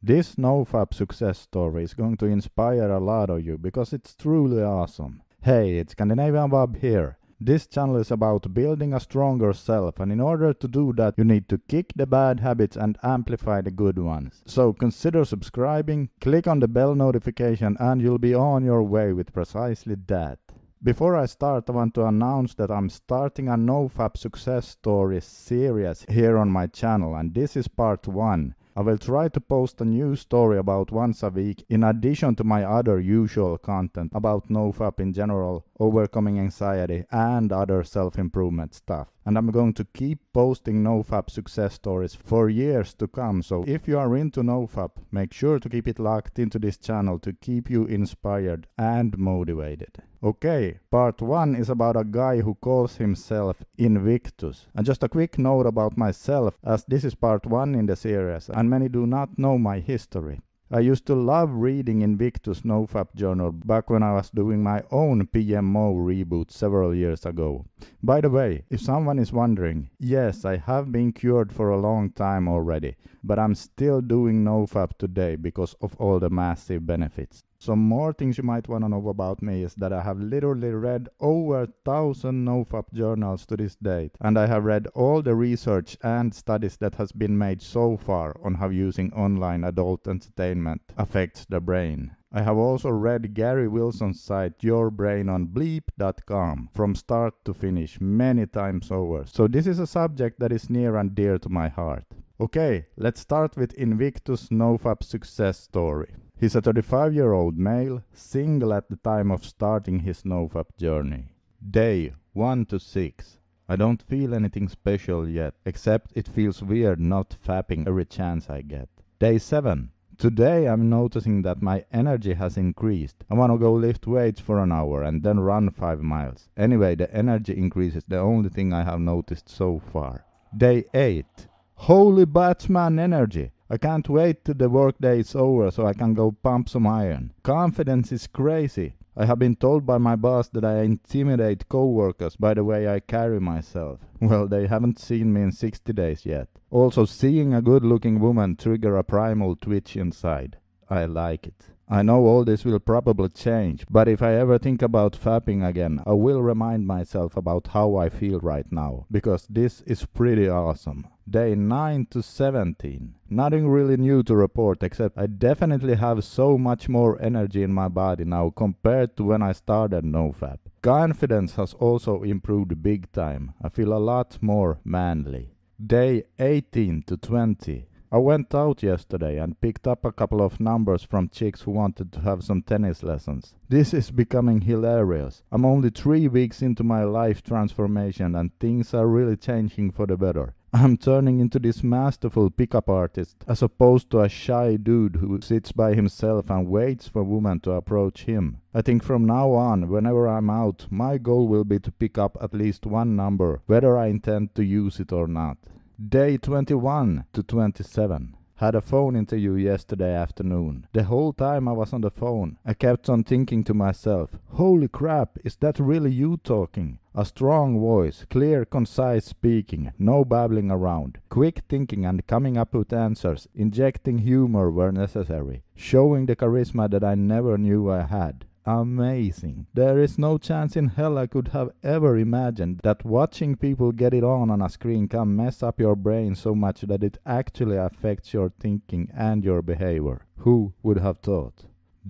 This NoFap success story is going to inspire a lot of you because it's truly awesome. Hey, it's Scandinavian Bob here. This channel is about building a stronger self, and in order to do that you need to kick the bad habits and amplify the good ones. So consider subscribing, click on the bell notification and you'll be on your way with precisely that. Before I start, I want to announce that I'm starting a NoFap success stories series here on my channel, and this is part 1. I will try to post a new story about once a week in addition to my other usual content about NoFap in general, overcoming anxiety and other self-improvement stuff. And I'm going to keep posting NoFap success stories for years to come, so if you are into NoFap, make sure to keep it locked into this channel to keep you inspired and motivated. Okay, part 1 is about a guy who calls himself Invictus. And just a quick note about myself, as this is part 1 in the series and many do not know my history. I used to love reading Invictus NoFap journal back when I was doing my own PMO reboot several years ago. By the way, if someone is wondering, yes, I have been cured for a long time already, but I'm still doing NoFap today because of all the massive benefits. Some more things you might want to know about me is that I have literally read over 1,000 NoFap journals to this date, and I have read all the research and studies that has been made so far on how using online adult entertainment affects the brain. I have also read Gary Wilson's site Your Brain on bleep.com from start to finish many times over, so this is a subject that is near and dear to my heart. Okay, let's start with Invictus NoFap success story. He's a 35-year-old male, single at the time of starting his NoFap journey. Day 1 to 6. I don't feel anything special yet, except it feels weird not fapping every chance I get. Day 7. Today I'm noticing that my energy has increased. I wanna go lift weights for an hour and then run 5 miles. Anyway, the energy increase is the only thing I have noticed so far. Day 8. Holy Batman energy! I can't wait till the workday is over so I can go pump some iron. Confidence is crazy. I have been told by my boss that I intimidate co-workers by the way I carry myself. Well, they haven't seen me in 60 days yet. Also, seeing a good-looking woman trigger a primal twitch inside. I like it. I know all this will probably change, but if I ever think about fapping again, I will remind myself about how I feel right now, because this is pretty awesome. Day 9 to 17. Nothing really new to report, except I definitely have so much more energy in my body now compared to when I started NoFap. Confidence has also improved big time. I feel a lot more manly. Day 18 to 20. I went out yesterday and picked up a couple of numbers from chicks who wanted to have some tennis lessons. This is becoming hilarious. I'm only 3 weeks into my life transformation and things are really changing for the better. I'm turning into this masterful pickup artist as opposed to a shy dude who sits by himself and waits for women to approach him. I think from now on, whenever I'm out, my goal will be to pick up at least one number, whether I intend to use it or not. Day 21 to 27. Had a phone interview yesterday afternoon. The whole time I was on the phone, I kept on thinking to myself, holy crap, is that really you talking? A strong voice, clear, concise speaking, no babbling around, quick thinking and coming up with answers, injecting humor where necessary, showing the charisma that I never knew I had. Amazing. There is no chance in hell I could have ever imagined that watching people get it on a screen can mess up your brain so much that it actually affects your thinking and your behavior. Who would have thought?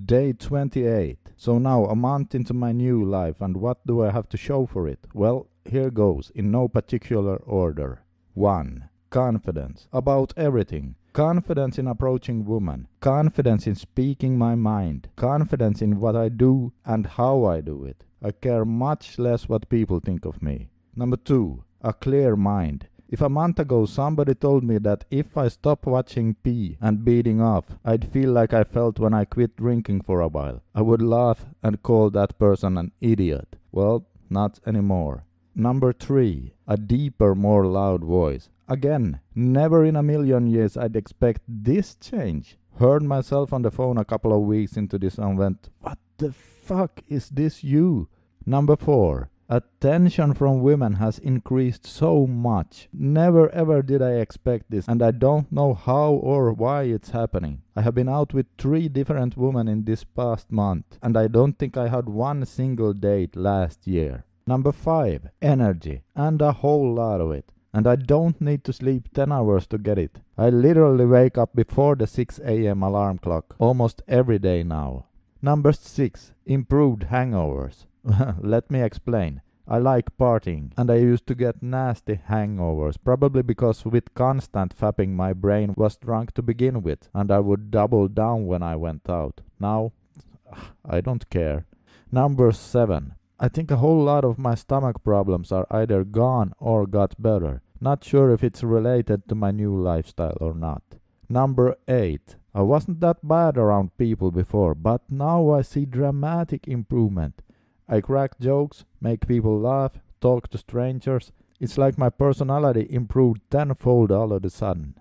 Day 28. So now a month into my new life, and what do I have to show for it? Well, here goes, in no particular order. 1. Confidence. About everything. Confidence in approaching women, confidence in speaking my mind, confidence in what I do and how I do it. I care much less what people think of me. Number 2, a clear mind. If a month ago somebody told me that if I stop watching pee and beating off, I'd feel like I felt when I quit drinking for a while, I would laugh and call that person an idiot. Well, not anymore. Number 3, a deeper, more loud voice. Again, never in a million years I'd expect this change. Heard myself on the phone a couple of weeks into this and went, what the fuck is this you? Number 4, Attention from women has increased so much. Never ever did I expect this, and I don't know how or why it's happening. I have been out with 3 different women in this past month, and I don't think I had one single date last year. Number 5. Energy, and a whole lot of it. And I don't need to sleep 10 hours to get it. I literally wake up before the 6 a.m. alarm clock almost every day now. Number 6. Improved hangovers. Let me explain. I like partying, and I used to get nasty hangovers, probably because with constant fapping my brain was drunk to begin with, and I would double down when I went out. Now, I don't care. Number 7. I think a whole lot of my stomach problems are either gone or got better. Not sure if it's related to my new lifestyle or not. Number 8. I wasn't that bad around people before, but now I see dramatic improvement. I crack jokes, make people laugh, talk to strangers. It's like my personality improved tenfold all of a sudden.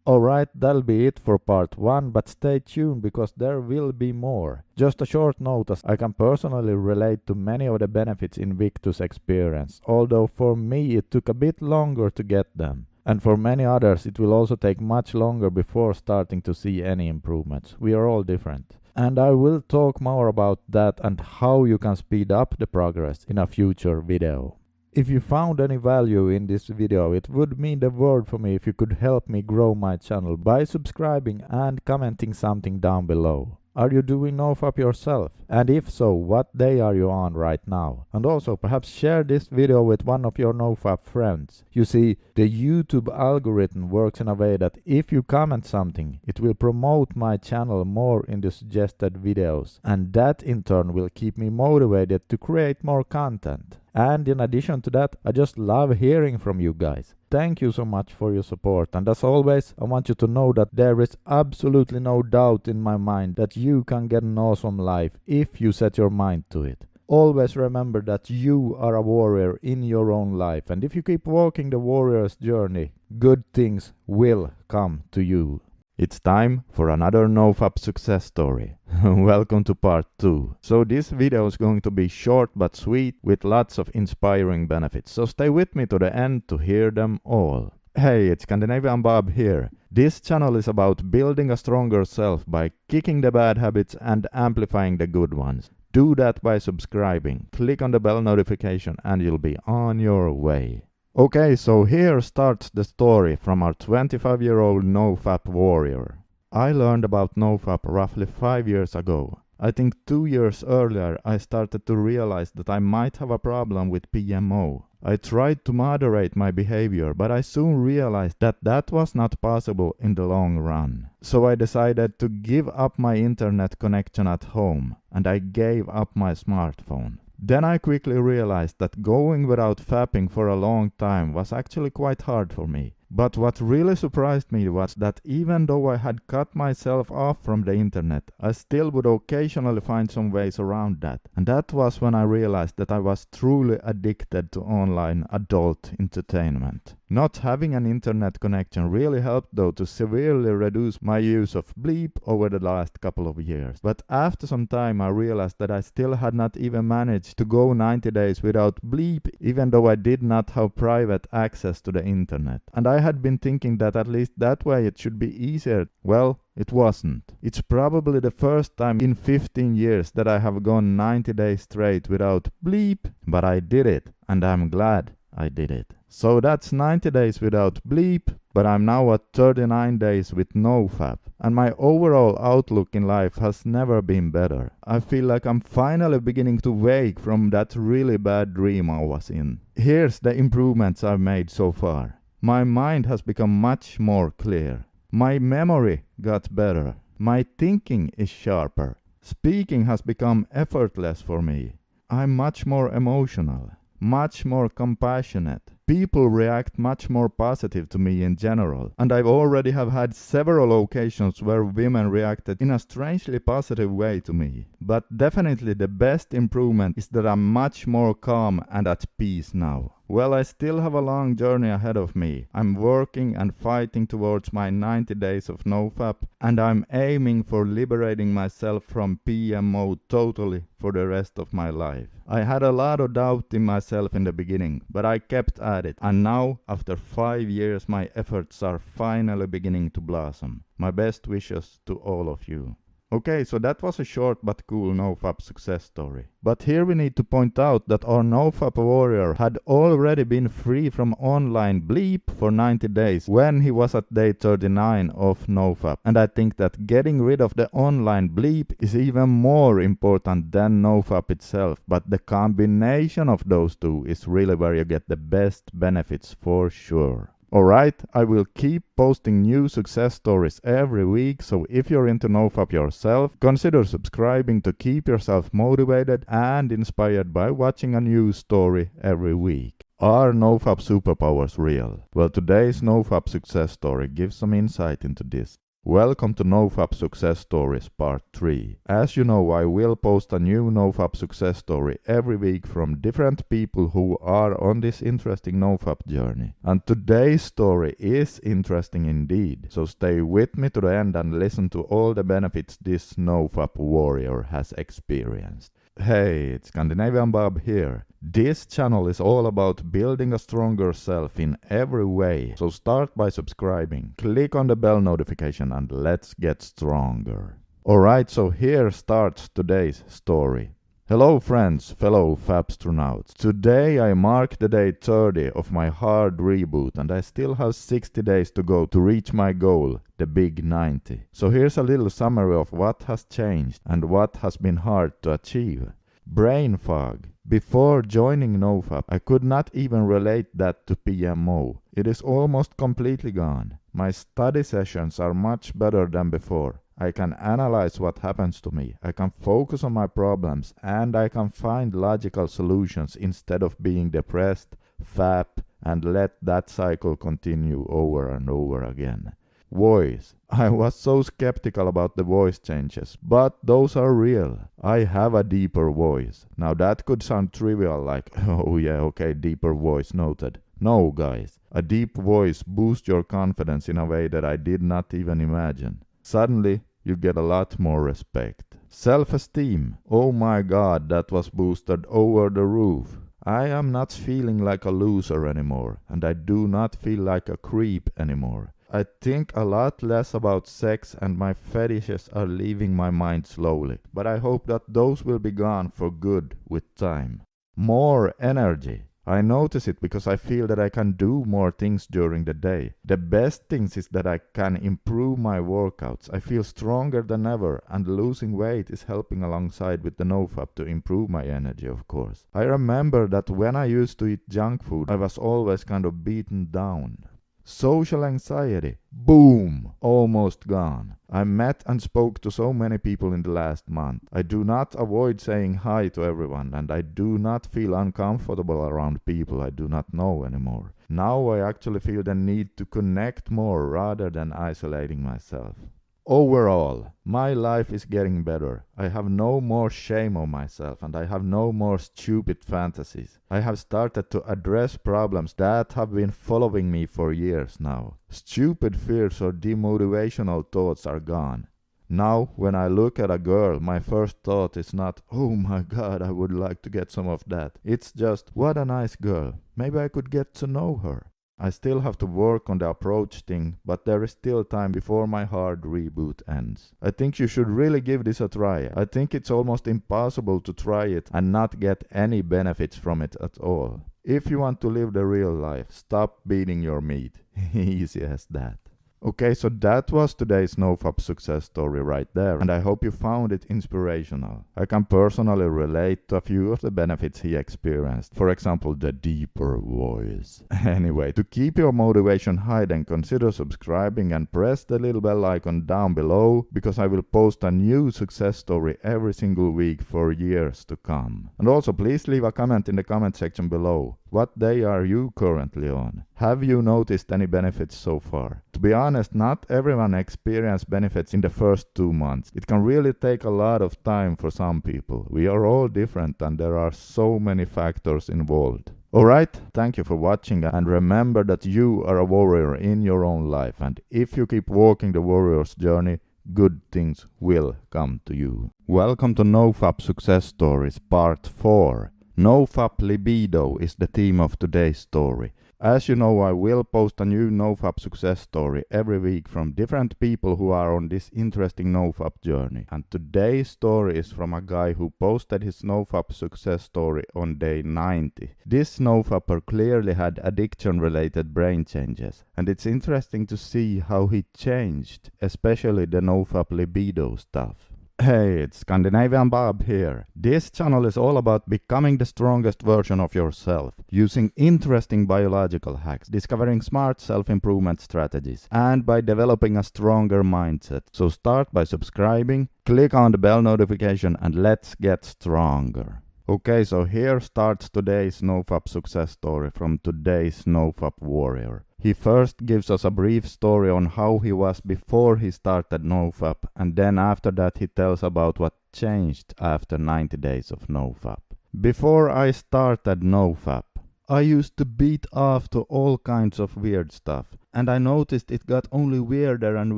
Alright, that'll be it for part 1, but stay tuned because there will be more. Just a short note, as I can personally relate to many of the benefits Invictus experience, although for me it took a bit longer to get them. And for many others it will also take much longer before starting to see any improvements. We are all different. And I will talk more about that and how you can speed up the progress in a future video. If you found any value in this video, it would mean the world for me if you could help me grow my channel by subscribing and commenting something down below. Are you doing NoFap yourself? And if so, what day are you on right now? And also perhaps share this video with one of your NoFap friends. You see, the YouTube algorithm works in a way that if you comment something, it will promote my channel more in the suggested videos. And that in turn will keep me motivated to create more content. And in addition to that, I just love hearing from you guys. Thank you so much for your support, and as always, I want you to know that there is absolutely no doubt in my mind that you can get an awesome life if you set your mind to it. Always remember that you are a warrior in your own life, and if you keep walking the warrior's journey, good things will come to you. It's time for another NoFap success story. Welcome to part 2. So this video is going to be short but sweet with lots of inspiring benefits. So stay with me to the end to hear them all. Hey, it's Scandinavian Bob here. This channel is about building a stronger self by kicking the bad habits and amplifying the good ones. Do that by subscribing. Click on the bell notification and you'll be on your way. Okay, so here starts the story from our 25-year-old NoFap warrior. I learned about NoFap roughly 5 years ago. I think 2 years earlier I started to realize that I might have a problem with PMO. I tried to moderate my behavior, but I soon realized that that was not possible in the long run. So I decided to give up my internet connection at home, and I gave up my smartphone. Then I quickly realized that going without fapping for a long time was actually quite hard for me. But what really surprised me was that even though I had cut myself off from the internet, I still would occasionally find some ways around that. And that was when I realized that I was truly addicted to online adult entertainment. Not having an internet connection really helped though to severely reduce my use of bleep over the last couple of years. But after some time I realized that I still had not even managed to go 90 days without bleep, even though I did not have private access to the internet. And I had been thinking that at least that way it should be easier. Well, it wasn't. It's probably the first time in 15 years that I have gone 90 days straight without bleep, but I did it, and I'm glad I did it. So that's 90 days without bleep, but I'm now at 39 days with NoFap, and my overall outlook in life has never been better. I feel like I'm finally beginning to wake from that really bad dream I was in. Here's the improvements I've made so far. My mind has become much more clear. My memory got better. My thinking is sharper. Speaking has become effortless for me. I'm much more emotional, much more compassionate. People react much more positive to me in general, and I've already have had several occasions where women reacted in a strangely positive way to me. But definitely the best improvement is that I'm much more calm and at peace now. Well, I still have a long journey ahead of me. I'm working and fighting towards my 90 days of NoFap, and I'm aiming for liberating myself from PMO totally for the rest of my life. I had a lot of doubt in myself in the beginning, but I kept at it, and now, after 5 years, my efforts are finally beginning to blossom. My best wishes to all of you. Okay, so that was a short but cool NoFap success story. But here we need to point out that our NoFap warrior had already been free from online bleep for 90 days when he was at day 39 of NoFap. And I think that getting rid of the online bleep is even more important than NoFap itself. But the combination of those two is really where you get the best benefits for sure. Alright, I will keep posting new success stories every week, so if you're into NoFap yourself, consider subscribing to keep yourself motivated and inspired by watching a new story every week. Are NoFap superpowers real? Well, today's NoFap success story gives some insight into this. Welcome to NoFap Success Stories Part 3. As you know, I will post a new NoFap success story every week from different people who are on this interesting NoFap journey. And today's story is interesting indeed, so stay with me to the end and listen to all the benefits this NoFap warrior has experienced. Hey, it's Scandinavian Bob here. This channel is all about building a stronger self in every way, so start by subscribing, click on the bell notification and let's get stronger. Alright, so here starts today's story. Hello friends, fellow Fabstronauts. Today I mark the day 30 of my hard reboot and I still have 60 days to go to reach my goal, the big 90. So here's a little summary of what has changed and what has been hard to achieve. Brain fog. Before joining NoFap, I could not even relate that to PMO. It is almost completely gone. My study sessions are much better than before. I can analyze what happens to me, I can focus on my problems, and I can find logical solutions instead of being depressed, fap, and let that cycle continue over and over again. Voice. I was so skeptical about the voice changes, but those are real. I have a deeper voice. Now that could sound trivial, like, oh yeah, okay, deeper voice noted. No, guys, a deep voice boosts your confidence in a way that I did not even imagine. Suddenly, you get a lot more respect. Self-esteem. Oh my god, that was boosted over the roof. I am not feeling like a loser anymore, and I do not feel like a creep anymore. I think a lot less about sex and my fetishes are leaving my mind slowly, but I hope that those will be gone for good with time. More energy. I notice it because I feel that I can do more things during the day. The best things is that I can improve my workouts. I feel stronger than ever, and losing weight is helping alongside with the NoFap to improve my energy, of course. I remember that when I used to eat junk food, I was always kind of beaten down. Social anxiety. Boom! Almost gone. I met and spoke to so many people in the last month. I do not avoid saying hi to everyone, and I do not feel uncomfortable around people I do not know anymore. Now I actually feel the need to connect more rather than isolating myself. Overall, my life is getting better. I have no more shame on myself and I have no more stupid fantasies. I have started to address problems that have been following me for years now. Stupid fears or demotivational thoughts are gone. Now, when I look at a girl, my first thought is not, oh my god, I would like to get some of that. It's just, what a nice girl. Maybe I could get to know her. I still have to work on the approach thing, but there is still time before my hard reboot ends. I think you should really give this a try. I think it's almost impossible to try it and not get any benefits from it at all. If you want to live the real life, stop beating your meat. Easy as that. Okay, so that was today's NoFap success story right there, and I hope you found it inspirational. I can personally relate to a few of the benefits he experienced, for example the deeper voice. Anyway, to keep your motivation high, then consider subscribing and press the little bell icon down below, because I will post a new success story every single week for years to come. And also please leave a comment in the comment section below. What day are you currently on? Have you noticed any benefits so far? To be honest, not everyone experiences benefits in the first 2 months. It can really take a lot of time for some people. We are all different and there are so many factors involved. Alright, thank you for watching, and remember that you are a warrior in your own life, and if you keep walking the warrior's journey, good things will come to you. Welcome to NoFap Success Stories Part 4. NoFap Libido is the theme of today's story. As you know, I will post a new NoFap success story every week from different people who are on this interesting NoFap journey. And today's story is from a guy who posted his NoFap success story on day 90. This NoFapper clearly had addiction-related brain changes, and it's interesting to see how he changed, especially the NoFap libido stuff. Hey, it's Scandinavian Bob here. This channel is all about becoming the strongest version of yourself, using interesting biological hacks, discovering smart self-improvement strategies, and by developing a stronger mindset. So start by subscribing, click on the bell notification, and let's get stronger. Okay, so here starts today's NoFap success story from today's NoFap warrior. He first gives us a brief story on how he was before he started NoFap, and then after that he tells about what changed after 90 days of NoFap. Before I started NoFap, I used to beat off to all kinds of weird stuff, and I noticed it got only weirder and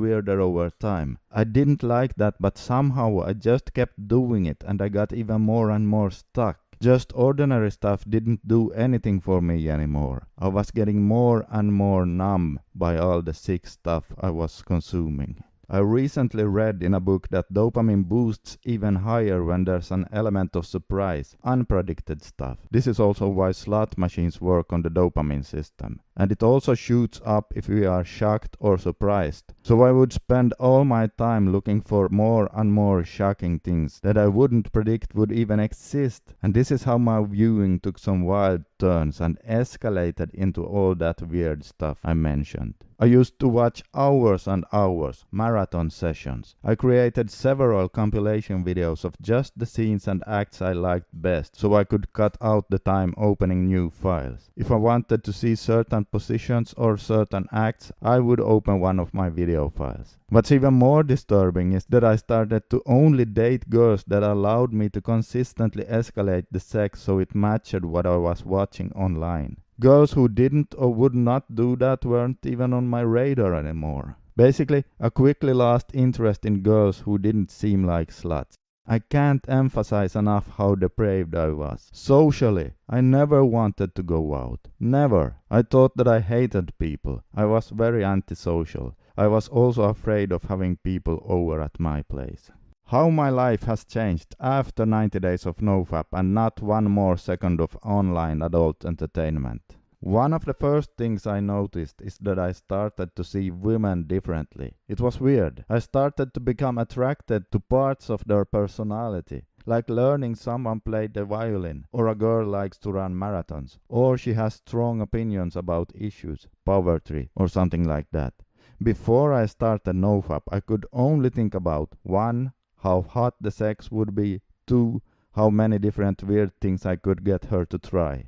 weirder over time. I didn't like that, but somehow I just kept doing it and I got even more and more stuck. Just ordinary stuff didn't do anything for me anymore. I was getting more and more numb by all the sick stuff I was consuming. I recently read in a book that dopamine boosts even higher when there's an element of surprise, unpredicted stuff. This is also why slot machines work on the dopamine system. And it also shoots up if we are shocked or surprised. So I would spend all my time looking for more and more shocking things that I wouldn't predict would even exist. And this is how my viewing took some wild turns and escalated into all that weird stuff I mentioned. I used to watch hours and hours, marathon sessions. I created several compilation videos of just the scenes and acts I liked best, so I could cut out the time opening new files. If I wanted to see certain positions or certain acts, I would open one of my video files. What's even more disturbing is that I started to only date girls that allowed me to consistently escalate the sex so it matched what I was watching online. Girls who didn't or would not do that weren't even on my radar anymore. Basically, I quickly lost interest in girls who didn't seem like sluts. I can't emphasize enough how depraved I was. Socially, I never wanted to go out. Never. I thought that I hated people. I was very antisocial. I was also afraid of having people over at my place. How my life has changed after 90 days of NoFap and not one more second of online adult entertainment. One of the first things I noticed is that I started to see women differently. It was weird. I started to become attracted to parts of their personality, like learning someone played the violin, or a girl likes to run marathons, or she has strong opinions about issues, poverty, or something like that. Before I started NoFap, I could only think about 1. How hot the sex would be, 2. How many different weird things I could get her to try.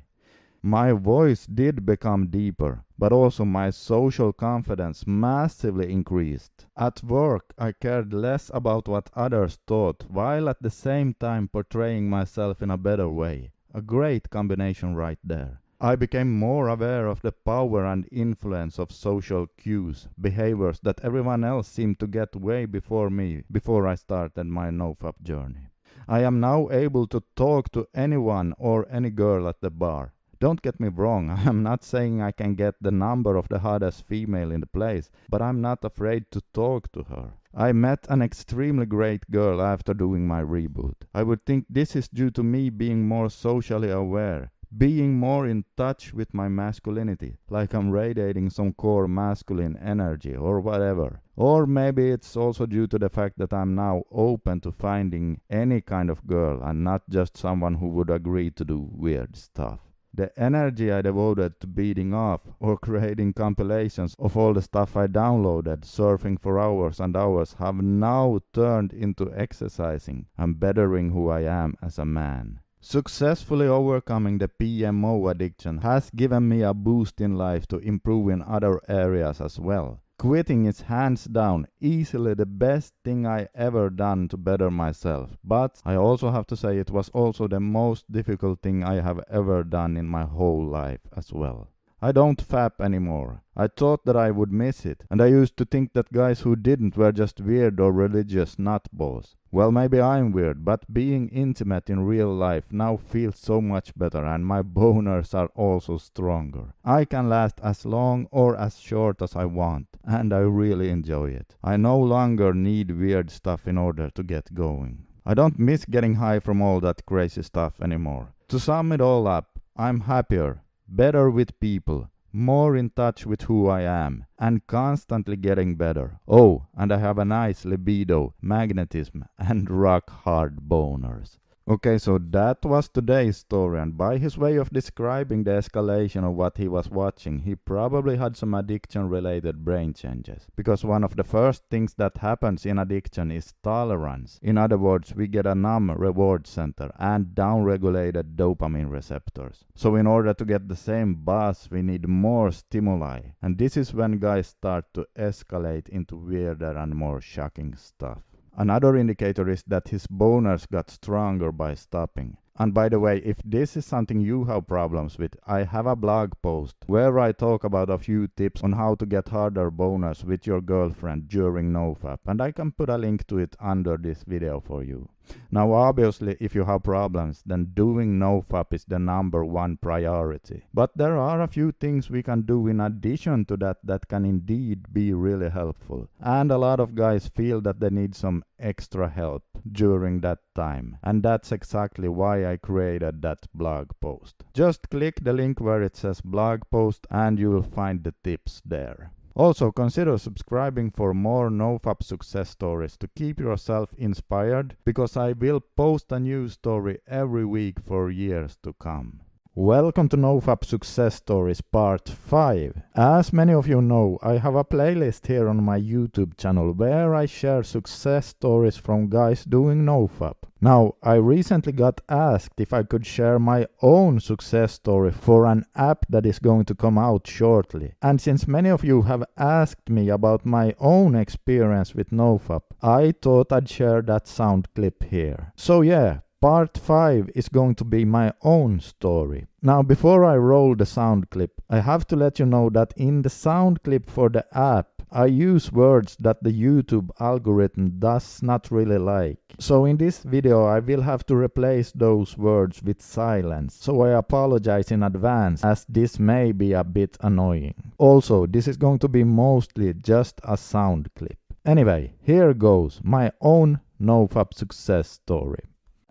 My voice did become deeper, but also my social confidence massively increased. At work, I cared less about what others thought, while at the same time portraying myself in a better way. A great combination right there. I became more aware of the power and influence of social cues, behaviors that everyone else seemed to get way before me, before I started my NoFap journey. I am now able to talk to anyone or any girl at the bar. Don't get me wrong, I am not saying I can get the number of the hottest female in the place, but I'm not afraid to talk to her. I met an extremely great girl after doing my reboot. I would think this is due to me being more socially aware, being more in touch with my masculinity, like I'm radiating some core masculine energy or whatever. Or maybe it's also due to the fact that I'm now open to finding any kind of girl and not just someone who would agree to do weird stuff. The energy I devoted to beating off or creating compilations of all the stuff I downloaded, surfing for hours and hours, have now turned into exercising and bettering who I am as a man. Successfully overcoming the PMO addiction has given me a boost in life to improve in other areas as well. Quitting is hands down easily the best thing I ever done to better myself, but I also have to say it was also the most difficult thing I have ever done in my whole life as well. I don't fap anymore. I thought that I would miss it, and I used to think that guys who didn't were just weird or religious nutballs. Well, maybe I'm weird, but being intimate in real life now feels so much better, and my boners are also stronger. I can last as long or as short as I want, and I really enjoy it. I no longer need weird stuff in order to get going. I don't miss getting high from all that crazy stuff anymore. To sum it all up, I'm happier, better with people, more in touch with who I am, and constantly getting better. Oh, and I have a nice libido, magnetism, and rock hard boners. Okay, so that was today's story, and by his way of describing the escalation of what he was watching, he probably had some addiction-related brain changes. Because one of the first things that happens in addiction is tolerance. In other words, we get a numb reward center and down-regulated dopamine receptors. So in order to get the same buzz, we need more stimuli. And this is when guys start to escalate into weirder and more shocking stuff. Another indicator is that his boners got stronger by stopping. And by the way, if this is something you have problems with, I have a blog post where I talk about a few tips on how to get harder boners with your girlfriend during NoFap, and I can put a link to it under this video for you. Now obviously, if you have problems, then doing NoFap is the #1 priority. But there are a few things we can do in addition to that can indeed be really helpful. And a lot of guys feel that they need some extra help during that time. And that's exactly why I created that blog post. Just click the link where it says blog post and you will find the tips there. Also, consider subscribing for more NoFap success stories to keep yourself inspired, because I will post a new story every week for years to come. Welcome to NoFap Success Stories Part 5. As many of you know, I have a playlist here on my YouTube channel where I share success stories from guys doing NoFap. Now, I recently got asked if I could share my own success story for an app that is going to come out shortly. And since many of you have asked me about my own experience with NoFap, I thought I'd share that sound clip here. So yeah, Part 5 is going to be my own story. Now, before I roll the sound clip, I have to let you know that in the sound clip for the app, I use words that the YouTube algorithm does not really like. So in this video, I will have to replace those words with silence. So I apologize in advance, as this may be a bit annoying. Also, this is going to be mostly just a sound clip. Anyway, here goes my own NoFap success story.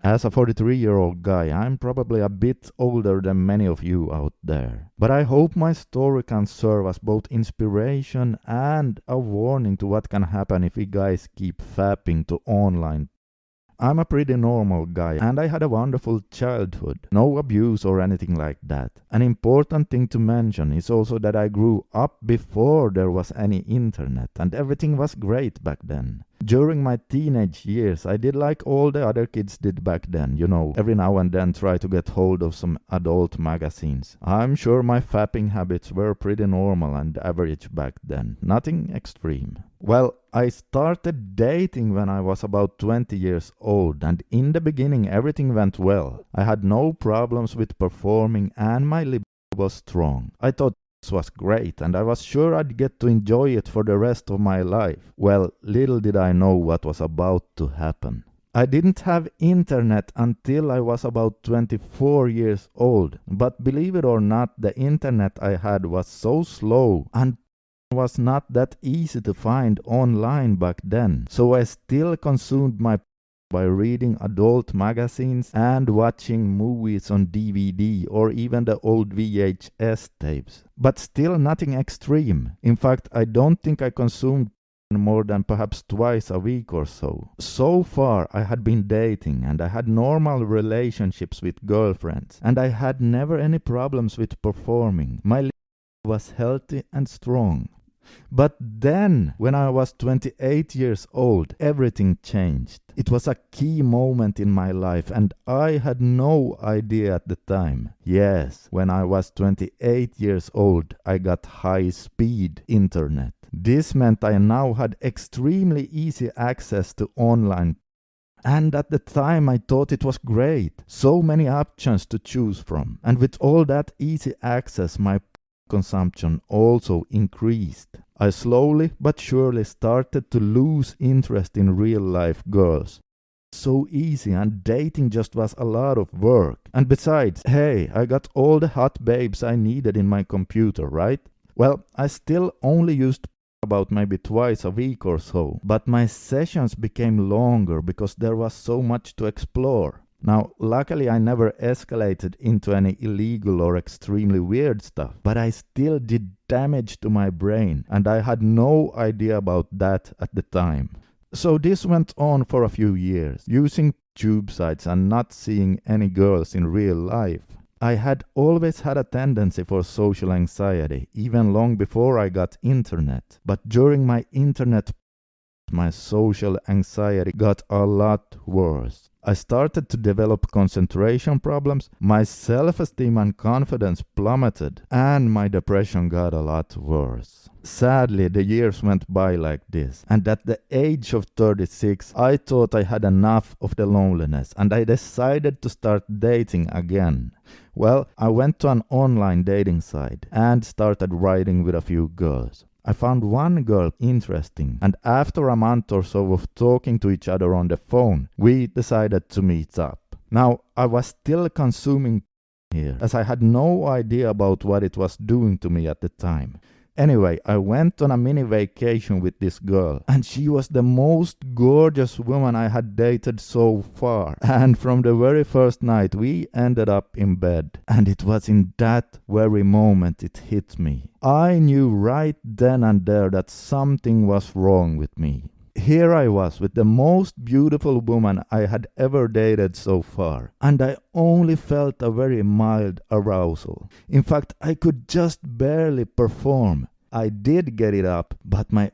As a 43-year-old guy, I'm probably a bit older than many of you out there. But I hope my story can serve as both inspiration and a warning to what can happen if we guys keep fapping to online. I'm a pretty normal guy and I had a wonderful childhood. No abuse or anything like that. An important thing to mention is also that I grew up before there was any internet and everything was great back then. During my teenage years, I did like all the other kids did back then, you know, every now and then try to get hold of some adult magazines. I'm sure my fapping habits were pretty normal and average back then, nothing extreme. Well, I started dating when I was about 20 years old, and in the beginning everything went well. I had no problems with performing and my libido was strong. I thought this was great and I was sure I'd get to enjoy it for the rest of my life. Well, little did I know what was about to happen. I didn't have internet until I was about 24 years old, but believe it or not, the internet I had was so slow and was not that easy to find online back then. So I still consumed my by reading adult magazines and watching movies on DVD or even the old VHS tapes. But still nothing extreme. In fact, I don't think I consumed more than perhaps twice a week or so. So far I had been dating and I had normal relationships with girlfriends and I had never any problems with performing. My libido was healthy and strong. But then, when I was 28 years old, everything changed. It was a key moment in my life and I had no idea at the time. Yes, when I was 28 years old, I got high-speed internet. This meant I now had extremely easy access to online. And at the time I thought it was great. So many options to choose from. And with all that easy access, my consumption also increased. I slowly but surely started to lose interest in real-life girls. So easy, and dating just was a lot of work. And besides, hey, I got all the hot babes I needed in my computer, right? Well, I still only used about maybe twice a week or so, but my sessions became longer because there was so much to explore. Now, luckily I never escalated into any illegal or extremely weird stuff, but I still did damage to my brain, and I had no idea about that at the time. So this went on for a few years, using tube sites and not seeing any girls in real life. I had always had a tendency for social anxiety, even long before I got internet, but during my internet my social anxiety got a lot worse. I started to develop concentration problems, my self-esteem and confidence plummeted, and my depression got a lot worse. Sadly, the years went by like this, and at the age of 36, I thought I had enough of the loneliness, and I decided to start dating again. Well, I went to an online dating site and started writing with a few girls. I found one girl interesting, and after a month or so of talking to each other on the phone, we decided to meet up. Now, I was still consuming here, as I had no idea about what it was doing to me at the time. Anyway, I went on a mini vacation with this girl, and she was the most gorgeous woman I had dated so far. And from the very first night, we ended up in bed. And it was in that very moment it hit me. I knew right then and there that something was wrong with me. Here I was with the most beautiful woman I had ever dated so far, and I only felt a very mild arousal. In fact, I could just barely perform. I did get it up, but my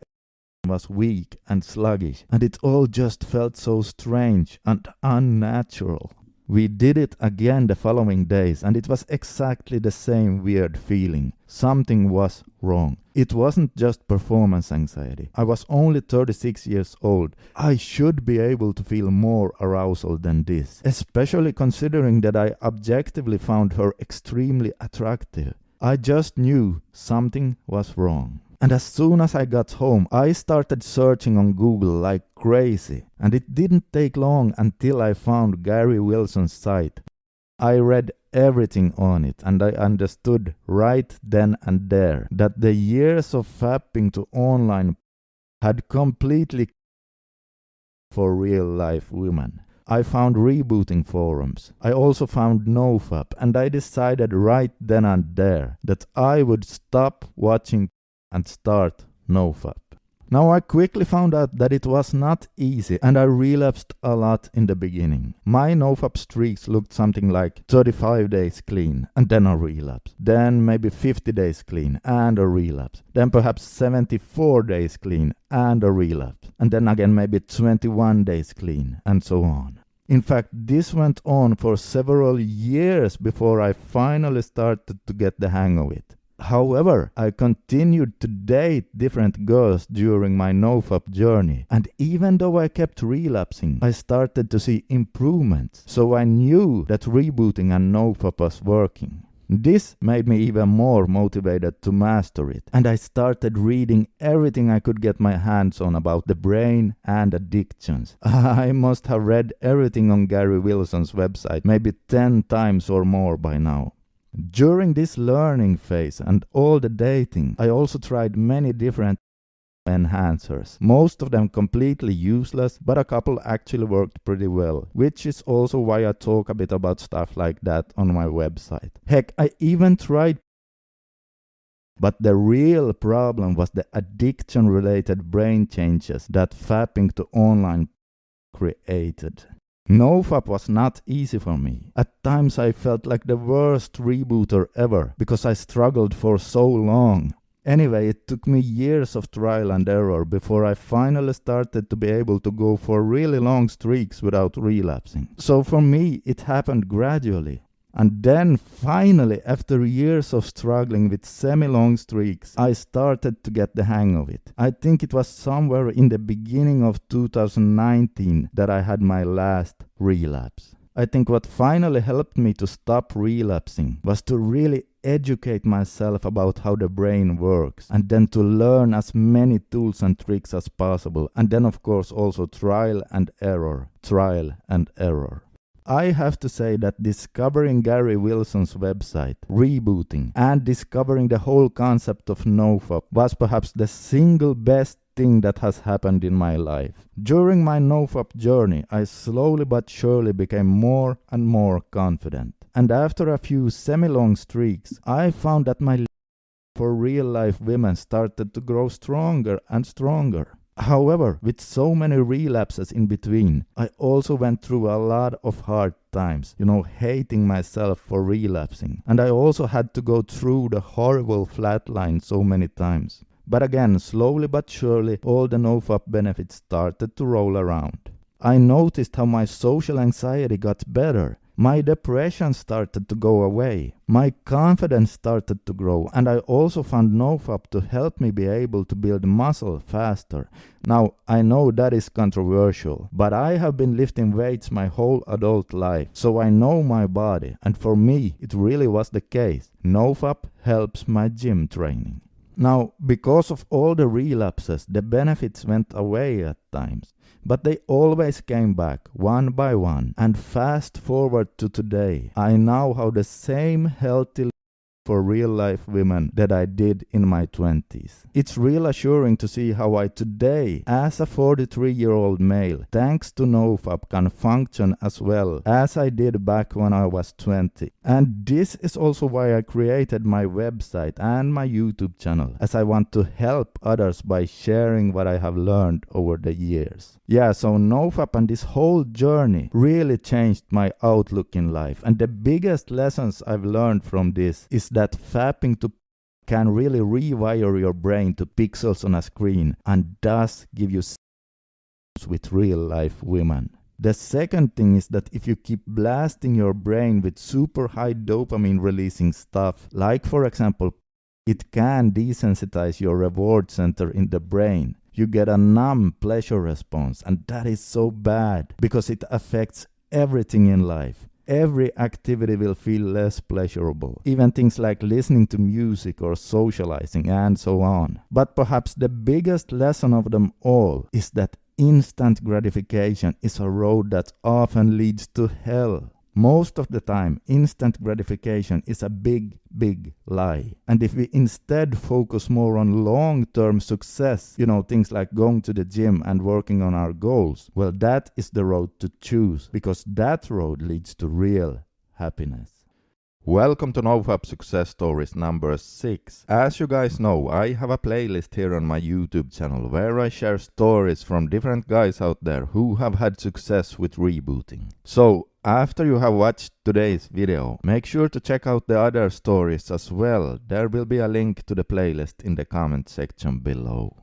was weak and sluggish, and it all just felt so strange and unnatural. We did it again the following days, and it was exactly the same weird feeling. Something was wrong. It wasn't just performance anxiety. I was only 36 years old. I should be able to feel more arousal than this, especially considering that I objectively found her extremely attractive. I just knew something was wrong. And as soon as I got home, I started searching on Google like crazy. And it didn't take long until I found Gary Wilson's site. I read everything on it, and I understood right then and there that the years of fapping to online had completely for real-life women. I found rebooting forums. I also found NoFap, and I decided right then and there that I would stop watching and start NoFap. Now I quickly found out that it was not easy, and I relapsed a lot in the beginning. My NoFap streaks looked something like 35 days clean, and then a relapse. Then maybe 50 days clean, and a relapse. Then perhaps 74 days clean, and a relapse. And then again maybe 21 days clean, and so on. In fact, this went on for several years before I finally started to get the hang of it. However, I continued to date different girls during my NoFap journey, and even though I kept relapsing, I started to see improvements, so I knew that rebooting and NoFap was working. This made me even more motivated to master it, and I started reading everything I could get my hands on about the brain and addictions. I must have read everything on Gary Wilson's website maybe 10 times or more by now. During this learning phase and all the dating, I also tried many different enhancers. Most of them completely useless, but a couple actually worked pretty well, which is also why I talk a bit about stuff like that on my website. Heck, I even tried, but the real problem was the addiction-related brain changes that fapping to online created. NoFap was not easy for me. At times I felt like the worst rebooter ever because I struggled for so long. Anyway, it took me years of trial and error before I finally started to be able to go for really long streaks without relapsing. So for me, it happened gradually. And then finally, after years of struggling with semi-long streaks, I started to get the hang of it. I think it was somewhere in the beginning of 2019 that I had my last relapse. I think what finally helped me to stop relapsing was to really educate myself about how the brain works, and then to learn as many tools and tricks as possible, and then of course also trial and error. I have to say that discovering Gary Wilson's website, rebooting, and discovering the whole concept of NoFap was perhaps the single best thing that has happened in my life. During my NoFap journey, I slowly but surely became more and more confident. And after a few semi-long streaks, I found that my for real-life women started to grow stronger and stronger. However, with so many relapses in between, I also went through a lot of hard times, hating myself for relapsing. And I also had to go through the horrible flatline so many times. But again, slowly but surely, all the NoFap benefits started to roll around. I noticed how my social anxiety got better. My depression started to go away. My confidence started to grow, and I also found NoFap to help me be able to build muscle faster. Now, I know that is controversial, but I have been lifting weights my whole adult life, so I know my body, and for me, it really was the case. NoFap helps my gym training. Now, because of all the relapses, the benefits went away at times. But they always came back, one by one. And fast forward to today, I now have the same healthy for real-life women that I did in my 20s. It's real assuring to see how I today, as a 43-year-old male, thanks to NoFap, can function as well as I did back when I was 20. And this is also why I created my website and my YouTube channel, as I want to help others by sharing what I have learned over the years. Yeah, so NoFap and this whole journey really changed my outlook in life. And the biggest lessons I've learned from this is that fapping to can really rewire your brain to pixels on a screen and thus give you with real life women. The second thing is that if you keep blasting your brain with super high dopamine releasing stuff, like for example, it can desensitize your reward center in the brain. You get a numb pleasure response, and that is so bad because it affects everything in life. Every activity will feel less pleasurable, even things like listening to music or socializing and so on. But perhaps the biggest lesson of them all is that instant gratification is a road that often leads to hell. Most of the time, instant gratification is a big lie. And if we instead focus more on long-term success, things like going to the gym and working on our goals, well, that is the road to choose, because that road leads to real happiness. Welcome to NoFap Success Stories number 6. As you guys know, I have a playlist here on my YouTube channel where I share stories from different guys out there who have had success with rebooting. So, after you have watched today's video, make sure to check out the other stories as well. There will be a link to the playlist in the comment section below.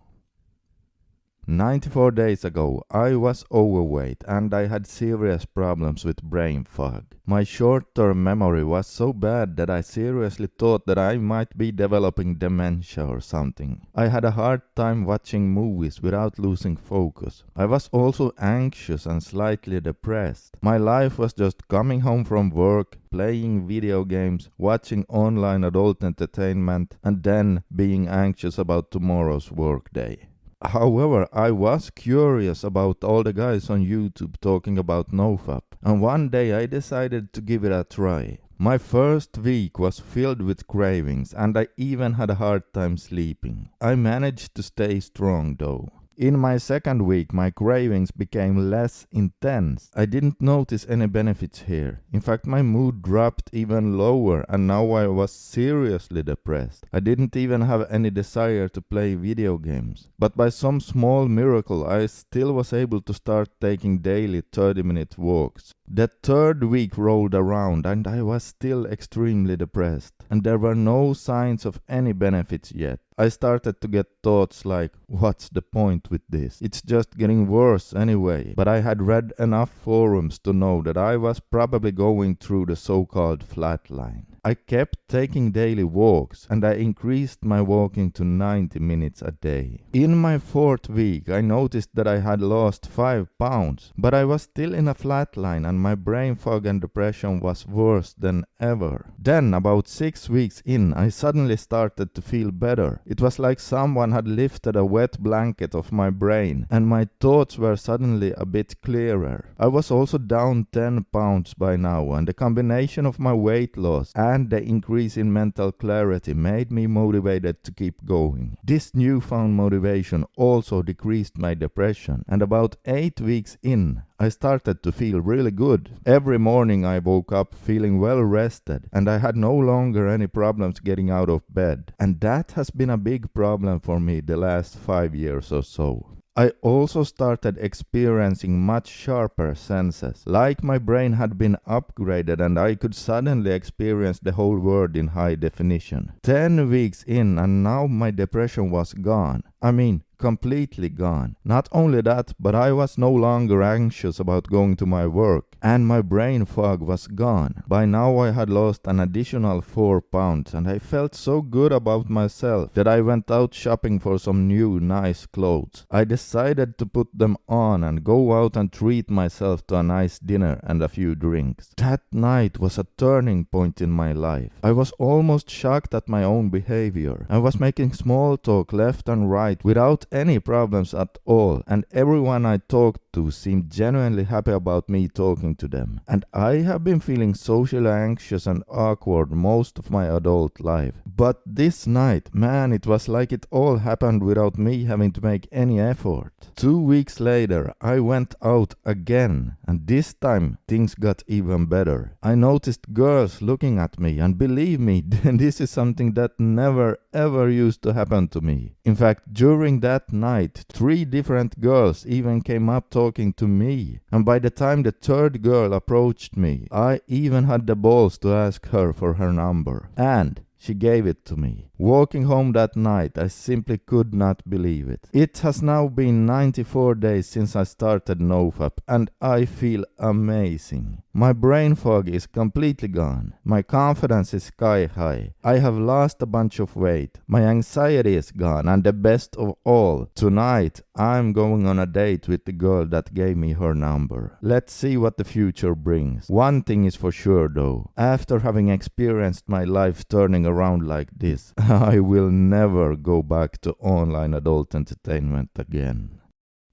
94 days ago, I was overweight and I had serious problems with brain fog. My short-term memory was so bad that I seriously thought that I might be developing dementia or something. I had a hard time watching movies without losing focus. I was also anxious and slightly depressed. My life was just coming home from work, playing video games, watching online adult entertainment, and then being anxious about tomorrow's workday. However, I was curious about all the guys on YouTube talking about NoFap, and one day I decided to give it a try. My first week was filled with cravings, and I even had a hard time sleeping. I managed to stay strong though. In my second week, my cravings became less intense. I didn't notice any benefits here. In fact, my mood dropped even lower, and now I was seriously depressed. I didn't even have any desire to play video games. But by some small miracle, I still was able to start taking daily 30-minute walks. The third week rolled around and I was still extremely depressed, and there were no signs of any benefits yet. I started to get thoughts like, what's the point with this? It's just getting worse anyway. But I had read enough forums to know that I was probably going through the so-called flatline. I kept taking daily walks and I increased my walking to 90 minutes a day. In my 4th week I noticed that I had lost 5 pounds, but I was still in a flatline and my brain fog and depression was worse than ever. Then about 6 weeks in I suddenly started to feel better. It was like someone had lifted a wet blanket off my brain and my thoughts were suddenly a bit clearer. I was also down 10 pounds by now, and the combination of my weight loss and the increase in mental clarity made me motivated to keep going. This newfound motivation also decreased my depression, and about 8 weeks in, I started to feel really good. Every morning I woke up feeling well rested, and I had no longer any problems getting out of bed. And that has been a big problem for me the last 5 years or so. I also started experiencing much sharper senses, like my brain had been upgraded and I could suddenly experience the whole world in high definition. 10 weeks in and now my depression was gone. I mean, completely gone. Not only that, but I was no longer anxious about going to my work, and my brain fog was gone. By now I had lost an additional 4 pounds, and I felt so good about myself that I went out shopping for some new nice clothes. I decided to put them on and go out and treat myself to a nice dinner and a few drinks. That night was a turning point in my life. I was almost shocked at my own behavior. I was making small talk left and right without any problems at all, and everyone I talked to seemed genuinely happy about me talking to them. And I have been feeling socially anxious and awkward most of my adult life. But this night, man, it was like it all happened without me having to make any effort. 2 weeks later, I went out again, and this time things got even better. I noticed girls looking at me, and believe me, this is something that never ever used to happen to me. In fact, during that night, 3 different girls even came up talking to me, and by the time the 3rd girl approached me, I even had the balls to ask her for her number. And she gave it to me. Walking home that night, I simply could not believe it. It has now been 94 days since I started NoFap, and I feel amazing. My brain fog is completely gone. My confidence is sky high. I have lost a bunch of weight. My anxiety is gone, and the best of all, tonight I'm going on a date with the girl that gave me her number. Let's see what the future brings. One thing is for sure though, after having experienced my life turning around like this, I will never go back to online adult entertainment again.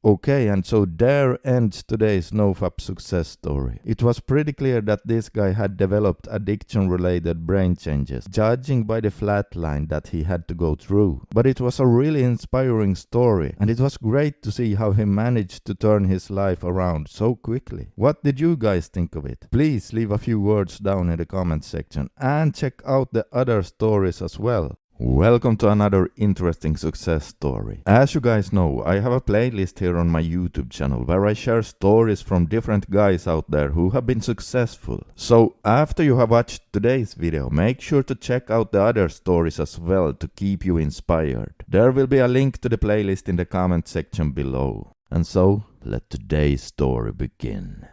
Okay, and so there ends today's NoFap success story. It was pretty clear that this guy had developed addiction-related brain changes, judging by the flatline that he had to go through. But it was a really inspiring story, and it was great to see how he managed to turn his life around so quickly. What did you guys think of it? Please leave a few words down in the comment section, and check out the other stories as well. Welcome to another interesting success story. As you guys know, I have a playlist here on my YouTube channel where I share stories from different guys out there who have been successful. So after you have watched today's video, make sure to check out the other stories as well to keep you inspired. There will be a link to the playlist in the comment section below. And so, let today's story begin.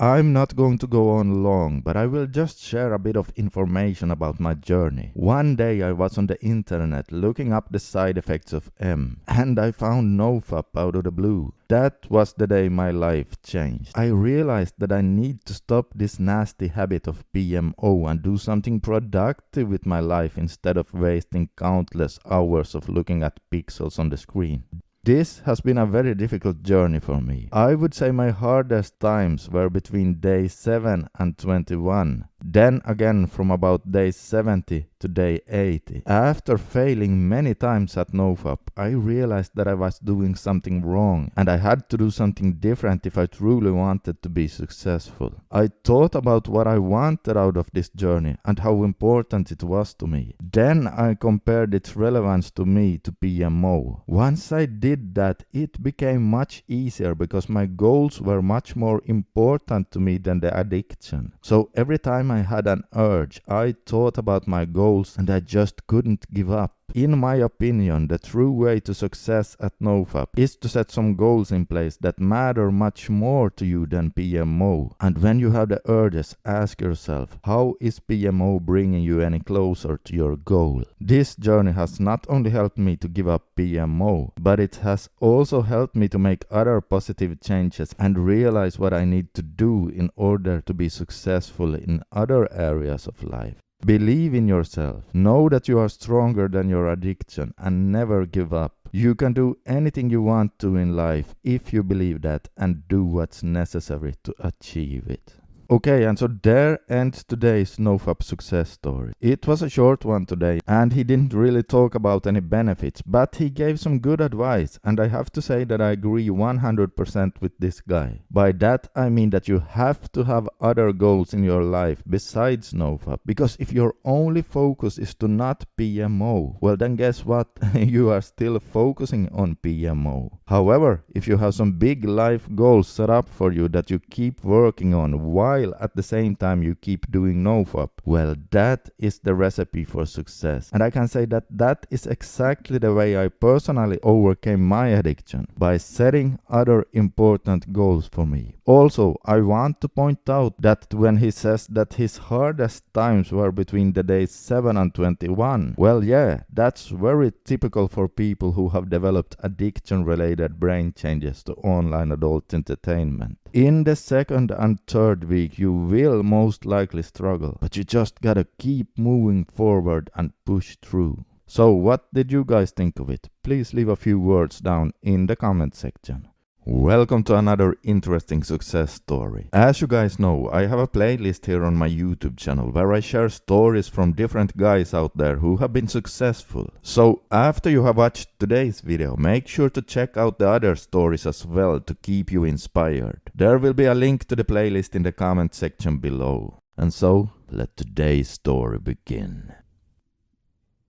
I'm not going to go on long, but I will just share a bit of information about my journey. One day I was on the internet looking up the side effects of M, and I found NoFap out of the blue. That was the day my life changed. I realized that I need to stop this nasty habit of PMO and do something productive with my life instead of wasting countless hours of looking at pixels on the screen. This has been a very difficult journey for me. I would say my hardest times were between day 7 and 21. Then again from about day 70 to day 80. After failing many times at NoFap, I realized that I was doing something wrong and I had to do something different if I truly wanted to be successful. I thought about what I wanted out of this journey and how important it was to me. Then I compared its relevance to me to PMO. Once I did that, it became much easier because my goals were much more important to me than the addiction. So every time I had an urge, I thought about my goals and I just couldn't give up. In my opinion, the true way to success at NoFap is to set some goals in place that matter much more to you than PMO. And when you have the urges, ask yourself, how is PMO bringing you any closer to your goal? This journey has not only helped me to give up PMO, but it has also helped me to make other positive changes and realize what I need to do in order to be successful in other areas of life. Believe in yourself, know that you are stronger than your addiction, and never give up. You can do anything you want to in life if you believe that and do what's necessary to achieve it. Okay, and so there ends today's NoFap success story. It was a short one today, and he didn't really talk about any benefits, but he gave some good advice, and I have to say that I agree 100% with this guy. By that I mean that you have to have other goals in your life besides NoFap, because if your only focus is to not PMO, well then guess what? You are still focusing on PMO. However, if you have some big life goals set up for you that you keep working on while at the same time you keep doing NoFap, well, that is the recipe for success. And I can say that that is exactly the way I personally overcame my addiction, by setting other important goals for me. Also, I want to point out that when he says that his hardest times were between the days 7 and 21, well, yeah, that's very typical for people who have developed addiction-related brain changes to online adult entertainment. In the second and third week, you will most likely struggle, but you just gotta keep moving forward and push through. So what did you guys think of it? Please leave a few words down in the comment section. Welcome to another interesting success story. As you guys know, I have a playlist here on my YouTube channel where I share stories from different guys out there who have been successful. So after you have watched today's video, make sure to check out the other stories as well to keep you inspired. There will be a link to the playlist in the comment section below. And so, let today's story begin.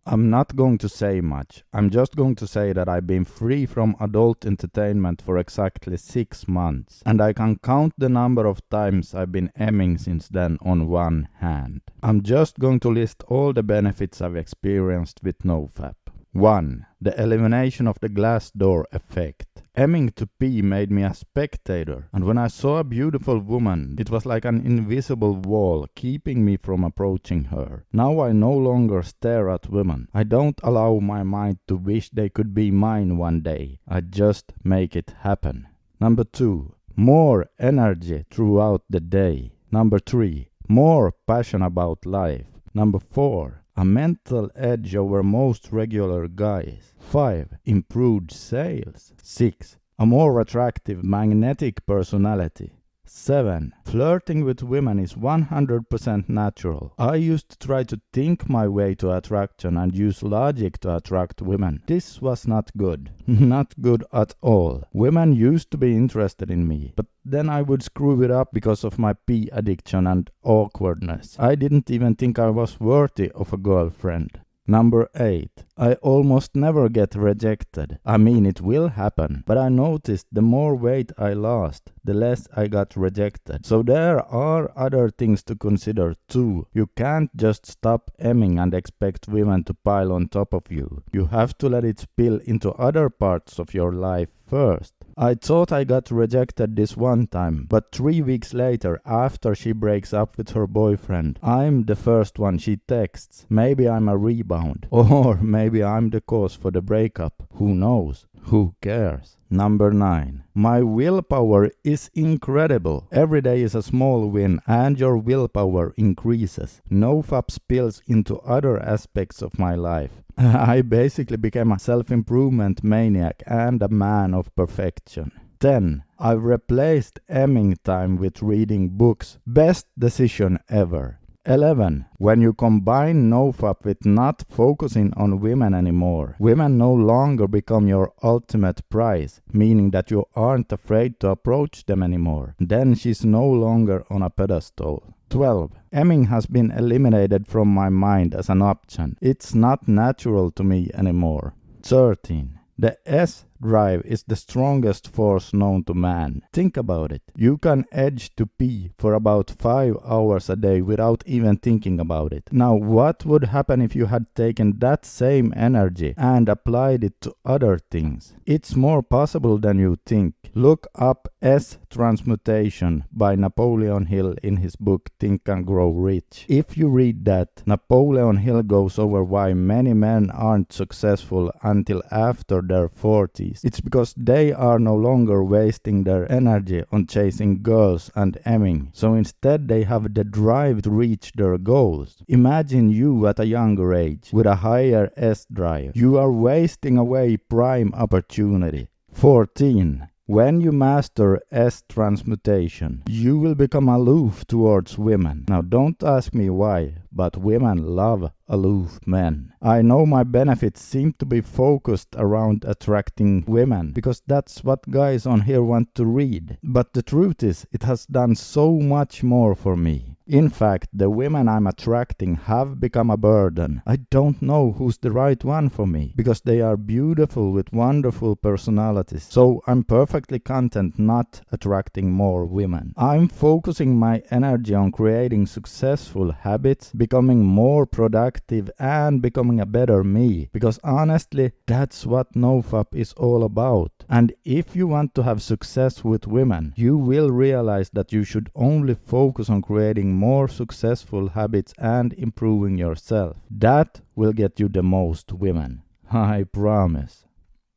I'm not going to say much. I'm just going to say that I've been free from adult entertainment for exactly 6 months, and I can count the number of times I've been emming since then on one hand. I'm just going to list all the benefits I've experienced with NoFap. 1. The elimination of the glass door effect. Emming to pee made me a spectator, and when I saw a beautiful woman, it was like an invisible wall keeping me from approaching her. Now I no longer stare at women. I don't allow my mind to wish they could be mine one day. I just make it happen. Number 2. More energy throughout the day. Number 3. More passion about life. Number 4. A mental edge over most regular guys. 5. Improved sales. 6. A more attractive magnetic personality. 7. Flirting with women is 100% natural. I used to try to think my way to attraction and use logic to attract women. This was not good. Not good at all. Women used to be interested in me, but then I would screw it up because of my pee addiction and awkwardness. I didn't even think I was worthy of a girlfriend. Number 8. I almost never get rejected. I mean, it will happen, but I noticed the more weight I lost, the less I got rejected. So there are other things to consider too. You can't just stop emming and expect women to pile on top of you. You have to let it spill into other parts of your life first. I thought I got rejected this one time, but 3 weeks later, after she breaks up with her boyfriend, I'm the first one she texts. Maybe I'm a rebound, or maybe I'm the cause for the breakup. Who knows? Who cares? Number 9. My willpower is incredible. Every day is a small win and your willpower increases. NoFap spills into other aspects of my life. I basically became a self-improvement maniac and a man of perfection. 10. I've replaced emming time with reading books. Best decision ever. 11. When you combine NoFap with not focusing on women anymore, women no longer become your ultimate prize, meaning that you aren't afraid to approach them anymore. Then she's no longer on a pedestal. 12. Emming has been eliminated from my mind as an option. It's not natural to me anymore. 13. The S drive is the strongest force known to man. Think about it. You can edge to pee for about 5 hours a day without even thinking about it. Now, what would happen if you had taken that same energy and applied it to other things? It's more possible than you think. Look up S-transmutation by Napoleon Hill in his book Think and Grow Rich. If you read that, Napoleon Hill goes over why many men aren't successful until after their 40s. It's because they are no longer wasting their energy on chasing girls and emming, so instead they have the drive to reach their goals. Imagine you at a younger age with a higher S-drive. You are wasting away prime opportunity. 14. When you master S-transmutation, you will become aloof towards women. Now don't ask me why, but women love aloof men. I know my benefits seem to be focused around attracting women, because that's what guys on here want to read. But the truth is, it has done so much more for me. In fact, the women I'm attracting have become a burden. I don't know who's the right one for me, because they are beautiful with wonderful personalities. So I'm perfectly content not attracting more women. I'm focusing my energy on creating successful habits, becoming more productive, and becoming a better me. Because honestly, that's what NoFap is all about. And if you want to have success with women, you will realize that you should only focus on creating more successful habits and improving yourself. That will get you the most women. I promise.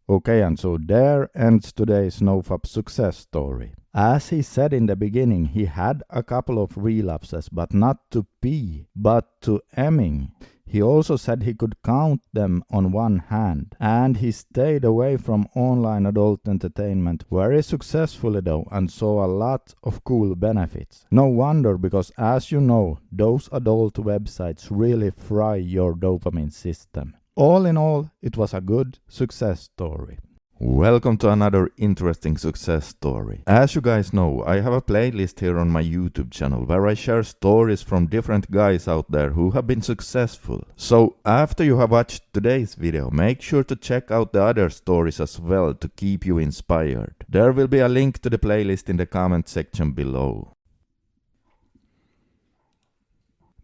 Okay, and so there ends today's NoFap success story. As he said in the beginning, he had a couple of relapses, but not to pee, but to emming. He also said he could count them on one hand, and he stayed away from online adult entertainment very successfully though, and saw a lot of cool benefits. No wonder, because as you know, those adult websites really fry your dopamine system. All in all, it was a good success story. Welcome to another interesting success story. As you guys know, I have a playlist here on my YouTube channel where I share stories from different guys out there who have been successful. So after you have watched today's video, make sure to check out the other stories as well to keep you inspired. There will be a link to the playlist in the comment section below.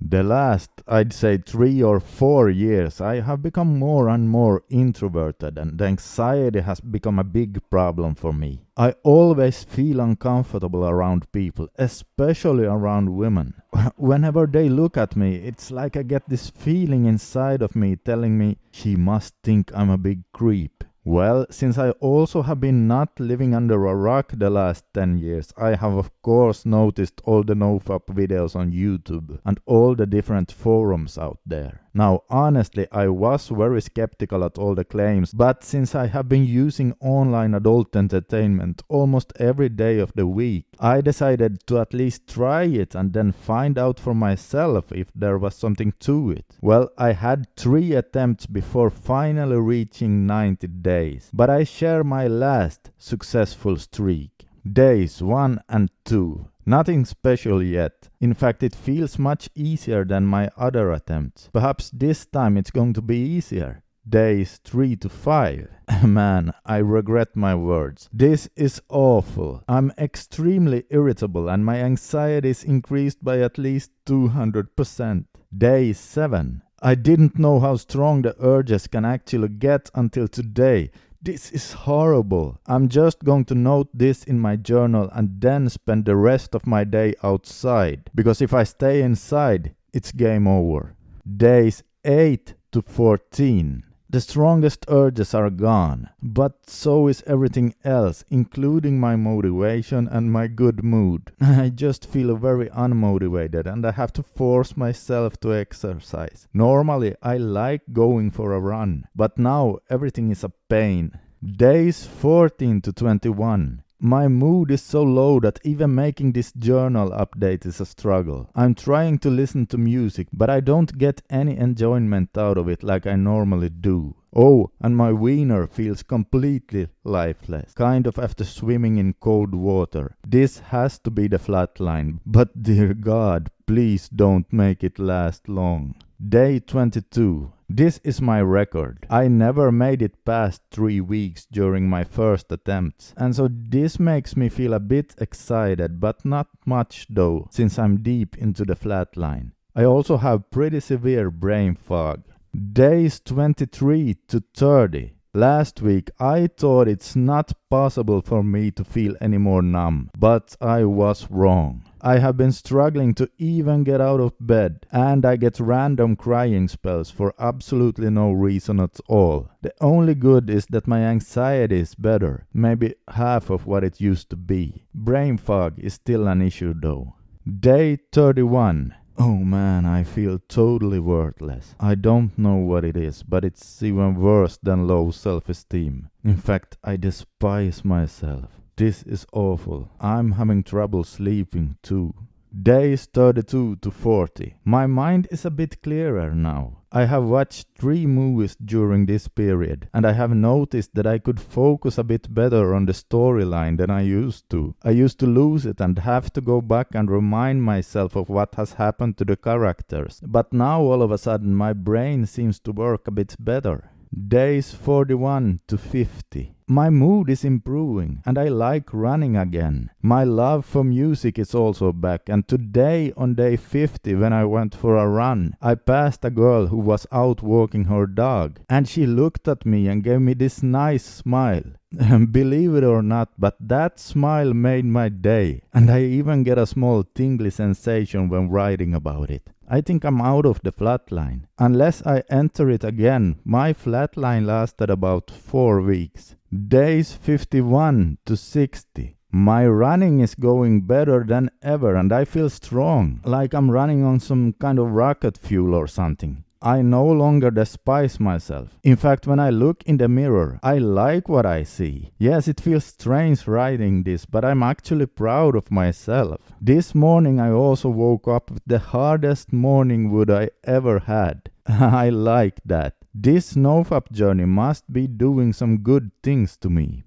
The last, I'd say 3 or 4 years, I have become more and more introverted, and anxiety has become a big problem for me. I always feel uncomfortable around people, especially around women. Whenever they look at me, it's like I get this feeling inside of me telling me, she must think I'm a big creep. Well, since I also have been not living under a rock the last 10 years, I have of course noticed all the NoFap videos on YouTube and all the different forums out there. Now, honestly, I was very skeptical at all the claims, but since I have been using online adult entertainment almost every day of the week, I decided to at least try it and then find out for myself if there was something to it. Well, I had 3 attempts before finally reaching 90 days, but I share my last successful streak. Days 1 and 2. Nothing special yet. In fact, it feels much easier than my other attempts. Perhaps this time it's going to be easier. Days 3 to 5. Man, I regret my words. This is awful. I'm extremely irritable and my anxiety is increased by at least 200%. Day 7. I didn't know how strong the urges can actually get until today. This is horrible. I'm just going to note this in my journal and then spend the rest of my day outside. Because if I stay inside, it's game over. Days 8 to 14. The strongest urges are gone, but so is everything else, including my motivation and my good mood. I just feel very unmotivated and I have to force myself to exercise. Normally I like going for a run, but now everything is a pain. Days 14 to 21. My mood is so low that even making this journal update is a struggle. I'm trying to listen to music, but I don't get any enjoyment out of it like I normally do. Oh, and my wiener feels completely lifeless, kind of after swimming in cold water. This has to be the flat line, but dear God, please don't make it last long. Day 22. This is my record. I never made it past 3 weeks during my first attempts, and so this makes me feel a bit excited, but not much though, since I'm deep into the flatline. I also have pretty severe brain fog. Days 23 to 30. Last week I thought it's not possible for me to feel any more numb, but I was wrong. I have been struggling to even get out of bed, and I get random crying spells for absolutely no reason at all. The only good is that my anxiety is better, maybe half of what it used to be. Brain fog is still an issue though. Day 31. Oh man, I feel totally worthless. I don't know what it is, but it's even worse than low self-esteem. In fact, I despise myself. This is awful. I'm having trouble sleeping too. Days 32 to 40. My mind is a bit clearer now. I have watched 3 movies during this period, and I have noticed that I could focus a bit better on the storyline than I used to. I used to lose it and have to go back and remind myself of what has happened to the characters. But now all of a sudden my brain seems to work a bit better. Days 41 to 50. My mood is improving and I like running again. My love for music is also back, and today on day 50 when I went for a run, I passed a girl who was out walking her dog, and she looked at me and gave me this nice smile. Believe it or not, but that smile made my day, and I even get a small tingly sensation when writing about it. I think I'm out of the flatline. Unless I enter it again, my flatline lasted about 4 weeks. Days 51 to 60. My running is going better than ever and I feel strong, like I'm running on some kind of rocket fuel or something. I no longer despise myself. In fact, when I look in the mirror, I like what I see. Yes, it feels strange writing this, but I'm actually proud of myself. This morning I also woke up with the hardest morning wood I ever had. I like that. This NoFap journey must be doing some good things to me.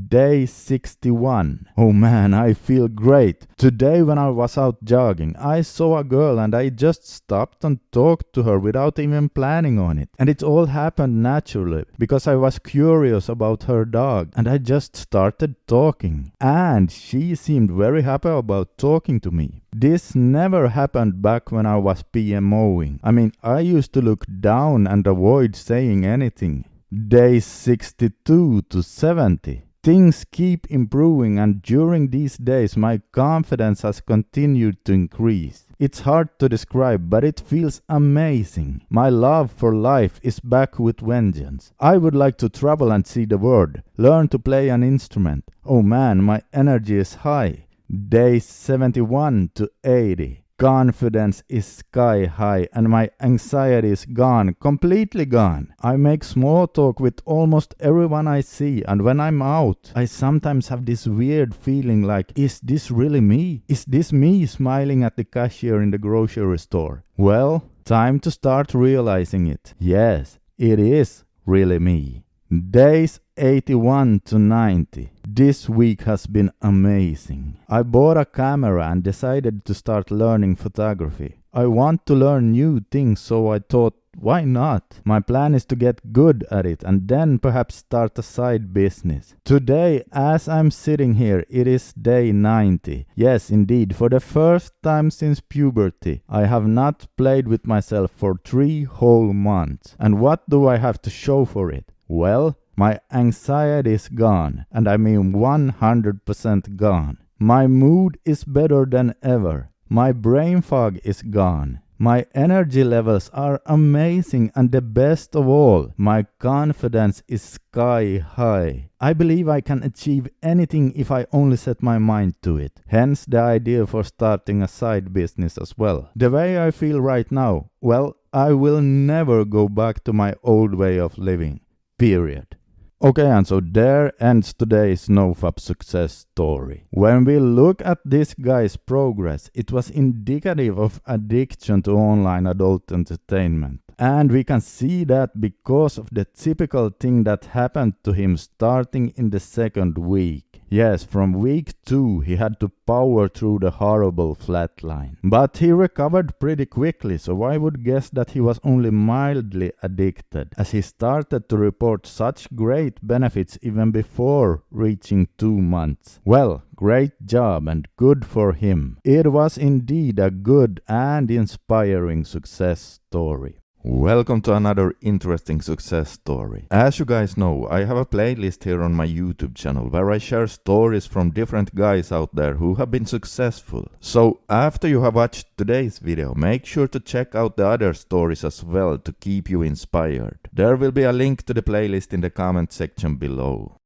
Day 61. Oh man, I feel great. Today when I was out jogging, I saw a girl and I just stopped and talked to her without even planning on it. And it all happened naturally because I was curious about her dog and I just started talking. And she seemed very happy about talking to me. This never happened back when I was PMOing. I mean, I used to look down and avoid saying anything. Day 62 to 70. Things keep improving, and during these days my confidence has continued to increase. It's hard to describe, but it feels amazing. My love for life is back with vengeance. I would like to travel and see the world, learn to play an instrument. Oh man, my energy is high. Days 71 to 80. Confidence is sky high and my anxiety is gone, completely gone. I make small talk with almost everyone I see, and when I'm out, I sometimes have this weird feeling like, is this really me? Is this me smiling at the cashier in the grocery store? Well, time to start realizing it. Yes, it is really me. Days 81 to 90. This week has been amazing. I bought a camera and decided to start learning photography. I want to learn new things, so I thought, why not? My plan is to get good at it and then perhaps start a side business. Today, as I'm sitting here, it is day 90. Yes, indeed, for the first time since puberty, I have not played with myself for 3 whole months. And what do I have to show for it? Well, my anxiety is gone, and I mean 100% gone. My mood is better than ever. My brain fog is gone. My energy levels are amazing, and the best of all, my confidence is sky high. I believe I can achieve anything if I only set my mind to it. Hence the idea for starting a side business as well. The way I feel right now, well, I will never go back to my old way of living. Period. Okay, and so there ends today's NoFap success story. When we look at this guy's progress, it was indicative of addiction to online adult entertainment. And we can see that because of the typical thing that happened to him starting in the 2nd week. Yes, from week 2 he had to power through the horrible flatline. But he recovered pretty quickly, so I would guess that he was only mildly addicted, as he started to report such great benefits even before reaching 2 months. Well, great job and good for him. It was indeed a good and inspiring success story. Welcome to another interesting success story. As you guys know, I have a playlist here on my YouTube channel where I share stories from different guys out there who have been successful. So after you have watched today's video, make sure to check out the other stories as well to keep you inspired. There will be a link to the playlist in the comment section below.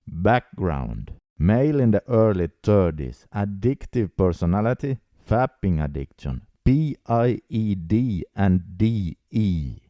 Background: male in the early 30s, addictive personality, fapping addiction, PIED and DE.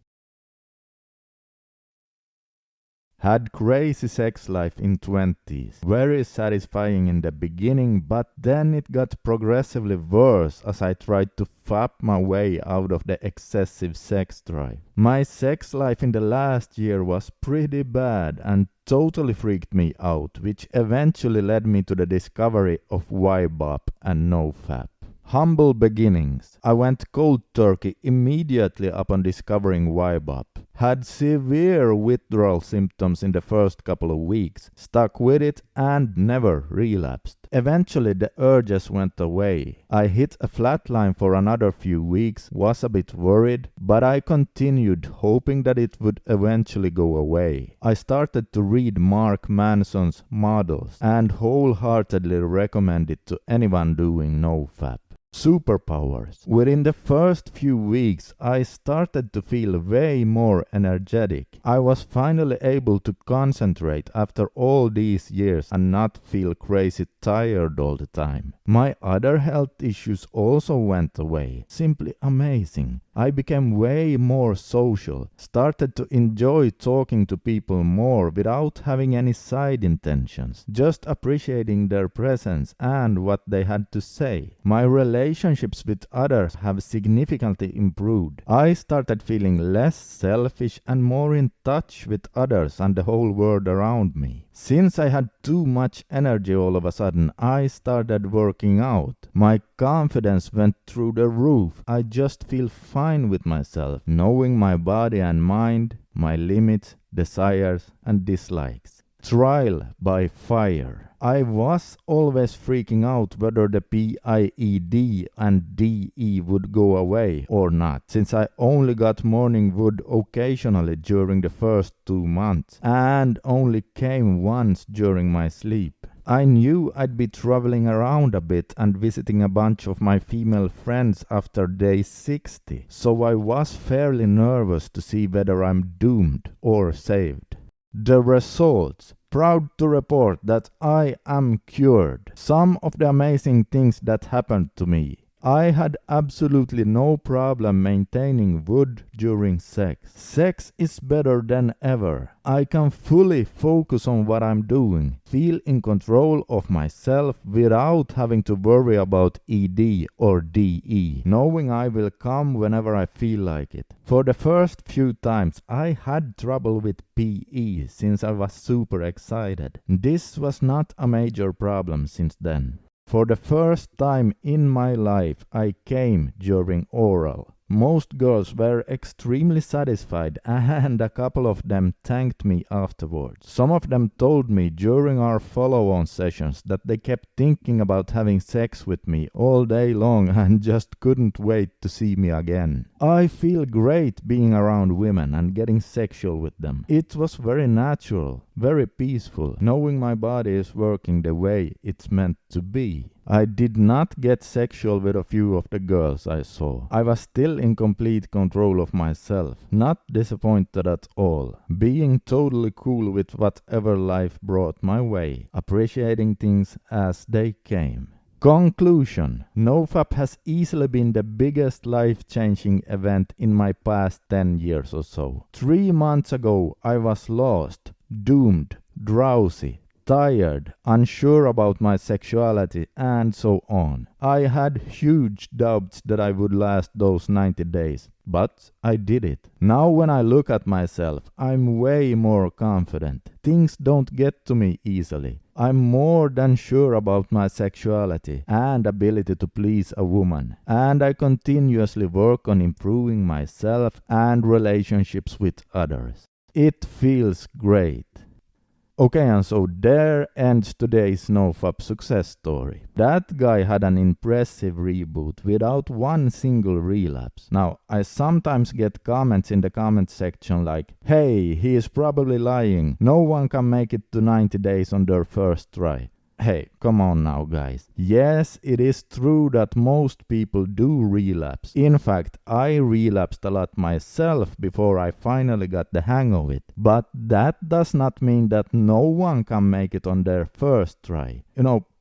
Had crazy sex life in 20s, very satisfying in the beginning, but then it got progressively worse as I tried to fap my way out of the excessive sex drive. My sex life in the last year was pretty bad and totally freaked me out, which eventually led me to the discovery of YBOP and NoFap. Humble beginnings. I went cold turkey immediately upon discovering YBOP. Had severe withdrawal symptoms in the first couple of weeks, stuck with it and never relapsed. Eventually the urges went away. I hit a flatline for another few weeks, was a bit worried, but I continued hoping that it would eventually go away. I started to read Mark Manson's Models and wholeheartedly recommend it to anyone doing NoFap. Superpowers. Within the first few weeks, I started to feel way more energetic. I was finally able to concentrate after all these years and not feel crazy tired all the time. My other health issues also went away. Simply amazing. I became way more social, started to enjoy talking to people more without having any side intentions, just appreciating their presence and what they had to say. My relationships with others have significantly improved. I started feeling less selfish and more in touch with others and the whole world around me. Since I had too much energy all of a sudden, I started working out. My confidence went through the roof. I just feel fine with myself, knowing my body and mind, my limits, desires and dislikes. Trial by fire. I was always freaking out whether the PIED and DE would go away or not, since I only got morning wood occasionally during the first 2 months and only came once during my sleep. I knew I'd be traveling around a bit and visiting a bunch of my female friends after day 60, so I was fairly nervous to see whether I'm doomed or saved. The results. Proud to report that I am cured. Some of the amazing things that happened to me. I had absolutely no problem maintaining wood during sex. Sex is better than ever. I can fully focus on what I'm doing, feel in control of myself without having to worry about ED or DE, knowing I will come whenever I feel like it. For the first few times I had trouble with PE since I was super excited. This was not a major problem since then. For the first time in my life, I came during oral. Most girls were extremely satisfied and a couple of them thanked me afterwards. Some of them told me during our follow-on sessions that they kept thinking about having sex with me all day long and just couldn't wait to see me again. I feel great being around women and getting sexual with them. It was very natural, very peaceful, knowing my body is working the way it's meant to be. I did not get sexual with a few of the girls I saw. I was still in complete control of myself, not disappointed at all, being totally cool with whatever life brought my way, appreciating things as they came. Conclusion. NoFap has easily been the biggest life-changing event in my past 10 years or so. 3 months ago I was lost, doomed, drowsy, tired, unsure about my sexuality, and so on. I had huge doubts that I would last those 90 days, but I did it. Now when I look at myself, I'm way more confident. Things don't get to me easily. I'm more than sure about my sexuality and ability to please a woman, and I continuously work on improving myself and relationships with others. It feels great. Okay, and so there ends today's NoFap success story. That guy had an impressive reboot without one single relapse. Now, I sometimes get comments in the comment section like, hey, he is probably lying. No one can make it to 90 days on their first try. Hey, come on now, guys. Yes, it is true that most people do relapse. In fact, I relapsed a lot myself before I finally got the hang of it. But that does not mean that no one can make it on their first try.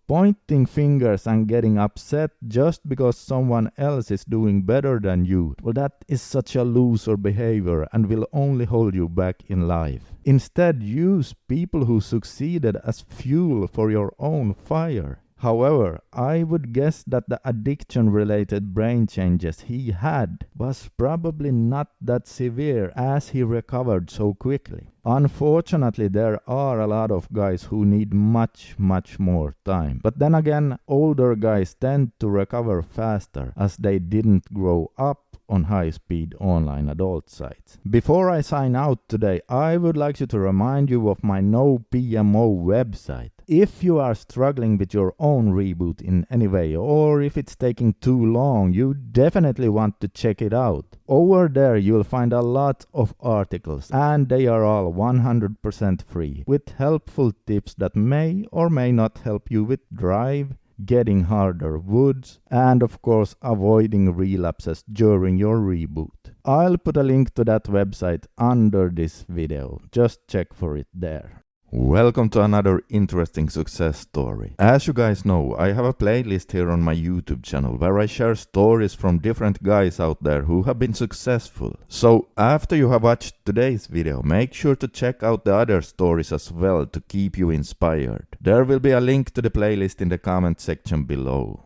Pointing fingers and getting upset just because someone else is doing better than you, well, that is such a loser behavior and will only hold you back in life. Instead, use people who succeeded as fuel for your own fire. However, I would guess that the addiction-related brain changes he had was probably not that severe as he recovered so quickly. Unfortunately, there are a lot of guys who need much more time. But then again, older guys tend to recover faster as they didn't grow up on high-speed online adult sites. Before I sign out today, I would like to remind you of my NoPMO website. If you are struggling with your own reboot in any way, or if it's taking too long, you definitely want to check it out. Over there you'll find a lot of articles, and they are all 100% free, with helpful tips that may or may not help you with drive, getting harder woods, and of course avoiding relapses during your reboot. I'll put a link to that website under this video. Just check for it there. Welcome to another interesting success story. As you guys know, I have a playlist here on my YouTube channel where I share stories from different guys out there who have been successful. So after you have watched today's video, make sure to check out the other stories as well to keep you inspired. There will be a link to the playlist in the comment section below.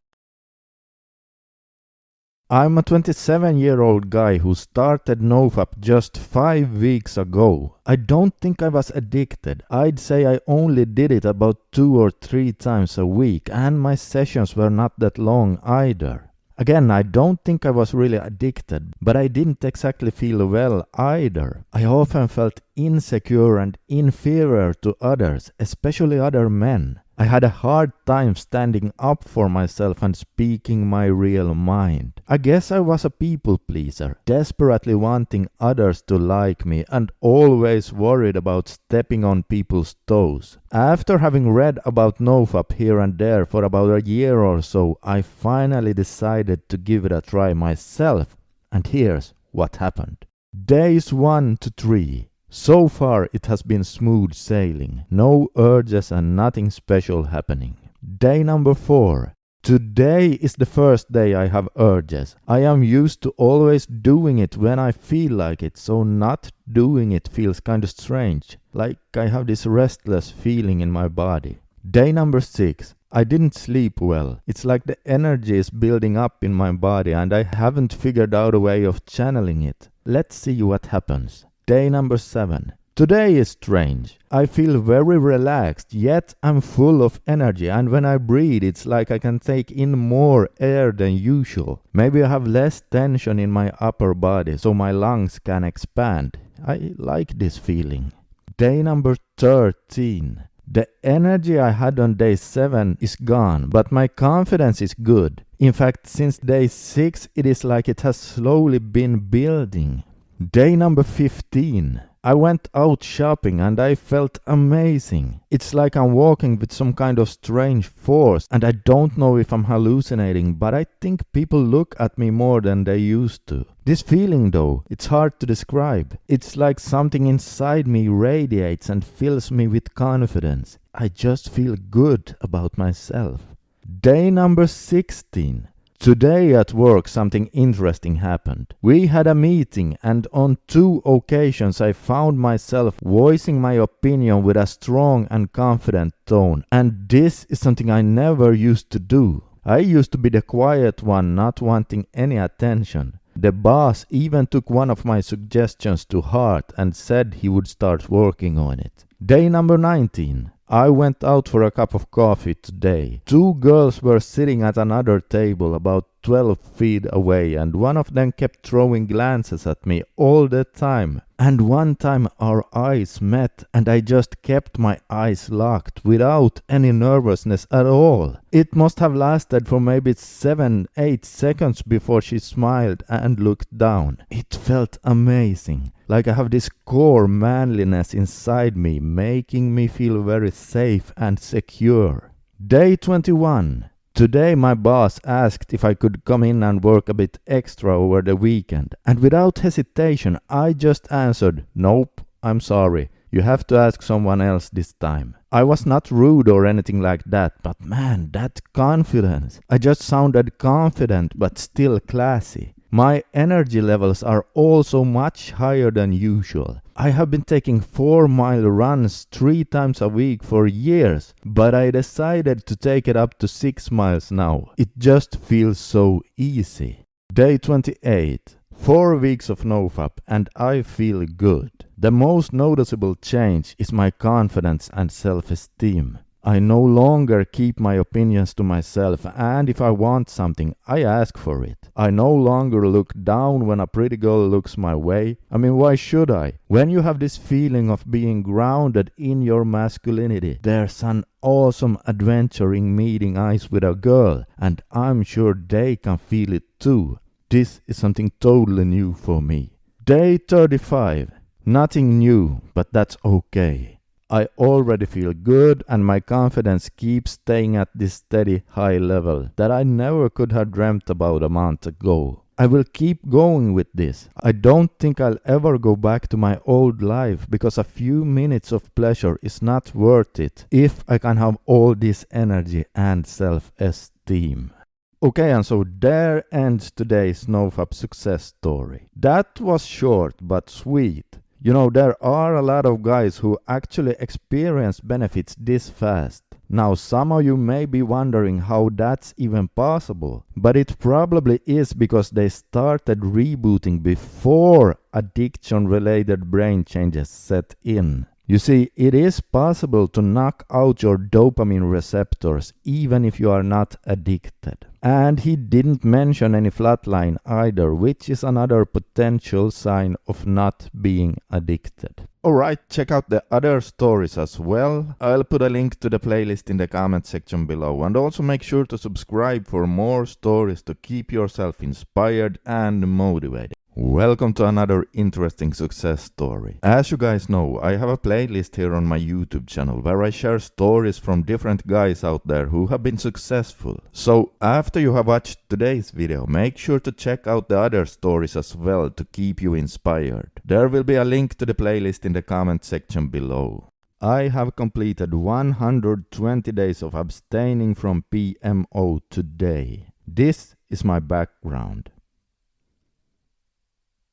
I'm a 27-year-old guy who started NoFap just 5 weeks ago. I don't think I was addicted. I'd say I only did it about 2 or 3 times a week, and my sessions were not that long either. Again, I don't think I was really addicted, but I didn't exactly feel well either. I often felt insecure and inferior to others, especially other men. I had a hard time standing up for myself and speaking my real mind. I guess I was a people pleaser, desperately wanting others to like me and always worried about stepping on people's toes. After having read about NoFap here and there for about a year or so, I finally decided to give it a try myself, and here's what happened. Days 1 to 3. So far it has been smooth sailing, no urges and nothing special happening. Day number 4. Today is the first day I have urges. I am used to always doing it when I feel like it, so not doing it feels kind of strange, like I have this restless feeling in my body. Day number 6. I didn't sleep well. It's like the energy is building up in my body and I haven't figured out a way of channeling it. Let's see what happens. Day number 7. Today is strange. I feel very relaxed, yet I'm full of energy, and when I breathe it's like I can take in more air than usual. Maybe I have less tension in my upper body, so my lungs can expand. I like this feeling. Day number 13. The energy I had on day 7 is gone, but my confidence is good. In fact, since day 6 it is like it has slowly been building. Day number 15. I went out shopping and I felt amazing. It's like I'm walking with some kind of strange force, and I don't know if I'm hallucinating, but I think people look at me more than they used to. This feeling though, it's hard to describe. It's like something inside me radiates and fills me with confidence. I just feel good about myself. Day number 16. Today at work something interesting happened. We had a meeting and on 2 occasions I found myself voicing my opinion with a strong and confident tone. And this is something I never used to do. I used to be the quiet one, not wanting any attention. The boss even took one of my suggestions to heart and said he would start working on it. Day number 19. I went out for a cup of coffee today. 2 girls were sitting at another table about 12 feet away and one of them kept throwing glances at me all the time. And one time our eyes met and I just kept my eyes locked without any nervousness at all. It must have lasted for maybe 7-8 seconds before she smiled and looked down. It felt amazing. Like I have this core manliness inside me, making me feel very safe and secure. Day 21. Today my boss asked if I could come in and work a bit extra over the weekend. And without hesitation, I just answered, "Nope, I'm sorry. You have to ask someone else this time." I was not rude or anything like that, but man, that confidence. I just sounded confident but still classy. My energy levels are also much higher than usual. I have been taking 4-mile runs 3 times a week for years, but I decided to take it up to 6 miles now. It just feels so easy. Day 28. 4 weeks of NoFap and I feel good. The most noticeable change is my confidence and self-esteem. I no longer keep my opinions to myself, and if I want something, I ask for it. I no longer look down when a pretty girl looks my way. I mean, why should I? When you have this feeling of being grounded in your masculinity, there's an awesome adventure in meeting eyes with a girl, and I'm sure they can feel it too. This is something totally new for me. Day 35. Nothing new, but that's okay. I already feel good and my confidence keeps staying at this steady high level that I never could have dreamt about a month ago. I will keep going with this. I don't think I'll ever go back to my old life because a few minutes of pleasure is not worth it if I can have all this energy and self-esteem. Okay, and so there ends today's NoFap success story. That was short but sweet. You know, there are a lot of guys who actually experience benefits this fast. Now, some of you may be wondering how that's even possible, but it probably is because they started rebooting before addiction-related brain changes set in. You see, it is possible to knock out your dopamine receptors even if you are not addicted. And he didn't mention any flatline either, which is another potential sign of not being addicted. Alright, check out the other stories as well. I'll put a link to the playlist in the comment section below, and also make sure to subscribe for more stories to keep yourself inspired and motivated. Welcome to another interesting success story. As you guys know, I have a playlist here on my YouTube channel where I share stories from different guys out there who have been successful. So after you have watched today's video, make sure to check out the other stories as well to keep you inspired. There will be a link to the playlist in the comment section below. I have completed 120 days of abstaining from PMO today. This is my background.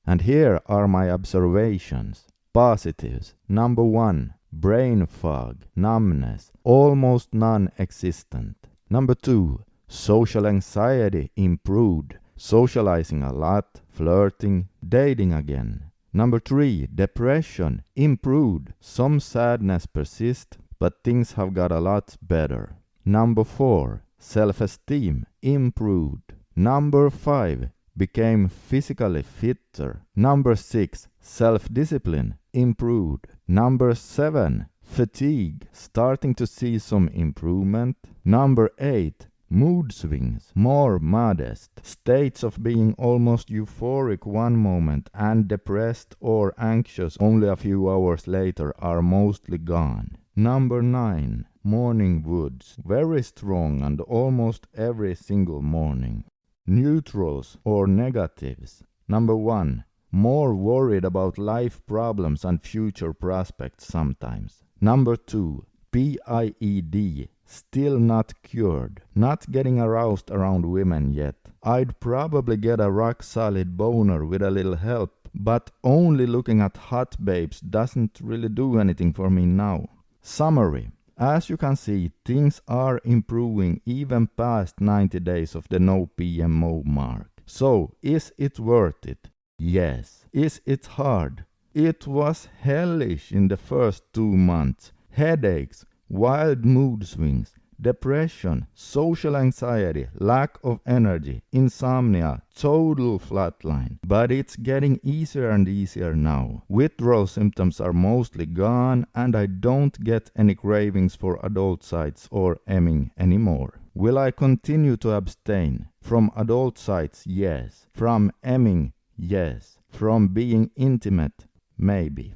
And here are my observations. Positives. Number 1. Brain fog, numbness, almost non-existent. Number 2. Social anxiety improved, socializing a lot, flirting, dating again. Number 3. Depression improved, some sadness persists, but things have got a lot better. Number 4. Self-esteem improved. Number 5. Became physically fitter. Number 6. Self-discipline improved. Number 7. Fatigue starting to see some improvement. Number 8. Mood swings more modest. States of being almost euphoric one moment and depressed or anxious only a few hours later are mostly gone. Number 9. Morning woods very strong and almost every single morning. Neutrals or negatives. Number 1. More worried about life problems and future prospects sometimes. Number 2. PIED Still not cured. Not getting aroused around women yet. I'd probably get a rock-solid boner with a little help, but only looking at hot babes doesn't really do anything for me now. Summary. As you can see, things are improving even past 90 days of the no PMO mark. So, is it worth it? Yes. Is it hard? It was hellish in the first 2 months. Headaches, wild mood swings, depression, social anxiety, lack of energy, insomnia, total flatline. But it's getting easier and easier now. Withdrawal symptoms are mostly gone and I don't get any cravings for adult sites or emming anymore. Will I continue to abstain? From adult sites, yes. From emming, yes. From being intimate, maybe.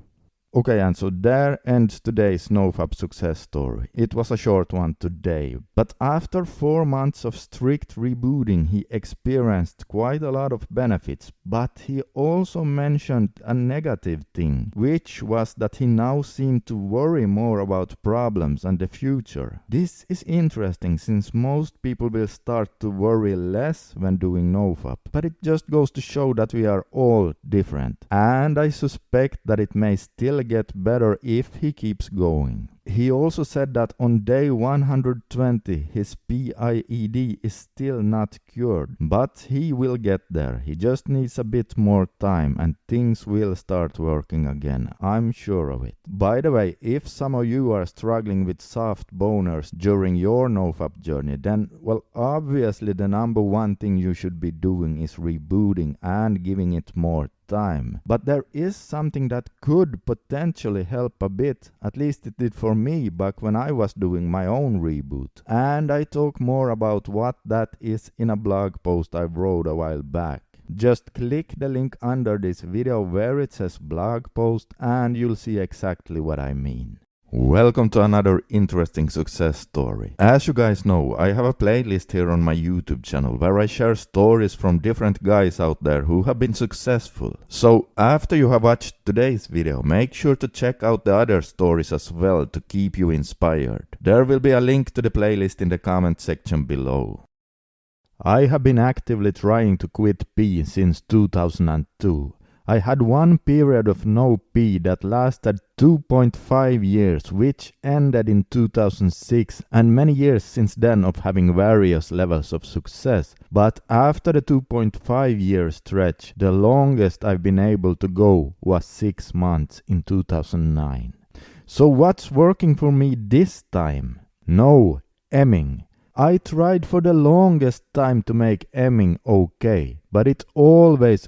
Okay, and so there ends today's NoFap success story. It was a short one today, but after 4 months of strict rebooting, he experienced quite a lot of benefits, but he also mentioned a negative thing, which was that he now seemed to worry more about problems and the future. This is interesting since most people will start to worry less when doing NoFap, but it just goes to show that we are all different, and I suspect that it may still get better if he keeps going. He also said that on day 120 his PIED is still not cured, but he will get there. He just needs a bit more time and things will start working again. I'm sure of it. By the way, if some of you are struggling with soft boners during your NoFap journey, then, well, obviously the number one thing you should be doing is rebooting and giving it more time. But there is something that could potentially help a bit, at least it did for me back when I was doing my own reboot. And I talk more about what that is in a blog post I wrote a while back. Just click the link under this video where it says blog post and you'll see exactly what I mean. Welcome to another interesting success story. As you guys know, I have a playlist here on my YouTube channel where I share stories from different guys out there who have been successful. So after you have watched today's video, make sure to check out the other stories as well to keep you inspired. There will be a link to the playlist in the comment section below. I have been actively trying to quit pee since 2002. I had one period of no pee that lasted 2.5 years, which ended in 2006, and many years since then of having various levels of success. But after the 2.5 year stretch, the longest I've been able to go was 6 months in 2009. So what's working for me this time? No emming. I tried for the longest time to make emming okay, but it always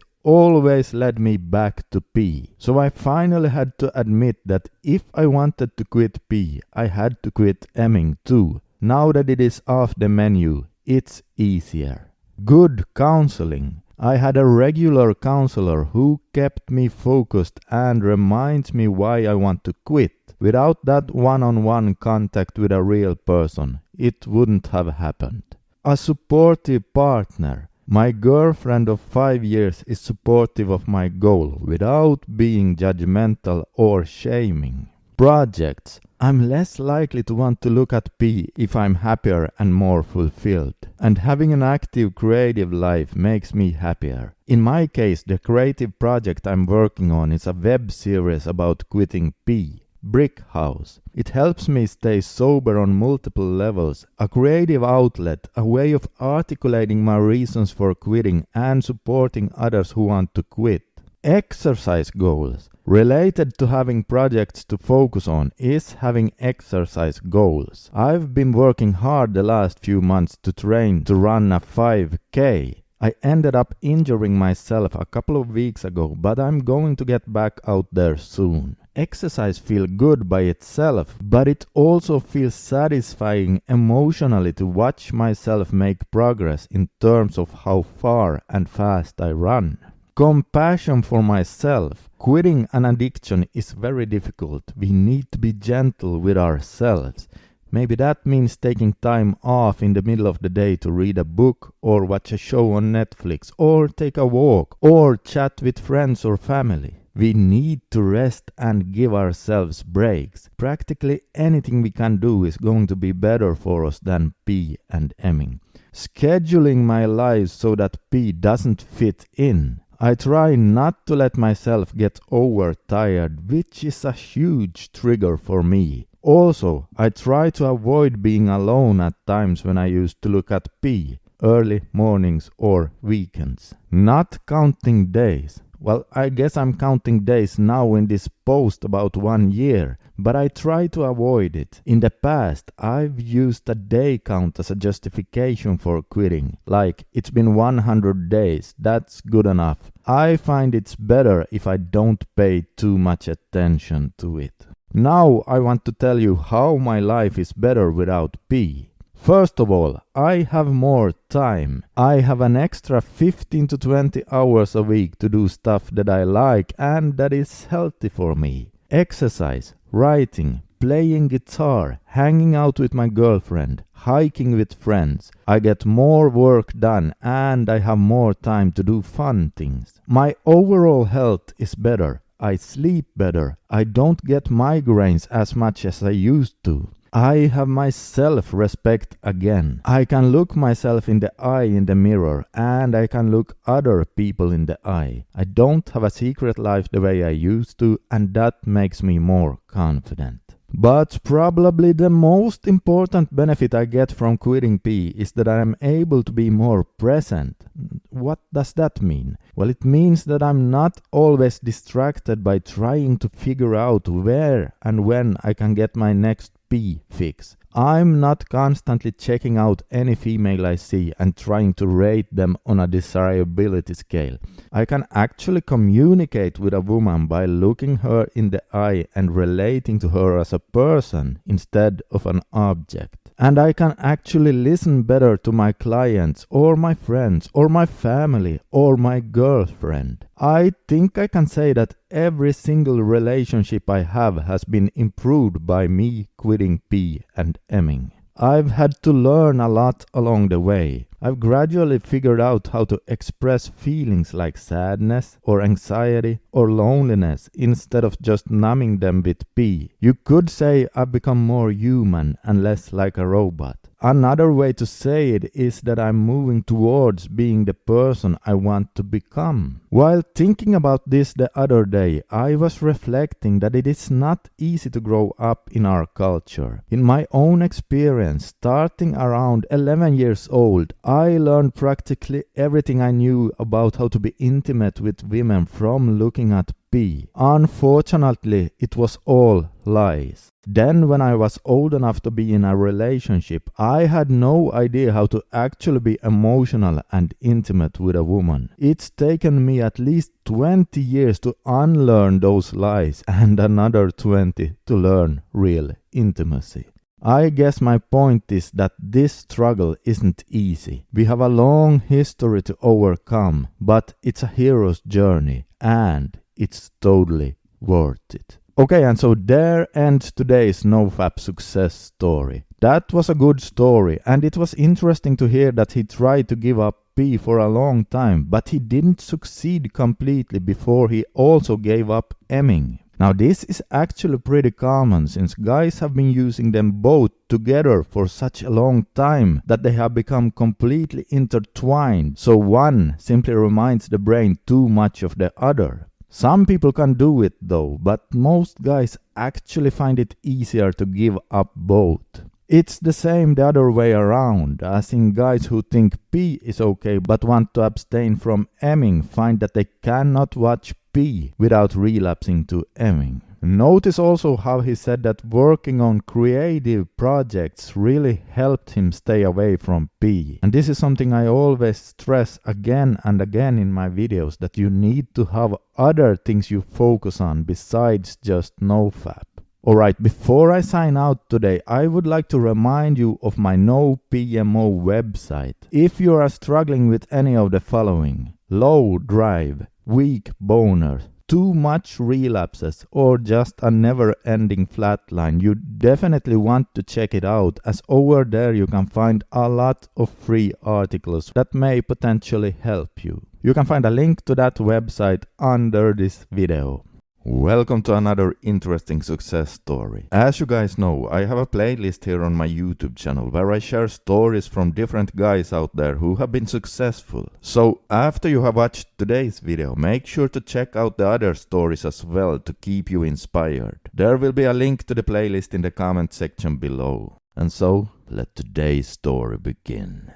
led me back to pee. So I finally had to admit that if I wanted to quit pee, I had to quit emming too. Now that it is off the menu, it's easier. Good counseling. I had a regular counselor who kept me focused and reminds me why I want to quit. Without that one-on-one contact with a real person, it wouldn't have happened. A supportive partner. My girlfriend of 5 years is supportive of my goal without being judgmental or shaming. Projects. I'm less likely to want to look at pee if I'm happier and more fulfilled. And having an active creative life makes me happier. In my case, the creative project I'm working on is a web series about quitting pee. Brick House. It helps me stay sober on multiple levels, a creative outlet, a way of articulating my reasons for quitting and supporting others who want to quit. Exercise goals. Related to having projects to focus on is having exercise goals. I've been working hard the last few months to train to run a 5K. I ended up injuring myself a couple of weeks ago, but I'm going to get back out there soon. Exercise feels good by itself, but it also feels satisfying emotionally to watch myself make progress in terms of how far and fast I run. Compassion for myself. Quitting an addiction is very difficult. We need to be gentle with ourselves. Maybe that means taking time off in the middle of the day to read a book or watch a show on Netflix or take a walk or chat with friends or family. We need to rest and give ourselves breaks. Practically anything we can do is going to be better for us than pee and emming. Scheduling my life so that pee doesn't fit in. I try not to let myself get overtired, which is a huge trigger for me. Also, I try to avoid being alone at times when I used to look at pee, early mornings or weekends. Not counting days. Well, I guess I'm counting days now in this post about 1 year, but I try to avoid it. In the past, I've used a day count as a justification for quitting. Like, it's been 100 days, that's good enough. I find it's better if I don't pay too much attention to it. Now I want to tell you how my life is better without pee. First of all, I have more time. I have an extra 15 to 20 hours a week to do stuff that I like and that is healthy for me. Exercise, writing, playing guitar, hanging out with my girlfriend, hiking with friends. I get more work done and I have more time to do fun things. My overall health is better. I sleep better. I don't get migraines as much as I used to. I have my self-respect again. I can look myself in the eye in the mirror and I can look other people in the eye. I don't have a secret life the way I used to, and that makes me more confident. But probably the most important benefit I get from quitting pee is that I am able to be more present. What does that mean? Well, it means that I'm not always distracted by trying to figure out where and when I can get my next pee fix. I'm not constantly checking out any female I see and trying to rate them on a desirability scale. I can actually communicate with a woman by looking her in the eye and relating to her as a person instead of an object. And I can actually listen better to my clients or my friends or my family or my girlfriend. I think I can say that every single relationship I have has been improved by me quitting pee and emming. I've had to learn a lot along the way. I've gradually figured out how to express feelings like sadness or anxiety or loneliness instead of just numbing them with pee. You could say I've become more human and less like a robot. Another way to say it is that I'm moving towards being the person I want to become. While thinking about this the other day, I was reflecting that it is not easy to grow up in our culture. In my own experience, starting around 11 years old, I learned practically everything I knew about how to be intimate with women from looking at pee. Unfortunately, it was all lies. Then when I was old enough to be in a relationship, I had no idea how to actually be emotional and intimate with a woman. It's taken me at least 20 years to unlearn those lies and another 20 to learn real intimacy. I guess my point is that this struggle isn't easy. We have a long history to overcome, but it's a hero's journey and it's totally worth it. Okay, and so there ends today's NoFap success story. That was a good story, and it was interesting to hear that he tried to give up pee for a long time, but he didn't succeed completely before he also gave up emming. Now this is actually pretty common since guys have been using them both together for such a long time that they have become completely intertwined, so one simply reminds the brain too much of the other. Some people can do it though, but most guys actually find it easier to give up both. It's the same the other way around, as in guys who think pee is okay but want to abstain from emming find that they cannot watch pee without relapsing to emming. Notice also how he said that working on creative projects really helped him stay away from pee. And this is something I always stress again and again in my videos, that you need to have other things you focus on besides just NoFap. Alright, before I sign out today, I would like to remind you of my NoPMO website. If you are struggling with any of the following: low drive, weak boner, too much relapses, or just a never-ending flatline, you definitely want to check it out, as over there you can find a lot of free articles that may potentially help you. You can find a link to that website under this video. Welcome to another interesting success story. As you guys know, I have a playlist here on my YouTube channel where I share stories from different guys out there who have been successful. So after you have watched today's video, make sure to check out the other stories as well to keep you inspired. There will be a link to the playlist in the comment section below. And so, let today's story begin.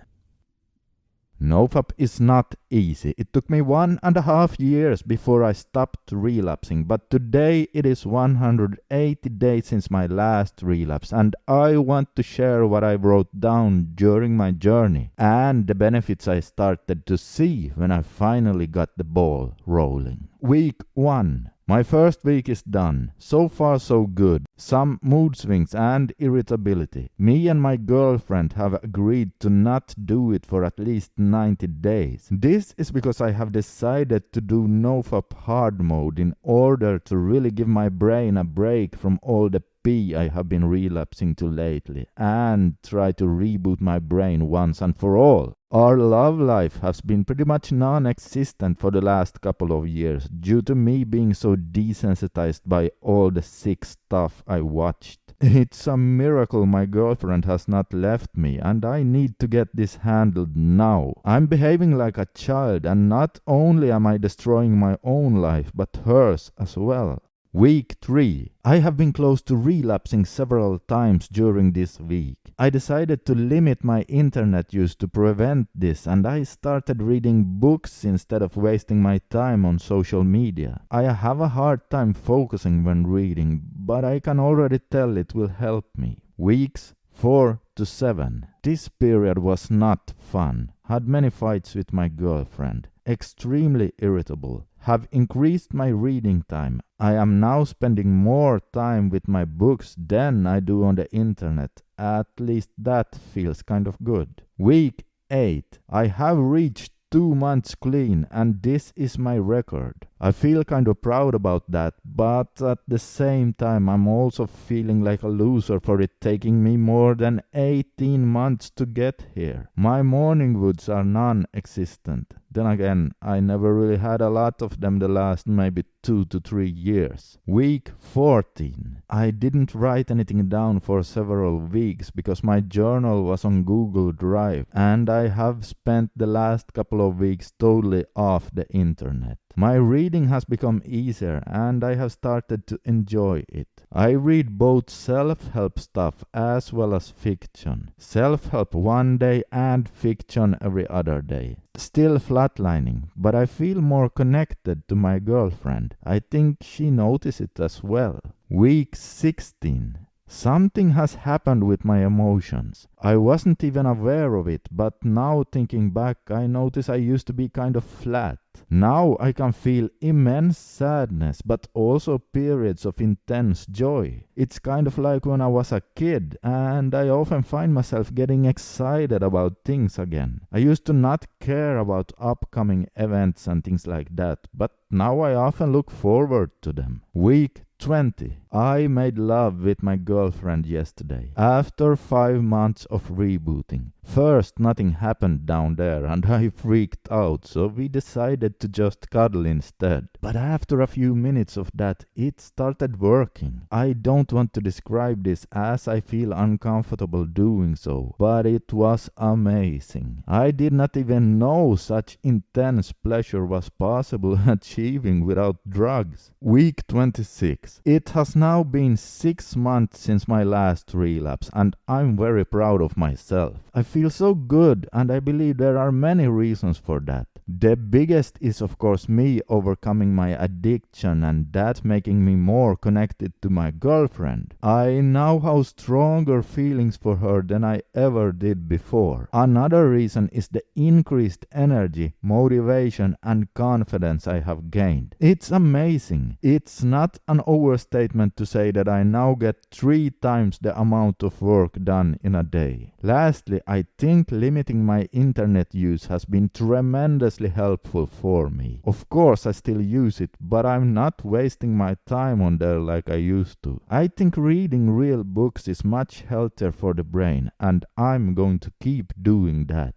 NoFap is not easy. It took me 1.5 years before I stopped relapsing, but today it is 180 days since my last relapse, and I want to share what I wrote down during my journey and the benefits I started to see when I finally got the ball rolling. Week 1. My first week is done. So far so good. Some mood swings and irritability. Me and my girlfriend have agreed to not do it for at least 90 days. This is because I have decided to do NoFap hard mode in order to really give my brain a break from all the pee I have been relapsing to lately and try to reboot my brain once and for all. Our love life has been pretty much non-existent for the last couple of years due to me being so desensitized by all the sick stuff I watched. It's a miracle my girlfriend has not left me, and I need to get this handled now. I'm behaving like a child, and not only am I destroying my own life, but hers as well. Week 3. I have been close to relapsing several times during this week. I decided to limit my internet use to prevent this, and I started reading books instead of wasting my time on social media. I have a hard time focusing when reading, but I can already tell it will help me. Weeks 4 to 7. This period was not fun. Had many fights with my girlfriend. Extremely irritable. Have increased my reading time. I am now spending more time with my books than I do on the internet. At least that feels kind of good. Week 8. I have reached 2 months clean, and this is my record. I feel kind of proud about that, but at the same time I'm also feeling like a loser for it taking me more than 18 months to get here. My morning woods are non-existent. Then again, I never really had a lot of them the last maybe 2 to 3 years. Week 14. I didn't write anything down for several weeks because my journal was on Google Drive, and I have spent the last couple of weeks totally off the internet. My reading has become easier and I have started to enjoy it. I read both self-help stuff as well as fiction. Self-help one day and fiction every other day. Still flatlining, but I feel more connected to my girlfriend. I think she noticed it as well. Week 16. Something has happened with my emotions. I wasn't even aware of it, but now thinking back, I notice I used to be kind of flat. Now I can feel immense sadness, but also periods of intense joy. It's kind of like when I was a kid, and I often find myself getting excited about things again. I used to not care about upcoming events and things like that, but now I often look forward to them. Week 20. I made love with my girlfriend yesterday, after 5 months of rebooting. First, nothing happened down there and I freaked out, so we decided to just cuddle instead. But after a few minutes of that, it started working. I don't want to describe this as I feel uncomfortable doing so, but it was amazing. I did not even know such intense pleasure was possible achieving without drugs. Week 26. It has now been 6 months since my last relapse, and I'm very proud of myself. I feel so good, and I believe there are many reasons for that. The biggest is of course me overcoming my addiction and that making me more connected to my girlfriend. I now have stronger feelings for her than I ever did before. Another reason is the increased energy, motivation and confidence I have gained. It's amazing. It's not an overstatement to say that I now get 3 times the amount of work done in a day. Lastly, I think limiting my internet use has been tremendously helpful for me. Of course I still use it, but I'm not wasting my time on there like I used to. I think reading real books is much healthier for the brain, and I'm going to keep doing that.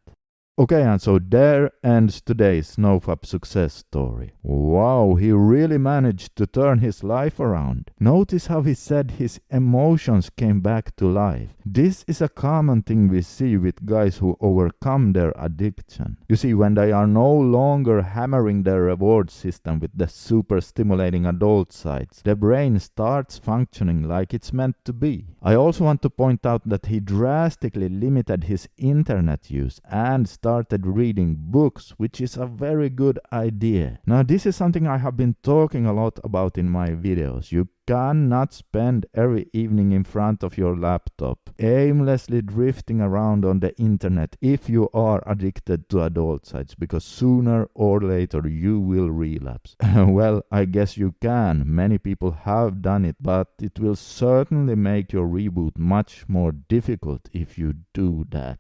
Okay, and so there ends today's NoFap success story. Wow, he really managed to turn his life around. Notice how he said his emotions came back to life. This is a common thing we see with guys who overcome their addiction. You see, when they are no longer hammering their reward system with the super stimulating adult sites, the brain starts functioning like it's meant to be. I also want to point out that he drastically limited his internet use and started reading books, which is a very good idea. Now, this is something I have been talking a lot about in my videos. You cannot spend every evening in front of your laptop, aimlessly drifting around on the internet if you are addicted to adult sites, because sooner or later you will relapse. Well, I guess you can. Many people have done it, but it will certainly make your reboot much more difficult if you do that.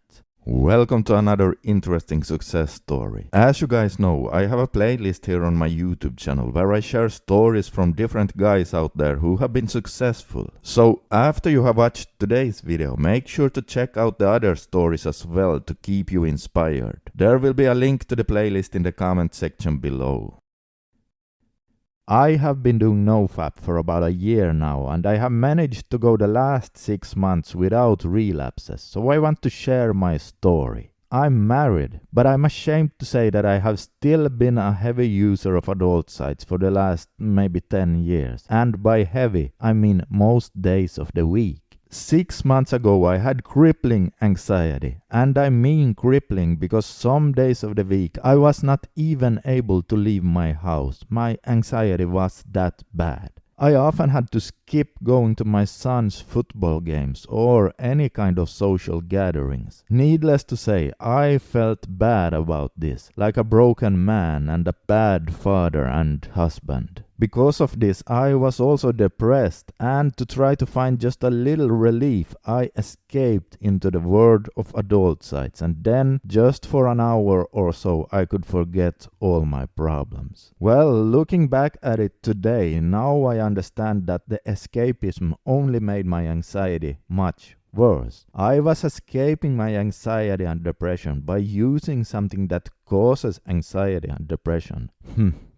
Welcome to another interesting success story. As you guys know, I have a playlist here on my YouTube channel where I share stories from different guys out there who have been successful. So after you have watched today's video, make sure to check out the other stories as well to keep you inspired. There will be a link to the playlist in the comment section below. I have been doing NoFap for about a year now, and I have managed to go the last 6 months without relapses, so I want to share my story. I'm married, but I'm ashamed to say that I have still been a heavy user of adult sites for the last maybe 10 years, and by heavy I mean most days of the week. 6 months ago I had crippling anxiety, and I mean crippling because some days of the week I was not even able to leave my house. My anxiety was that bad. I often had to skip going to my son's football games or any kind of social gatherings. Needless to say, I felt bad about this, like a broken man and a bad father and husband. Because of this, I was also depressed, and to try to find just a little relief, I escaped into the world of adult sites, and then, just for an hour or so, I could forget all my problems. Well, looking back at it today, now I understand that the escapism only made my anxiety much worse. I was escaping my anxiety and depression by using something that causes anxiety and depression.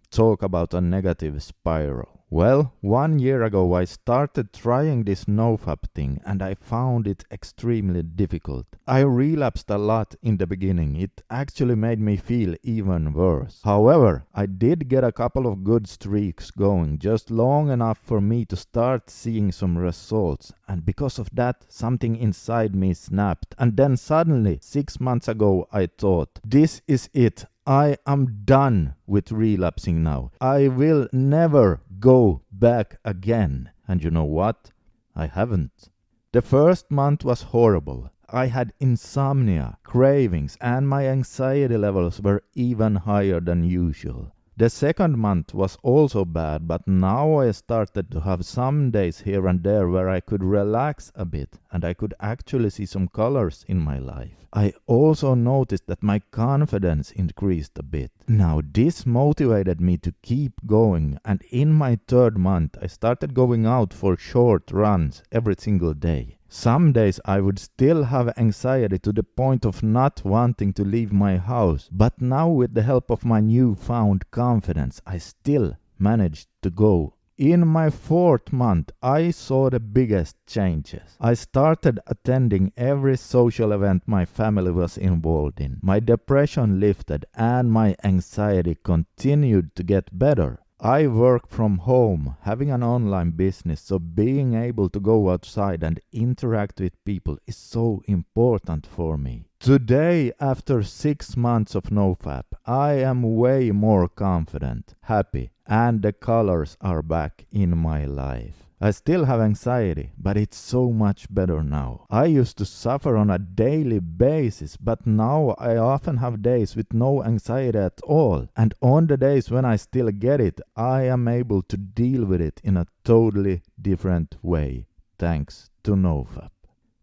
Talk about a negative spiral. Well, 1 year ago I started trying this NoFap thing, and I found it extremely difficult. I relapsed a lot in the beginning. It actually made me feel even worse. However, I did get a couple of good streaks going, just long enough for me to start seeing some results, and because of that, something inside me snapped. And then suddenly, 6 months ago, I thought, this is it. I am done with relapsing now. I will never go back again. And you know what? I haven't. The first month was horrible. I had insomnia, cravings, and my anxiety levels were even higher than usual. The second month was also bad, but now I started to have some days here and there where I could relax a bit and I could actually see some colors in my life. I also noticed that my confidence increased a bit. Now this motivated me to keep going, and in my third month I started going out for short runs every single day. Some days I would still have anxiety to the point of not wanting to leave my house, but now with the help of my newfound confidence, I still managed to go. In my fourth month, I saw the biggest changes. I started attending every social event my family was involved in. My depression lifted and my anxiety continued to get better. I work from home, having an online business, so being able to go outside and interact with people is so important for me. Today, after 6 months of NoFap, I am way more confident, happy, and the colors are back in my life. I still have anxiety, but it's so much better now. I used to suffer on a daily basis, but now I often have days with no anxiety at all. And on the days when I still get it, I am able to deal with it in a totally different way, thanks to NoFap.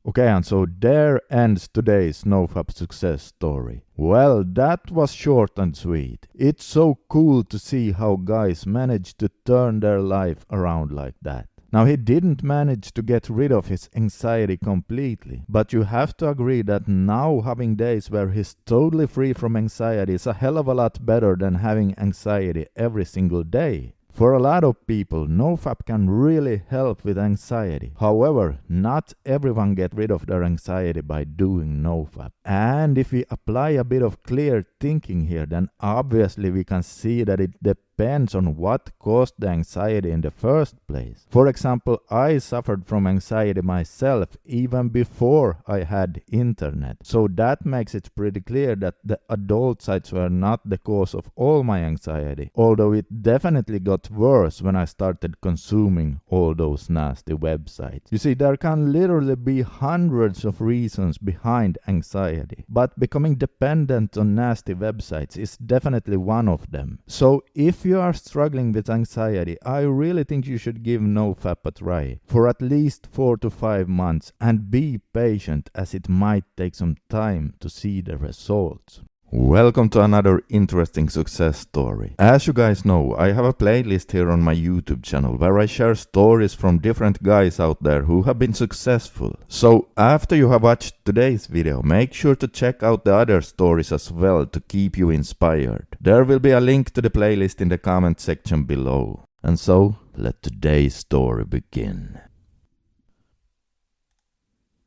Okay, and so there ends today's NoFap success story. Well, that was short and sweet. It's so cool to see how guys manage to turn their life around like that. Now, he didn't manage to get rid of his anxiety completely, but you have to agree that now having days where he's totally free from anxiety is a hell of a lot better than having anxiety every single day. For a lot of people, NoFap can really help with anxiety. However, not everyone gets rid of their anxiety by doing NoFap. And if we apply a bit of clear thinking here, then obviously we can see that it depends on what caused the anxiety in the first place. For example, I suffered from anxiety myself even before I had internet. So that makes it pretty clear that the adult sites were not the cause of all my anxiety, although it definitely got worse when I started consuming all those nasty websites. You see, there can literally be hundreds of reasons behind anxiety, but becoming dependent on nasty websites is definitely one of them. So if you are struggling with anxiety, I really think you should give NoFap a try for at least 4 to 5 months and be patient, as it might take some time to see the results. Welcome to another interesting success story. As you guys know, I have a playlist here on my YouTube channel where I share stories from different guys out there who have been successful. So after you have watched today's video, make sure to check out the other stories as well to keep you inspired. There will be a link to the playlist in the comment section below. And so, let today's story begin.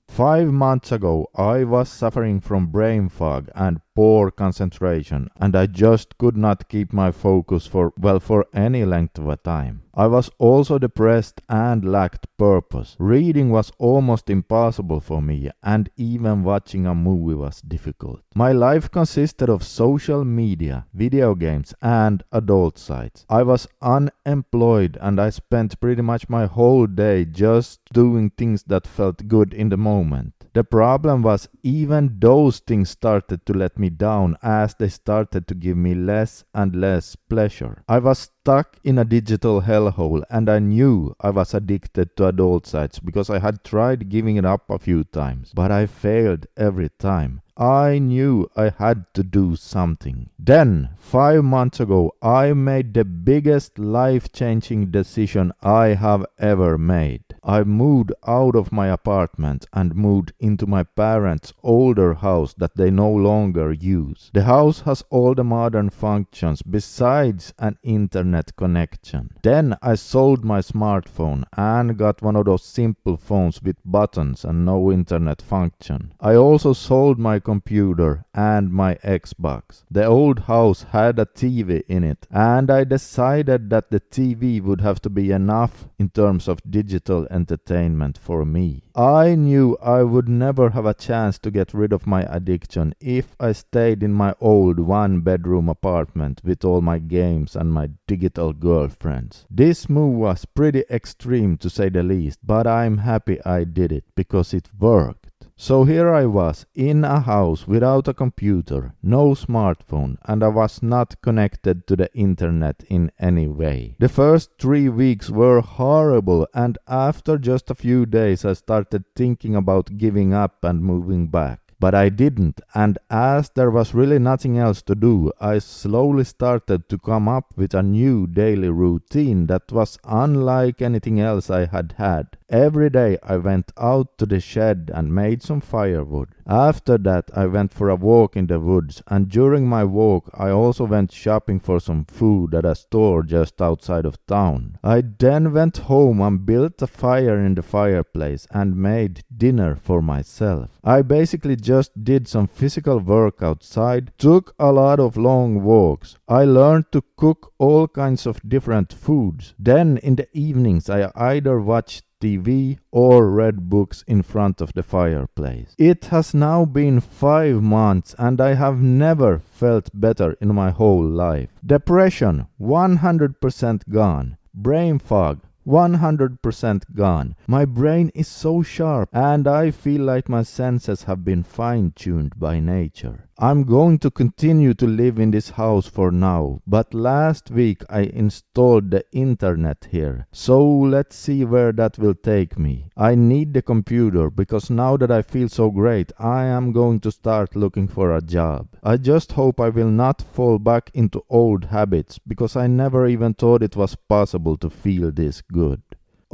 5 months ago, I was suffering from brain fog and poor concentration, and I just could not keep my focus for any length of a time. I was also depressed and lacked purpose. Reading was almost impossible for me, and even watching a movie was difficult. My life consisted of social media, video games, and adult sites. I was unemployed, and I spent pretty much my whole day just doing things that felt good in the moment. The problem was, even those things started to let me down as they started to give me less and less pleasure. I was stuck in a digital hellhole, and I knew I was addicted to adult sites because I had tried giving it up a few times, but I failed every time. I knew I had to do something. Then, 5 months ago, I made the biggest life-changing decision I have ever made. I moved out of my apartment and moved into my parents' older house that they no longer use. The house has all the modern functions besides an internet connection. Then I sold my smartphone and got one of those simple phones with buttons and no internet function. I also sold my computer and my Xbox. The old house had a TV in it, and I decided that the TV would have to be enough in terms of digital entertainment for me. I knew I would never have a chance to get rid of my addiction if I stayed in my old one-bedroom apartment with all my games and my digital girlfriends. This move was pretty extreme to say the least, but I'm happy I did it because it worked. So here I was, in a house without a computer, no smartphone, and I was not connected to the internet in any way. The first 3 weeks were horrible, and after just a few days I started thinking about giving up and moving back. But I didn't, and as there was really nothing else to do, I slowly started to come up with a new daily routine that was unlike anything else I had had. Every day I went out to the shed and made some firewood. After that I went for a walk in the woods, and during my walk I also went shopping for some food at a store just outside of town. I then went home and built a fire in the fireplace and made dinner for myself. I basically just did some physical work outside, took a lot of long walks. I learned to cook all kinds of different foods. Then in the evenings I either watched TV or read books in front of the fireplace. It has now been 5 months and I have never felt better in my whole life. Depression 100% gone. Brain fog 100% gone. My brain is so sharp and I feel like my senses have been fine-tuned by nature. I'm going to continue to live in this house for now, but last week I installed the internet here, so let's see where that will take me. I need the computer because now that I feel so great, I am going to start looking for a job. I just hope I will not fall back into old habits because I never even thought it was possible to feel this good.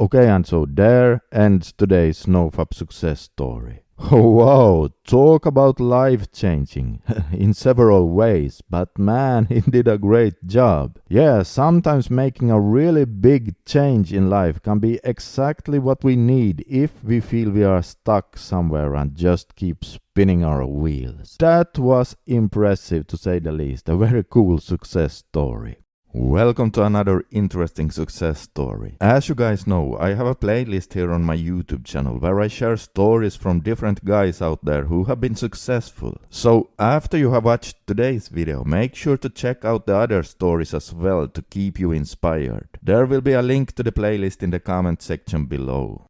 Okay, and so there ends today's NoFap success story. Oh wow, talk about life-changing in several ways, but man, he did a great job. Yeah, sometimes making a really big change in life can be exactly what we need if we feel we are stuck somewhere and just keep spinning our wheels. That was impressive to say the least, a very cool success story. Welcome to another interesting success story. As you guys know, I have a playlist here on my YouTube channel where I share stories from different guys out there who have been successful. So after you have watched today's video, make sure to check out the other stories as well to keep you inspired. There will be a link to the playlist in the comment section below.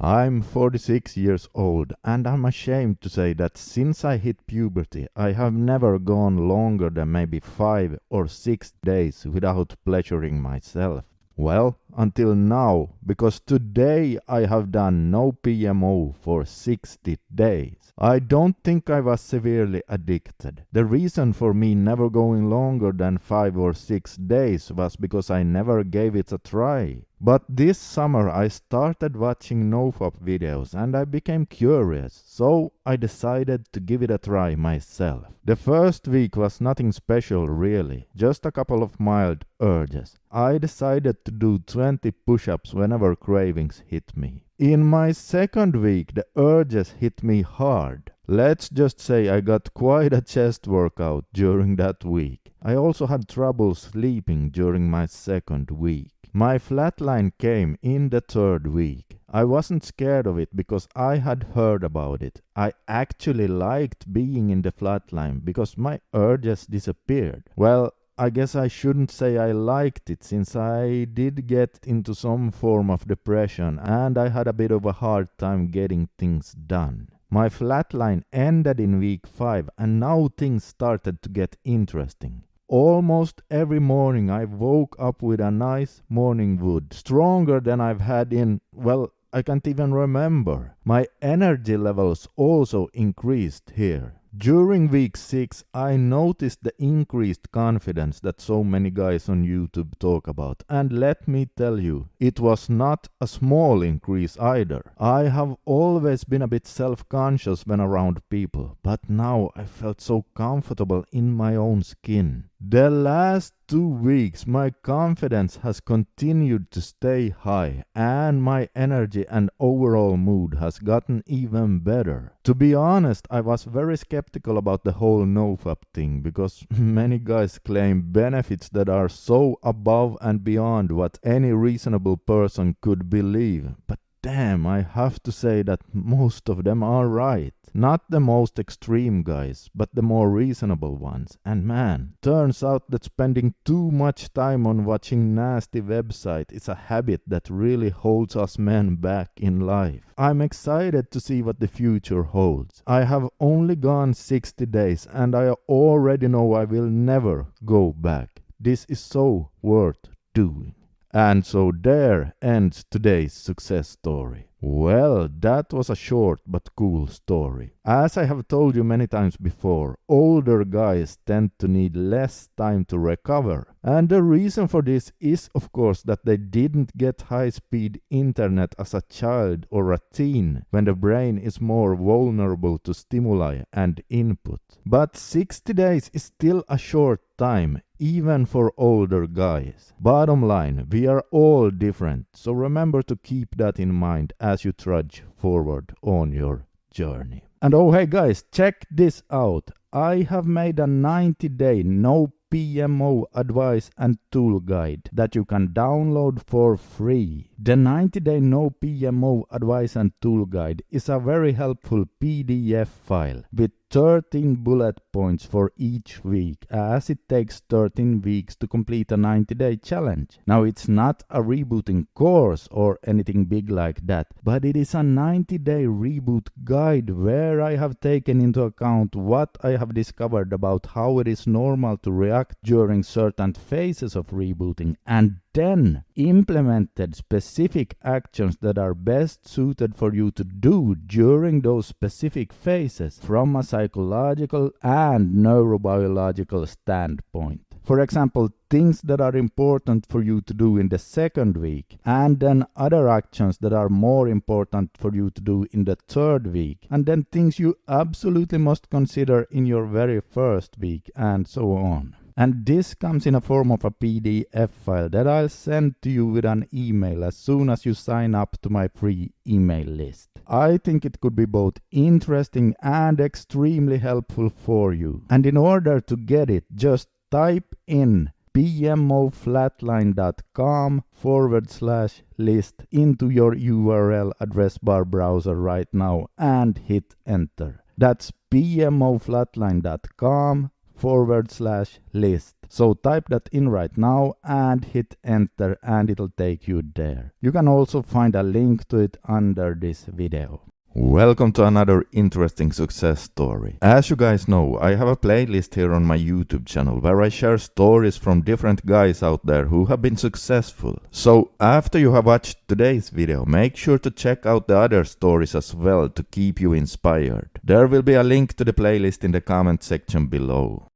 I'm 46 years old and I'm ashamed to say that since I hit puberty I have never gone longer than maybe 5 or 6 days without pleasuring myself. Well, until now, because today I have done no PMO for 60 days. I don't think I was severely addicted. The reason for me never going longer than 5 or 6 days was because I never gave it a try. But this summer I started watching NoFap videos and I became curious, so I decided to give it a try myself. The first week was nothing special really, just a couple of mild urges. I decided to do 20 push-ups whenever cravings hit me. In my second week the urges hit me hard. Let's just say I got quite a chest workout during that week. I also had trouble sleeping during my second week. My flatline came in the third week. I wasn't scared of it because I had heard about it. I actually liked being in the flatline because my urges disappeared. Well, I guess I shouldn't say I liked it since I did get into some form of depression and I had a bit of a hard time getting things done. My flatline ended in week 5 and now things started to get interesting. Almost every morning I woke up with a nice morning wood, stronger than I've had in, well, I can't even remember. My energy levels also increased here. During week 6, I noticed the increased confidence that so many guys on YouTube talk about. And let me tell you, it was not a small increase either. I have always been a bit self-conscious when around people, but now I felt so comfortable in my own skin. The last 2 weeks my confidence has continued to stay high and my energy and overall mood has gotten even better. To be honest, I was very skeptical about the whole NoFap thing because many guys claim benefits that are so above and beyond what any reasonable person could believe. But damn, I have to say that most of them are right. Not the most extreme guys, but the more reasonable ones. And man, turns out that spending too much time on watching nasty websites is a habit that really holds us men back in life. I'm excited to see what the future holds. I have only gone 60 days and I already know I will never go back. This is so worth doing. And so there ends today's success story. Well, that was a short but cool story. As I have told you many times before, older guys tend to need less time to recover. And the reason for this is of course that they didn't get high-speed internet as a child or a teen, when the brain is more vulnerable to stimuli and input. But 60 days is still a short time, even for older guys. Bottom line, we are all different, so remember to keep that in mind as you trudge forward on your journey. And oh hey guys, check this out. I have made a 90-day no PMO advice and tool guide that you can download for free. The 90-day no PMO advice and tool guide is a very helpful PDF file with 13 bullet points for each week, as it takes 13 weeks to complete a 90-day challenge. Now it's not a rebooting course or anything big like that, but it is a 90-day reboot guide where I have taken into account what I have discovered about how it is normal to react during certain phases of rebooting, and then implemented specific actions that are best suited for you to do during those specific phases from a psychological and neurobiological standpoint. For example, things that are important for you to do in the second week, and then other actions that are more important for you to do in the third week, and then things you absolutely must consider in your very first week, and so on. And this comes in a form of a PDF file that I'll send to you with an email as soon as you sign up to my free email list. I think it could be both interesting and extremely helpful for you. And in order to get it, just type in pmoflatline.com/list into your URL address bar browser right now and hit enter. That's pmoflatline.com/list. So type that in right now and hit enter and it'll take you there. You can also find a link to it under this video. Welcome to another interesting success story. As you guys know, I have a playlist here on my YouTube channel where I share stories from different guys out there who have been successful. So after you have watched today's video, make sure to check out the other stories as well to keep you inspired. There will be a link to the playlist in the comment section below.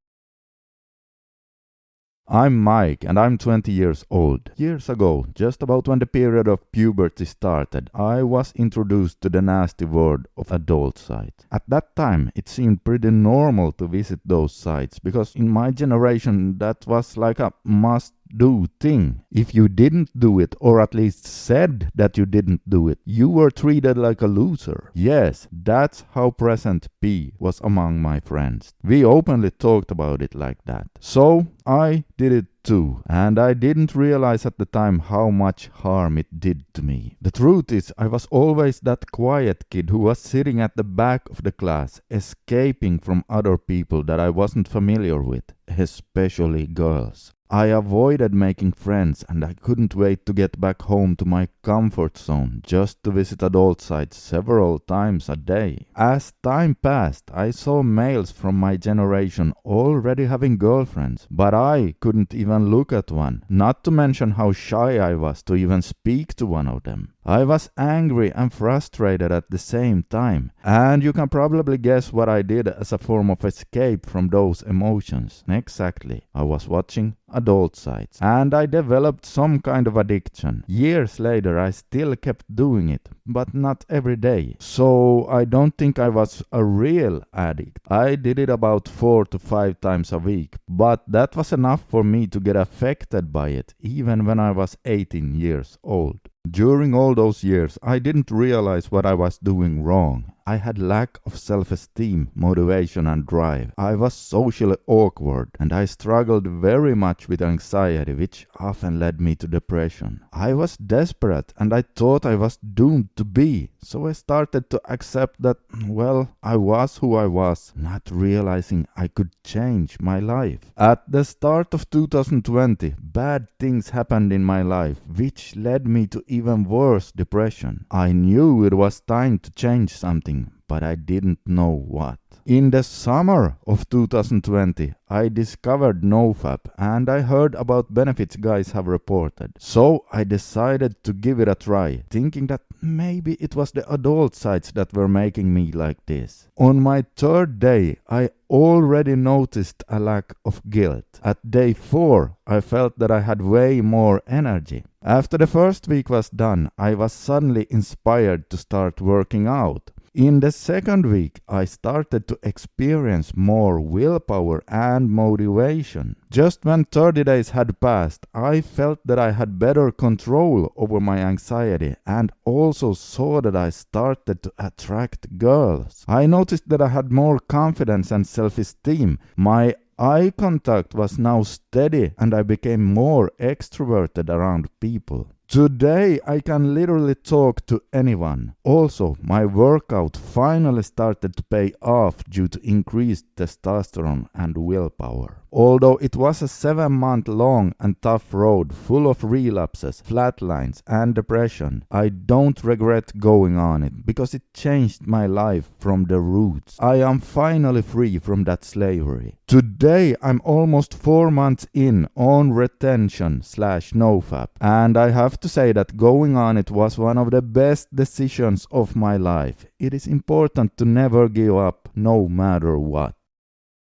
I'm Mike and I'm 20 years old. Years ago, just about when the period of puberty started, I was introduced to the nasty world of adult sites. At that time, it seemed pretty normal to visit those sites because in my generation that was like a must-do thing. If you didn't do it, or at least said that you didn't do it, you were treated like a loser. Yes, that's how present P was among my friends. We openly talked about it like that. So I did it too, and I didn't realize at the time how much harm it did to me. The truth is, I was always that quiet kid who was sitting at the back of the class, escaping from other people that I wasn't familiar with, especially girls. I avoided making friends and I couldn't wait to get back home to my comfort zone just to visit adult sites several times a day. As time passed, I saw males from my generation already having girlfriends, but I couldn't even look at one, not to mention how shy I was to even speak to one of them. I was angry and frustrated at the same time, and you can probably guess what I did as a form of escape from those emotions. Exactly, I was watching adult sites, and I developed some kind of addiction. Years later I still kept doing it, but not every day. So I don't think I was a real addict. I did it about 4 to 5 times a week, but that was enough for me to get affected by it, even when I was 18 years old. During all those years, I didn't realize what I was doing wrong. I had lack of self-esteem, motivation and drive. I was socially awkward and I struggled very much with anxiety, which often led me to depression. I was desperate and I thought I was doomed to be. So I started to accept that, well, I was who I was, not realizing I could change my life. At the start of 2020, bad things happened in my life, which led me to even worse depression. I knew it was time to change something, but I didn't know what. In the summer of 2020, I discovered NoFap and I heard about benefits guys have reported. So I decided to give it a try, thinking that maybe it was the adult sites that were making me like this. On my third day, I already noticed a lack of guilt. At day 4, I felt that I had way more energy. After the first week was done, I was suddenly inspired to start working out. In the second week, I started to experience more willpower and motivation. Just when 30 days had passed, I felt that I had better control over my anxiety and also saw that I started to attract girls. I noticed that I had more confidence and self-esteem. My eye contact was now steady and I became more extroverted around people. Today I can literally talk to anyone. Also, my workout finally started to pay off due to increased testosterone and willpower. Although it was a 7-month-long and tough road full of relapses, flatlines and depression, I don't regret going on it because it changed my life from the roots. I am finally free from that slavery. Today I'm almost 4 months in on retention/NoFap, and I have to say that going on it was one of the best decisions of my life. It is important to never give up, no matter what.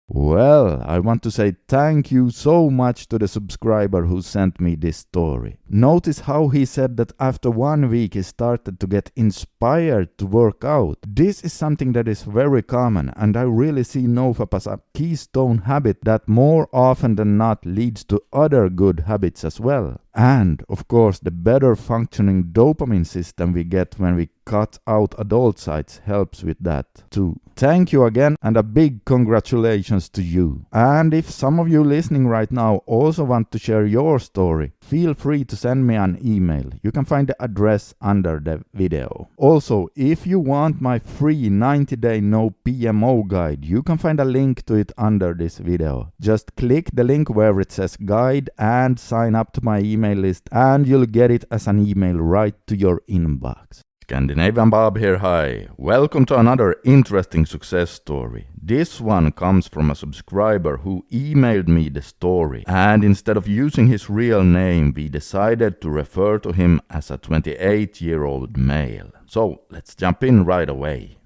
Well, I want to say thank you so much to the subscriber who sent me this story. Notice how he said that after 1 week he started to get inspired to work out. This is something that is very common, and I really see NoFap as a keystone habit that more often than not leads to other good habits as well. And, of course, the better functioning dopamine system we get when we cut out adult sites helps with that too. Thank you again, and a big congratulations to you. And if some of you listening right now also want to share your story, feel free to send me an email. You can find the address under the video. Also, if you want my free 90-day no PMO guide, you can find a link to it under this video. Just click the link where it says guide and sign up to my email list, and you'll get it as an email right to your inbox. Scandinavian Bob here, hi. Welcome to another interesting success story. This one comes from a subscriber who emailed me the story, and instead of using his real name, we decided to refer to him as a 28-year-old male. So let's jump in right away.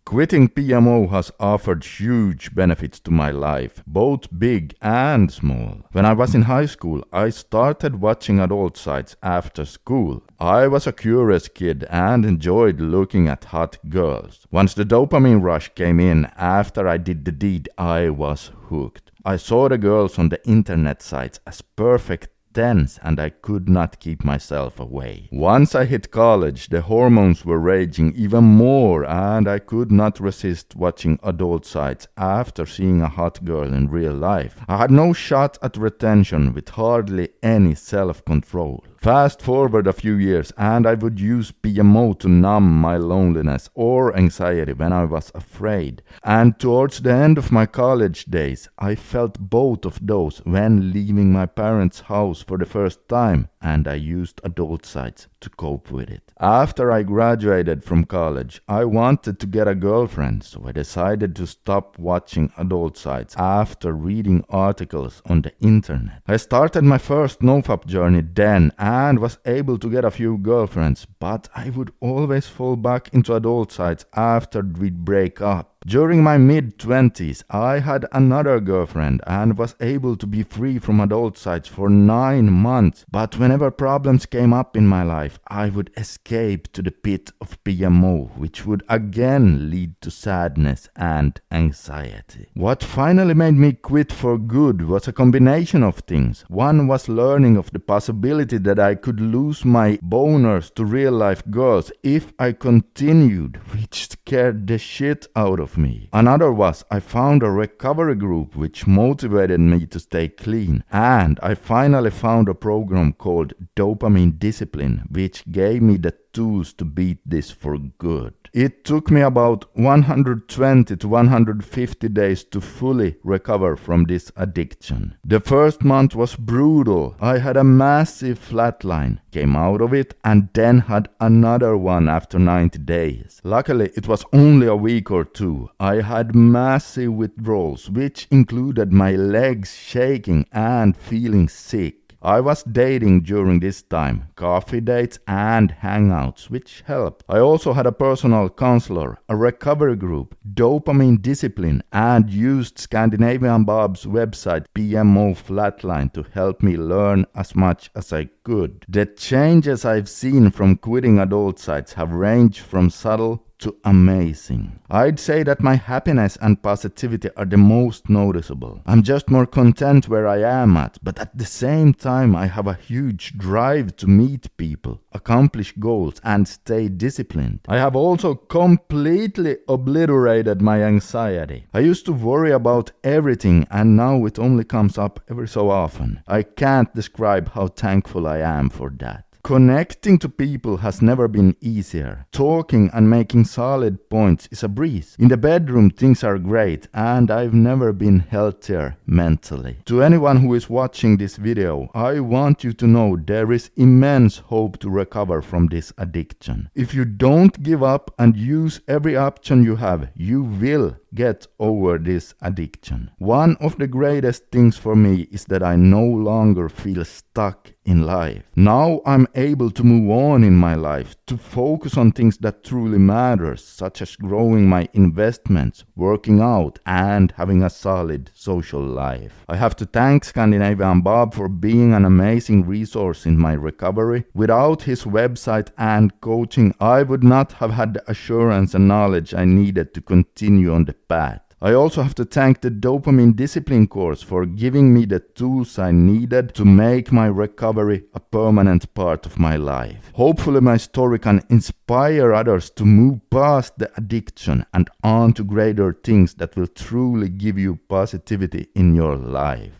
Quitting PMO has offered huge benefits to my life, both big and small. When I was in high school, I started watching adult sites after school. I was a curious kid and enjoyed looking at hot girls. Once the dopamine rush came in after I did the deed, I was hooked. I saw the girls on the internet sites as perfect 10s, and I could not keep myself away. Once I hit college, the hormones were raging even more, and I could not resist watching adult sites after seeing a hot girl in real life. I had no shot at retention with hardly any self-control. Fast forward a few years and I would use PMO to numb my loneliness or anxiety when I was afraid. And towards the end of my college days, I felt both of those when leaving my parents' house for the first time, and I used adult sites to cope with it. After I graduated from college, I wanted to get a girlfriend, so I decided to stop watching adult sites after reading articles on the internet. I started my first NoFap journey then and was able to get a few girlfriends, but I would always fall back into adult sites after we'd break up. During my mid-20s, I had another girlfriend and was able to be free from adult sites for 9 months, but whenever problems came up in my life, I would escape to the pit of PMO, which would again lead to sadness and anxiety. What finally made me quit for good was a combination of things. One was learning of the possibility that I could lose my boners to real-life girls if I continued, which scared the shit out of me. Another was I found a recovery group which motivated me to stay clean, and I finally found a program called Dopamine Discipline, which gave me the tools to beat this for good. It took me about 120 to 150 days to fully recover from this addiction. The first month was brutal. I had a massive flatline, came out of it, and then had another one after 90 days. Luckily, it was only a week or two. I had massive withdrawals, which included my legs shaking and feeling sick. I was dating during this time, coffee dates and hangouts, which helped. I also had a personal counselor, a recovery group, Dopamine Discipline, and used Scandinavian Bob's website PMO Flatline to help me learn as much as I could. The changes I've seen from quitting adult sites have ranged from subtle to amazing. I'd say that my happiness and positivity are the most noticeable. I'm just more content where I am at, but at the same time I have a huge drive to meet people, accomplish goals and stay disciplined. I have also completely obliterated my anxiety. I used to worry about everything and now it only comes up every so often. I can't describe how thankful I am for that. Connecting to people has never been easier. Talking and making solid points is a breeze. In the bedroom things are great, and I've never been healthier mentally. To anyone who is watching this video, I want you to know there is immense hope to recover from this addiction. If you don't give up and use every option you have, you will get over this addiction. One of the greatest things for me is that I no longer feel stuck in life. Now I'm able to move on in my life, to focus on things that truly matter, such as growing my investments, working out, and having a solid social life. I have to thank Scandinavian Bob for being an amazing resource in my recovery. Without his website and coaching, I would not have had the assurance and knowledge I needed to continue on the path. I also have to thank the Dopamine Discipline course for giving me the tools I needed to make my recovery a permanent part of my life. Hopefully my story can inspire others to move past the addiction and on to greater things that will truly give you positivity in your life.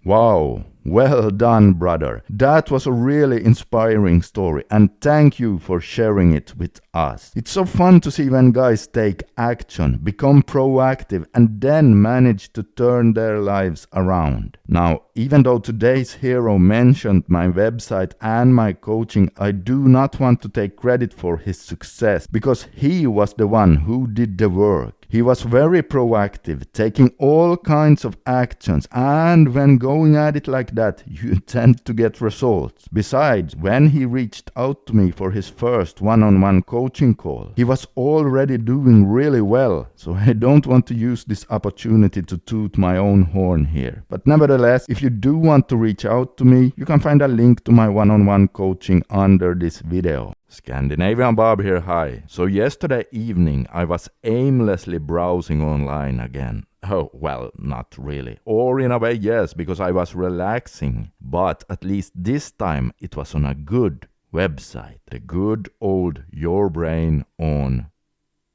Wow, well done, brother. That was a really inspiring story, and thank you for sharing it with us. It's so fun to see when guys take action, become proactive, and then manage to turn their lives around. Now, even though today's hero mentioned my website and my coaching, I do not want to take credit for his success, because he was the one who did the work. He was very proactive, taking all kinds of actions, and when going at it like that, you tend to get results. Besides, when he reached out to me for his first one-on-one coaching call, he was already doing really well, so I don't want to use this opportunity to toot my own horn here. But nevertheless, if you do want to reach out to me, you can find a link to my one-on-one coaching under this video. Scandinavian Bob here, hi. So yesterday evening I was aimlessly browsing online again. Oh, well, not really. Or in a way, yes, because I was relaxing. But at least this time it was on a good website. The good old Your Brain On.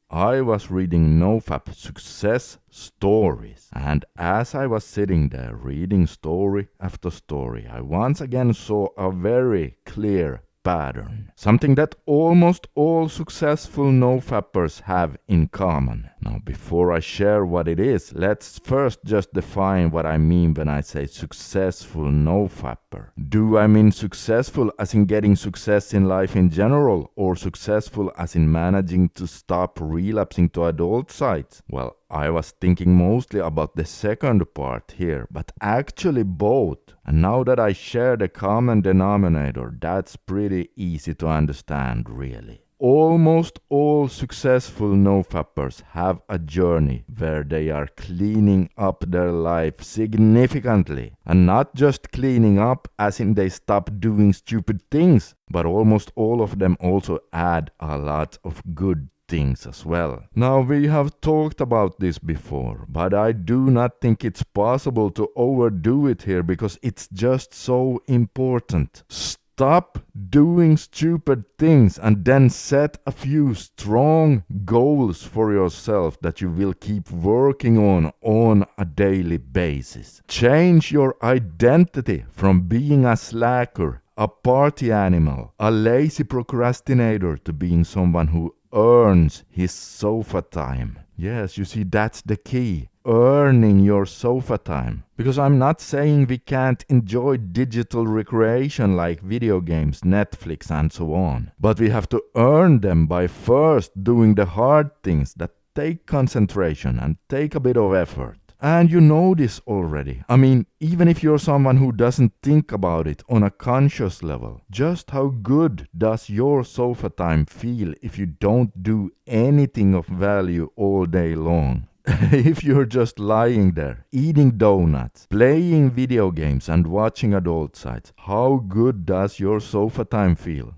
I was reading NoFap success stories, and as I was sitting there reading story after story, I once again saw a very clear pattern. Something that almost all successful NoFappers have in common. Now, before I share what it is, let's first just define what I mean when I say successful NoFapper. Do I mean successful as in getting success in life in general, or successful as in managing to stop relapsing to adult sites? Well, I was thinking mostly about the second part here, but actually both. And now that I share the common denominator, that's pretty easy to understand, really. Almost all successful NoFappers have a journey where they are cleaning up their life significantly. And not just cleaning up as in they stop doing stupid things, but almost all of them also add a lot of good things as well. Now, we have talked about this before, but I do not think it's possible to overdo it here because it's just so important. Stop doing stupid things and then set a few strong goals for yourself that you will keep working on a daily basis. Change your identity from being a slacker, a party animal, a lazy procrastinator to being someone who earns his sofa time. Yes, you see, that's the key. Earning your sofa time. Because I'm not saying we can't enjoy digital recreation like video games, Netflix and so on. But we have to earn them by first doing the hard things that take concentration and take a bit of effort. And you know this already. I mean, even if you're someone who doesn't think about it on a conscious level, just how good does your sofa time feel if you don't do anything of value all day long? If you're just lying there, eating donuts, playing video games and watching adult sites, how good does your sofa time feel?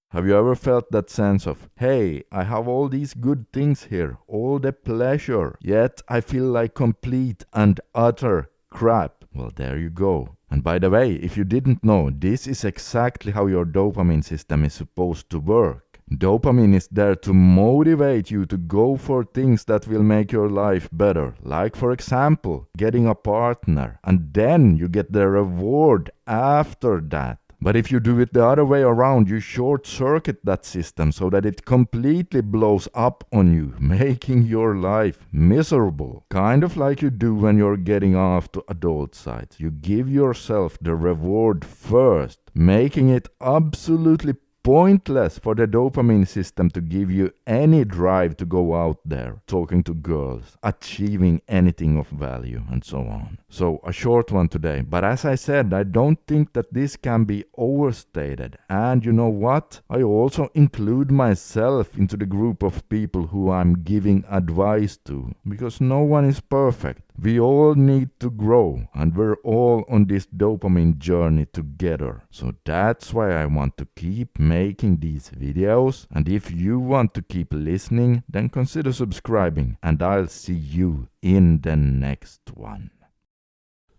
Have you ever felt that sense of, hey, I have all these good things here, all the pleasure, yet I feel like complete and utter crap? Well, there you go. And by the way, if you didn't know, this is exactly how your dopamine system is supposed to work. Dopamine is there to motivate you to go for things that will make your life better. Like, for example, getting a partner. And then you get the reward after that. But if you do it the other way around, you short-circuit that system so that it completely blows up on you, making your life miserable. Kind of like you do when you're getting off to adult sites. You give yourself the reward first, making it absolutely pointless for the dopamine system to give you any drive to go out there, talking to girls, achieving anything of value, and so on. So a short one today, but as I said, I don't think that this can be overstated. And you know what? I also include myself into the group of people who I'm giving advice to, because no one is perfect. We all need to grow, and we're all on this dopamine journey together. So that's why I want to keep making these videos, and if you want to keep listening, then consider subscribing, and I'll see you in the next one.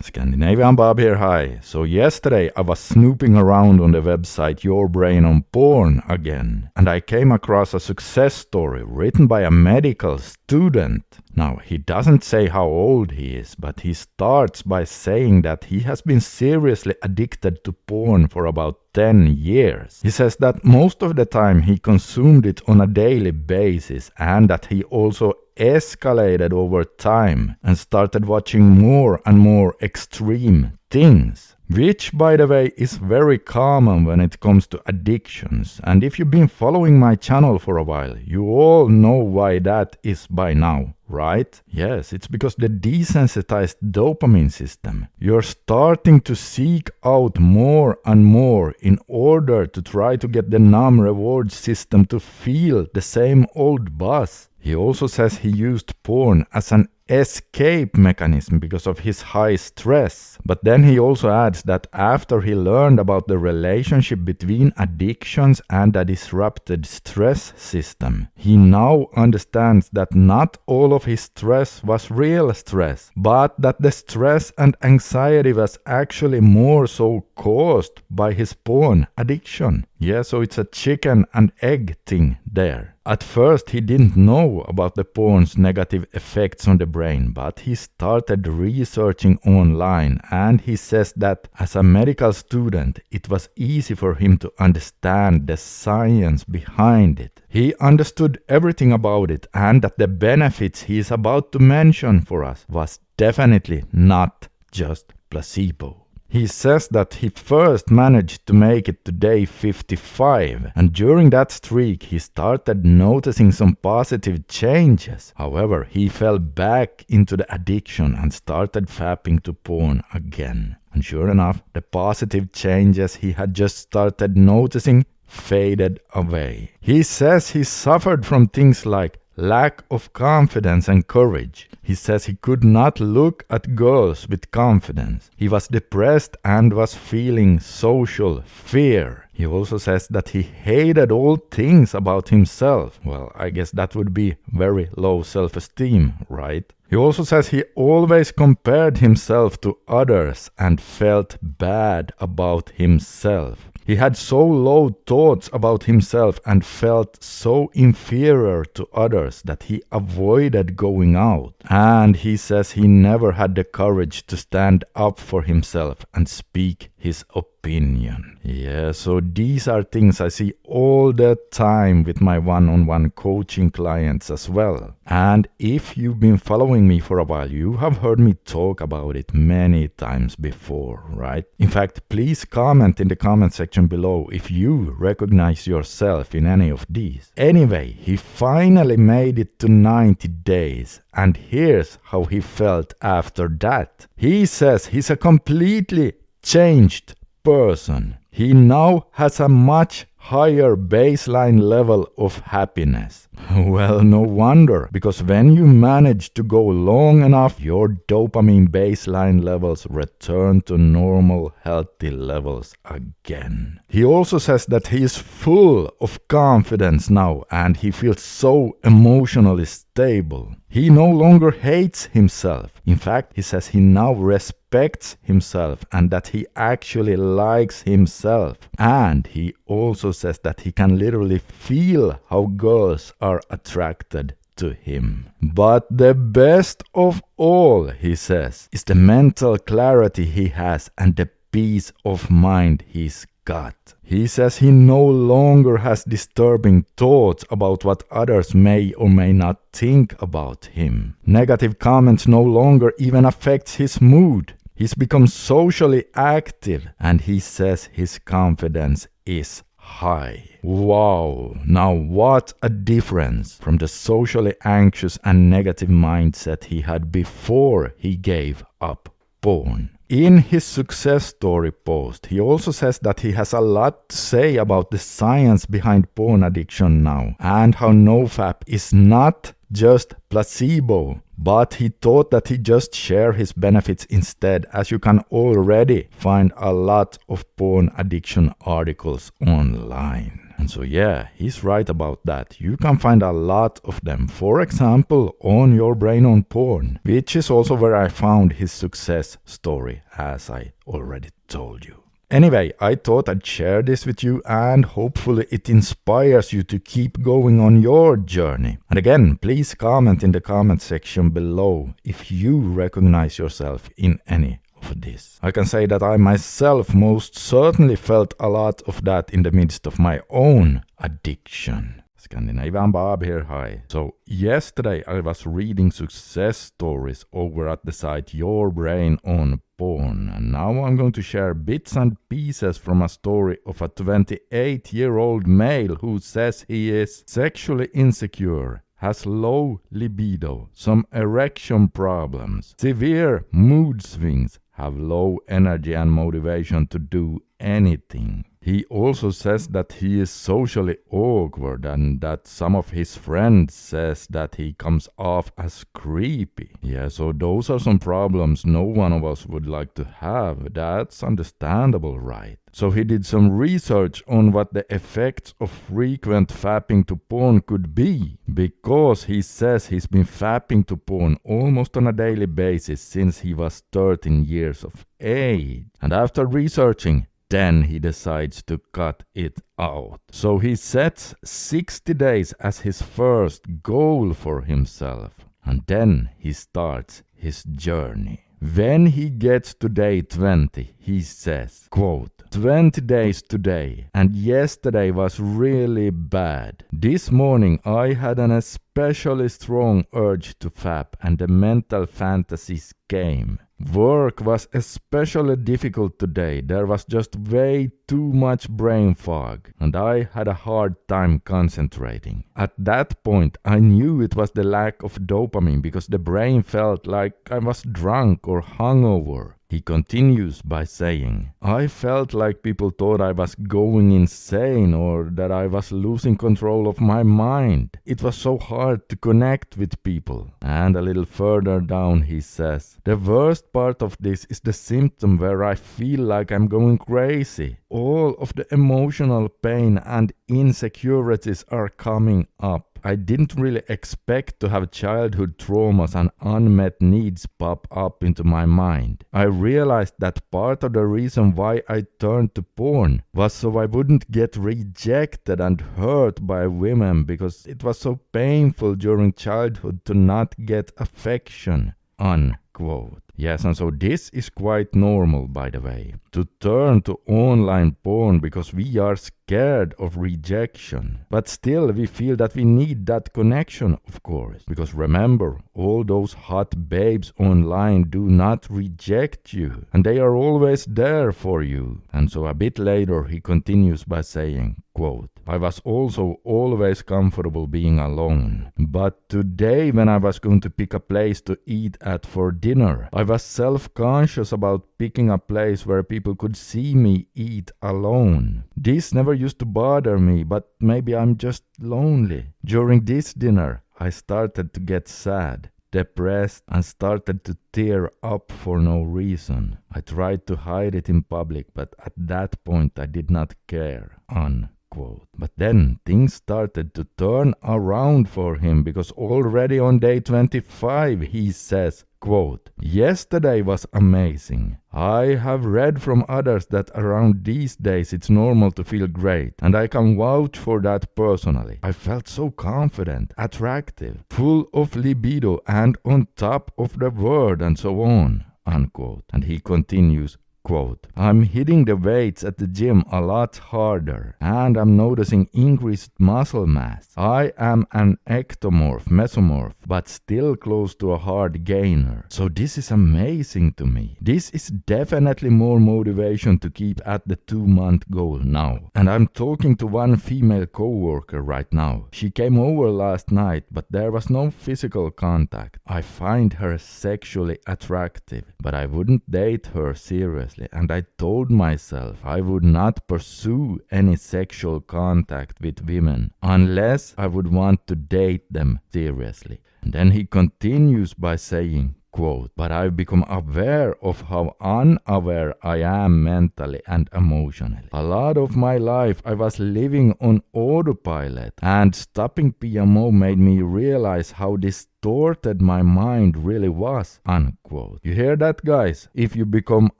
Scandinavian Bob here, hi. So yesterday I was snooping around on the website Your Brain on Porn again, and I came across a success story written by a medical student. Now, he doesn't say how old he is, but he starts by saying that he has been seriously addicted to porn for about 10 years. He says that most of the time he consumed it on a daily basis, and that he also escalated over time and started watching more and more extreme things. Which, by the way, is very common when it comes to addictions. And if you've been following my channel for a while, you all know why that is by now, right? Yes, it's because the desensitized dopamine system. You're starting to seek out more and more in order to try to get the numb reward system to feel the same old buzz. He also says he used porn as an escape mechanism because of his high stress. But then he also adds that after he learned about the relationship between addictions and a disrupted stress system, he now understands that not all of his stress was real stress, but that the stress and anxiety was actually more so caused by his porn addiction. Yeah, so it's a chicken and egg thing there. At first he didn't know about the porn's negative effects on the brain, but he started researching online, and he says that as a medical student it was easy for him to understand the science behind it. He understood everything about it, and that the benefits he is about to mention for us was definitely not just placebo. He says that he first managed to make it to day 55, and during that streak he started noticing some positive changes. However, he fell back into the addiction and started fapping to porn again. And sure enough, the positive changes he had just started noticing faded away. He says he suffered from things like lack of confidence and courage. He says he could not look at girls with confidence. He was depressed and was feeling social fear. He also says that he hated all things about himself. Well, I guess that would be very low self-esteem, right? He also says he always compared himself to others and felt bad about himself. He had so low thoughts about himself and felt so inferior to others that he avoided going out. And he says he never had the courage to stand up for himself and speak his opinion. Yeah, so these are things I see all the time with my one-on-one coaching clients as well. And if you've been following me for a while, you have heard me talk about it many times before, right? In fact, please comment in the comment section below if you recognize yourself in any of these. Anyway, he finally made it to 90 days, and here's how he felt after that. He says he's a completely changed person. He now has a much higher baseline level of happiness. Well, no wonder, because when you manage to go long enough, your dopamine baseline levels return to normal, healthy levels again. He also says that he is full of confidence now, and he feels so emotionally stable. He no longer hates himself. In fact, he says he now respects himself and that he actually likes himself. And he also says that he can literally feel how girls are attracted to him. But the best of all, he says, is the mental clarity he has and the peace of mind he's got. He says he no longer has disturbing thoughts about what others may or may not think about him. Negative comments no longer even affect his mood. He's become socially active, and he says his confidence is high. Wow, now what a difference from the socially anxious and negative mindset he had before he gave up porn. In his success story post, he also says that he has a lot to say about the science behind porn addiction now, and how NoFap is not just placebo, but he thought that he'd just share his benefits instead, as you can already find a lot of porn addiction articles online. And so yeah, he's right about that. You can find a lot of them, for example, on Your Brain on Porn, which is also where I found his success story, as I already told you. Anyway, I thought I'd share this with you, and hopefully it inspires you to keep going on your journey. And again, please comment in the comment section below if you recognize yourself in any of this. I can say that I myself most certainly felt a lot of that in the midst of my own addiction. Scandinavian Bob here, hi. So yesterday I was reading success stories over at the site Your Brain on Porn, and now I'm going to share bits and pieces from a story of a 28-year-old male who says he is sexually insecure, has low libido, some erection problems, severe mood swings, have low energy and motivation to do anything. He also says that he is socially awkward and that some of his friends says that he comes off as creepy. Yeah, so those are some problems no one of us would like to have. That's understandable, right? So he did some research on what the effects of frequent fapping to porn could be, because he says he's been fapping to porn almost on a daily basis since he was 13 years of age. And after researching, then he decides to cut it out. So he sets 60 days as his first goal for himself, and then he starts his journey. When he gets to day 20, he says, quote, 20 days today, and yesterday was really bad. This morning I had an especially strong urge to fap, and the mental fantasies came. Work was especially difficult today. There was just way too much brain fog, and I had a hard time concentrating. At that point, I knew it was the lack of dopamine, because the brain felt like I was drunk or hungover. He continues by saying, I felt like people thought I was going insane or that I was losing control of my mind. It was so hard to connect with people. And a little further down he says, the worst part of this is the symptom where I feel like I'm going crazy. All of the emotional pain and insecurities are coming up. I didn't really expect to have childhood traumas and unmet needs pop up into my mind. I realized that part of the reason why I turned to porn was so I wouldn't get rejected and hurt by women, because it was so painful during childhood to not get affection. Unquote. Yes, and so this is quite normal, by the way, to turn to online porn because we are scared of rejection. But still, we feel that we need that connection, of course. Because remember, all those hot babes online do not reject you, and they are always there for you. And so a bit later, he continues by saying, quote, I was also always comfortable being alone. But today, when I was going to pick a place to eat at for dinner, I was self-conscious about picking a place where people could see me eat alone. This never used to bother me, but maybe I'm just lonely. During this dinner, I started to get sad, depressed, and started to tear up for no reason. I tried to hide it in public, but at that point I did not care. Unquote. But then things started to turn around for him, because already on day 25 he says, quote, yesterday was amazing. I have read from others that around these days it's normal to feel great, and I can vouch for that personally. I felt so confident, attractive, full of libido, and on top of the world, and so on. Unquote. And he continues, Quote, I'm hitting the weights at the gym a lot harder and I'm noticing increased muscle mass. I am an ectomorph, mesomorph, but still close to a hard gainer. So this is amazing to me. This is definitely more motivation to keep at the 2-month goal now. And I'm talking to one female coworker right now. She came over last night, but there was no physical contact. I find her sexually attractive, but I wouldn't date her seriously. And I told myself I would not pursue any sexual contact with women unless I would want to date them seriously. And then he continues by saying, quote, but I've become aware of how unaware I am mentally and emotionally. A lot of my life I was living on autopilot, and stopping PMO made me realize how distorted my mind really was, unquote. You hear that, guys? If you become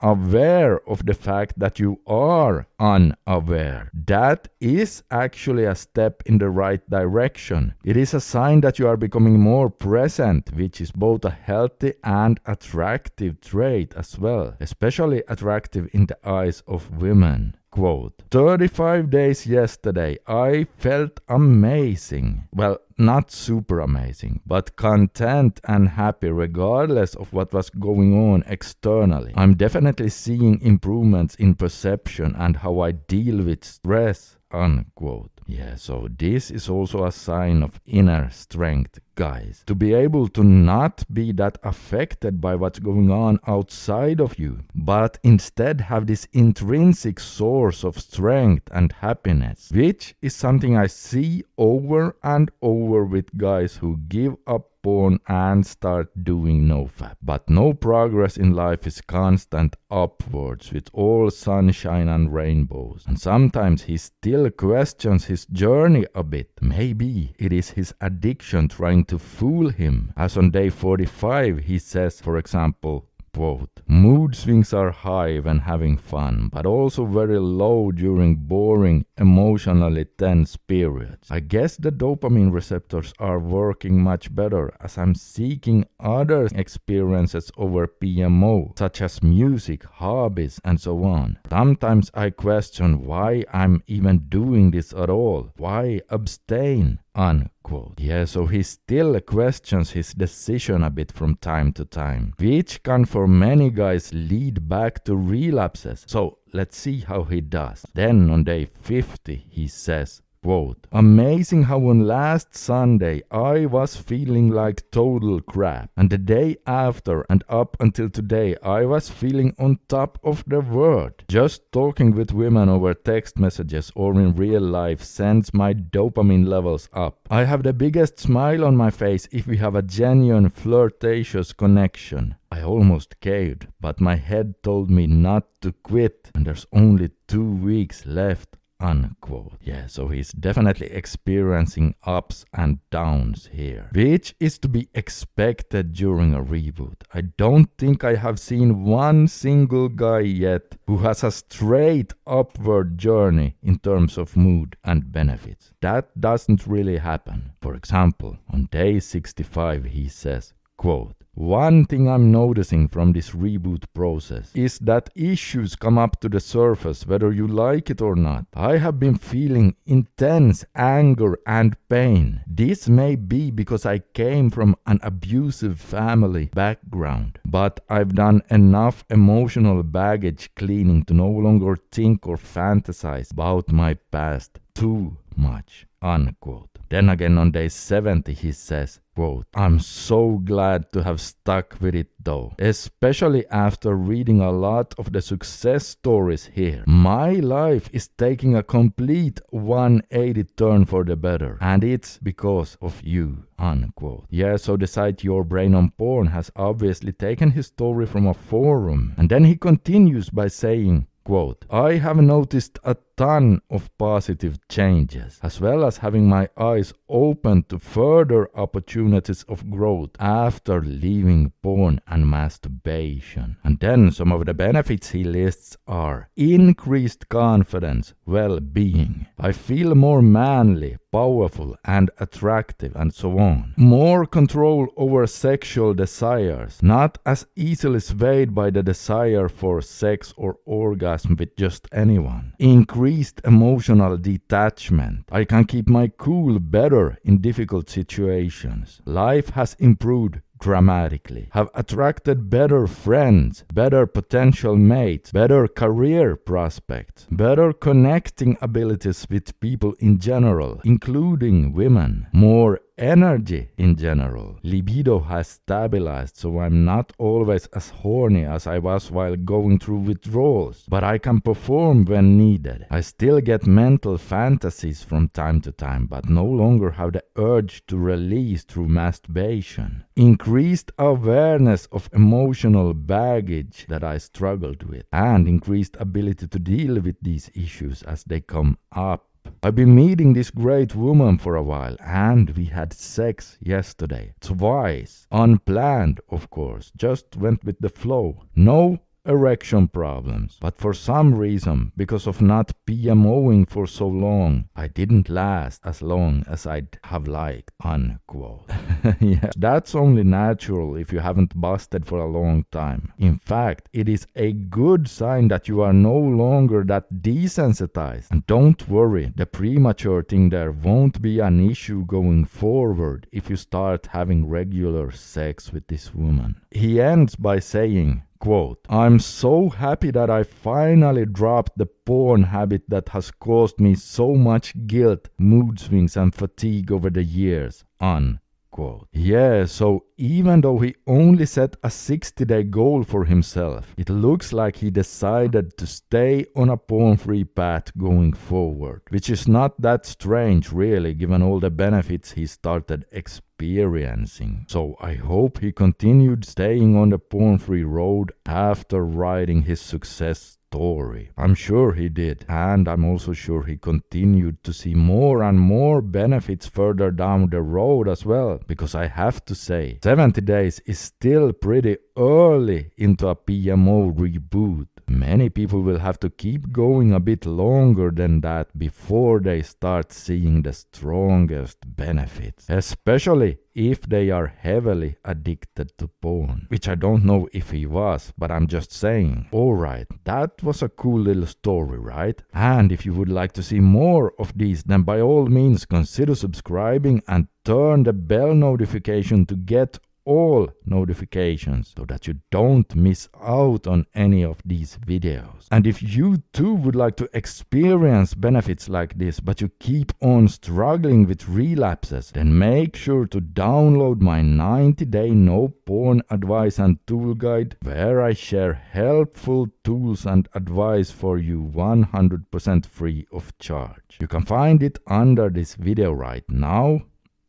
aware of the fact that you are unaware, that is actually a step in the right direction. It is a sign that you are becoming more present, which is both a healthy and attractive trait as well, especially attractive in the eyes of women. Quote, 35 days yesterday, I felt amazing. Well, not super amazing, but content and happy regardless of what was going on externally. I'm definitely seeing improvements in perception and how I deal with stress, unquote. Yeah, so this is also a sign of inner strength, guys. To be able to not be that affected by what's going on outside of you, but instead have this intrinsic source of strength and happiness, which is something I see over and over with guys who give up porn and start doing NoFap. But no progress in life is constant upwards with all sunshine and rainbows. And sometimes he still questions his journey a bit. Maybe it is his addiction trying to fool him. As on day 45 he says, for example, quote, mood swings are high when having fun, but also very low during boring, emotionally tense periods. I guess the dopamine receptors are working much better as I'm seeking other experiences over PMO, such as music, hobbies, and so on. Sometimes I question why I'm even doing this at all. Why abstain? Unquote. Yeah, so he still questions his decision a bit from time to time, which can for many guys lead back to relapses. So let's see how he does. Then on day 50 he says, quote, amazing how on last Sunday I was feeling like total crap, and the day after and up until today I was feeling on top of the world. Just talking with women over text messages or in real life sends my dopamine levels up. I have the biggest smile on my face if we have a genuine flirtatious connection. I almost caved, but my head told me not to quit, and there's only 2 weeks left. Unquote. Yeah, so he's definitely experiencing ups and downs here, which is to be expected during a reboot. I don't think I have seen one single guy yet who has a straight upward journey in terms of mood and benefits. That doesn't really happen. For example, on day 65 he says, quote, one thing I'm noticing from this reboot process is that issues come up to the surface whether you like it or not. I have been feeling intense anger and pain. This may be because I came from an abusive family background, but I've done enough emotional baggage cleaning to no longer think or fantasize about my past too much, unquote. Then again on day 70 he says, quote, I'm so glad to have stuck with it though, especially after reading a lot of the success stories here. My life is taking a complete 180 turn for the better, and it's because of you, unquote. Yeah, so the site Your Brain on Porn has obviously taken his story from a forum, and then he continues by saying, quote, I have noticed a ton of positive changes, as well as having my eyes open to further opportunities of growth after leaving porn and masturbation. And then some of the benefits he lists are increased confidence, well-being. I feel more manly, powerful and attractive, and so on. More control over sexual desires, not as easily swayed by the desire for sex or orgasm with just anyone. Increased emotional detachment. I can keep my cool better in difficult situations. Life has improved dramatically, have attracted better friends, better potential mates, better career prospects, better connecting abilities with people in general, including women, more energy in general. Libido has stabilized, so I'm not always as horny as I was while going through withdrawals, but I can perform when needed. I still get mental fantasies from time to time, but no longer have the urge to release through masturbation. Increased awareness of emotional baggage that I struggled with, and increased ability to deal with these issues as they come up. I've been meeting this great woman for a while, and we had sex yesterday. Twice. Unplanned, of course. Just went with the flow. No erection problems. But for some reason, because of not PMOing for so long, I didn't last as long as I'd have liked, unquote. Yeah, that's only natural if you haven't busted for a long time. In fact, it is a good sign that you are no longer that desensitized. And don't worry, the premature thing there won't be an issue going forward if you start having regular sex with this woman. He ends by saying, quote, I'm so happy that I finally dropped the porn habit that has caused me so much guilt, mood swings and fatigue over the years, unquote. Yeah, so even though he only set a 60-day goal for himself, it looks like he decided to stay on a porn-free path going forward, which is not that strange really, given all the benefits he started experiencing. So I hope he continued staying on the porn-free road after writing his success story. I'm sure he did, and I'm also sure he continued to see more and more benefits further down the road as well, because I have to say, 70 days is still pretty early into a PMO reboot. Many people will have to keep going a bit longer than that before they start seeing the strongest benefits, especially if they are heavily addicted to porn, which I don't know if he was, but I'm just saying. Alright, that was a cool little story, right? And if you would like to see more of these, then by all means consider subscribing and turn the bell notification to get all notifications so that you don't miss out on any of these videos. And if you too would like to experience benefits like this, but you keep on struggling with relapses, then make sure to download my 90-day no porn advice and tool guide, where I share helpful tools and advice for you 100% free of charge. You can find it under this video right now.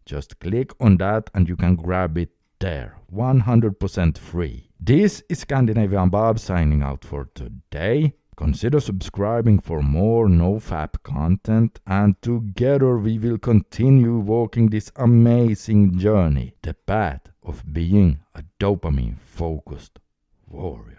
Just click on that and you can grab it there, 100% free. This is Scandinavian Bob signing out for today. Consider subscribing for more NoFap content, and together we will continue walking this amazing journey, the path of being a dopamine-focused warrior.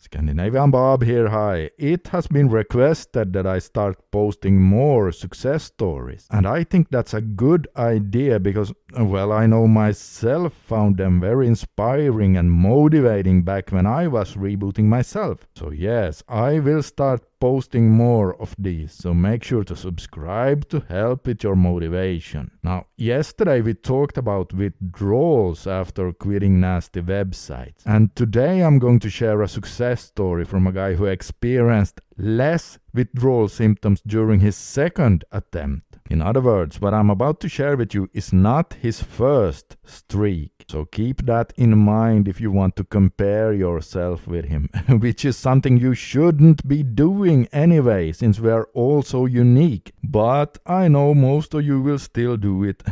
Scandinavian Bob here, hi. It has been requested that I start posting more success stories, and I think that's a good idea because, well, I know myself found them very inspiring and motivating back when I was rebooting myself. So yes, I will start posting more of these, so make sure to subscribe to help with your motivation. Now, yesterday we talked about withdrawals after quitting nasty websites, and today I'm going to share a success story from a guy who experienced less withdrawal symptoms during his second attempt. In other words, what I'm about to share with you is not his first streak. So keep that in mind if you want to compare yourself with him, which is something you shouldn't be doing anyway, since we are all so unique. But I know most of you will still do it,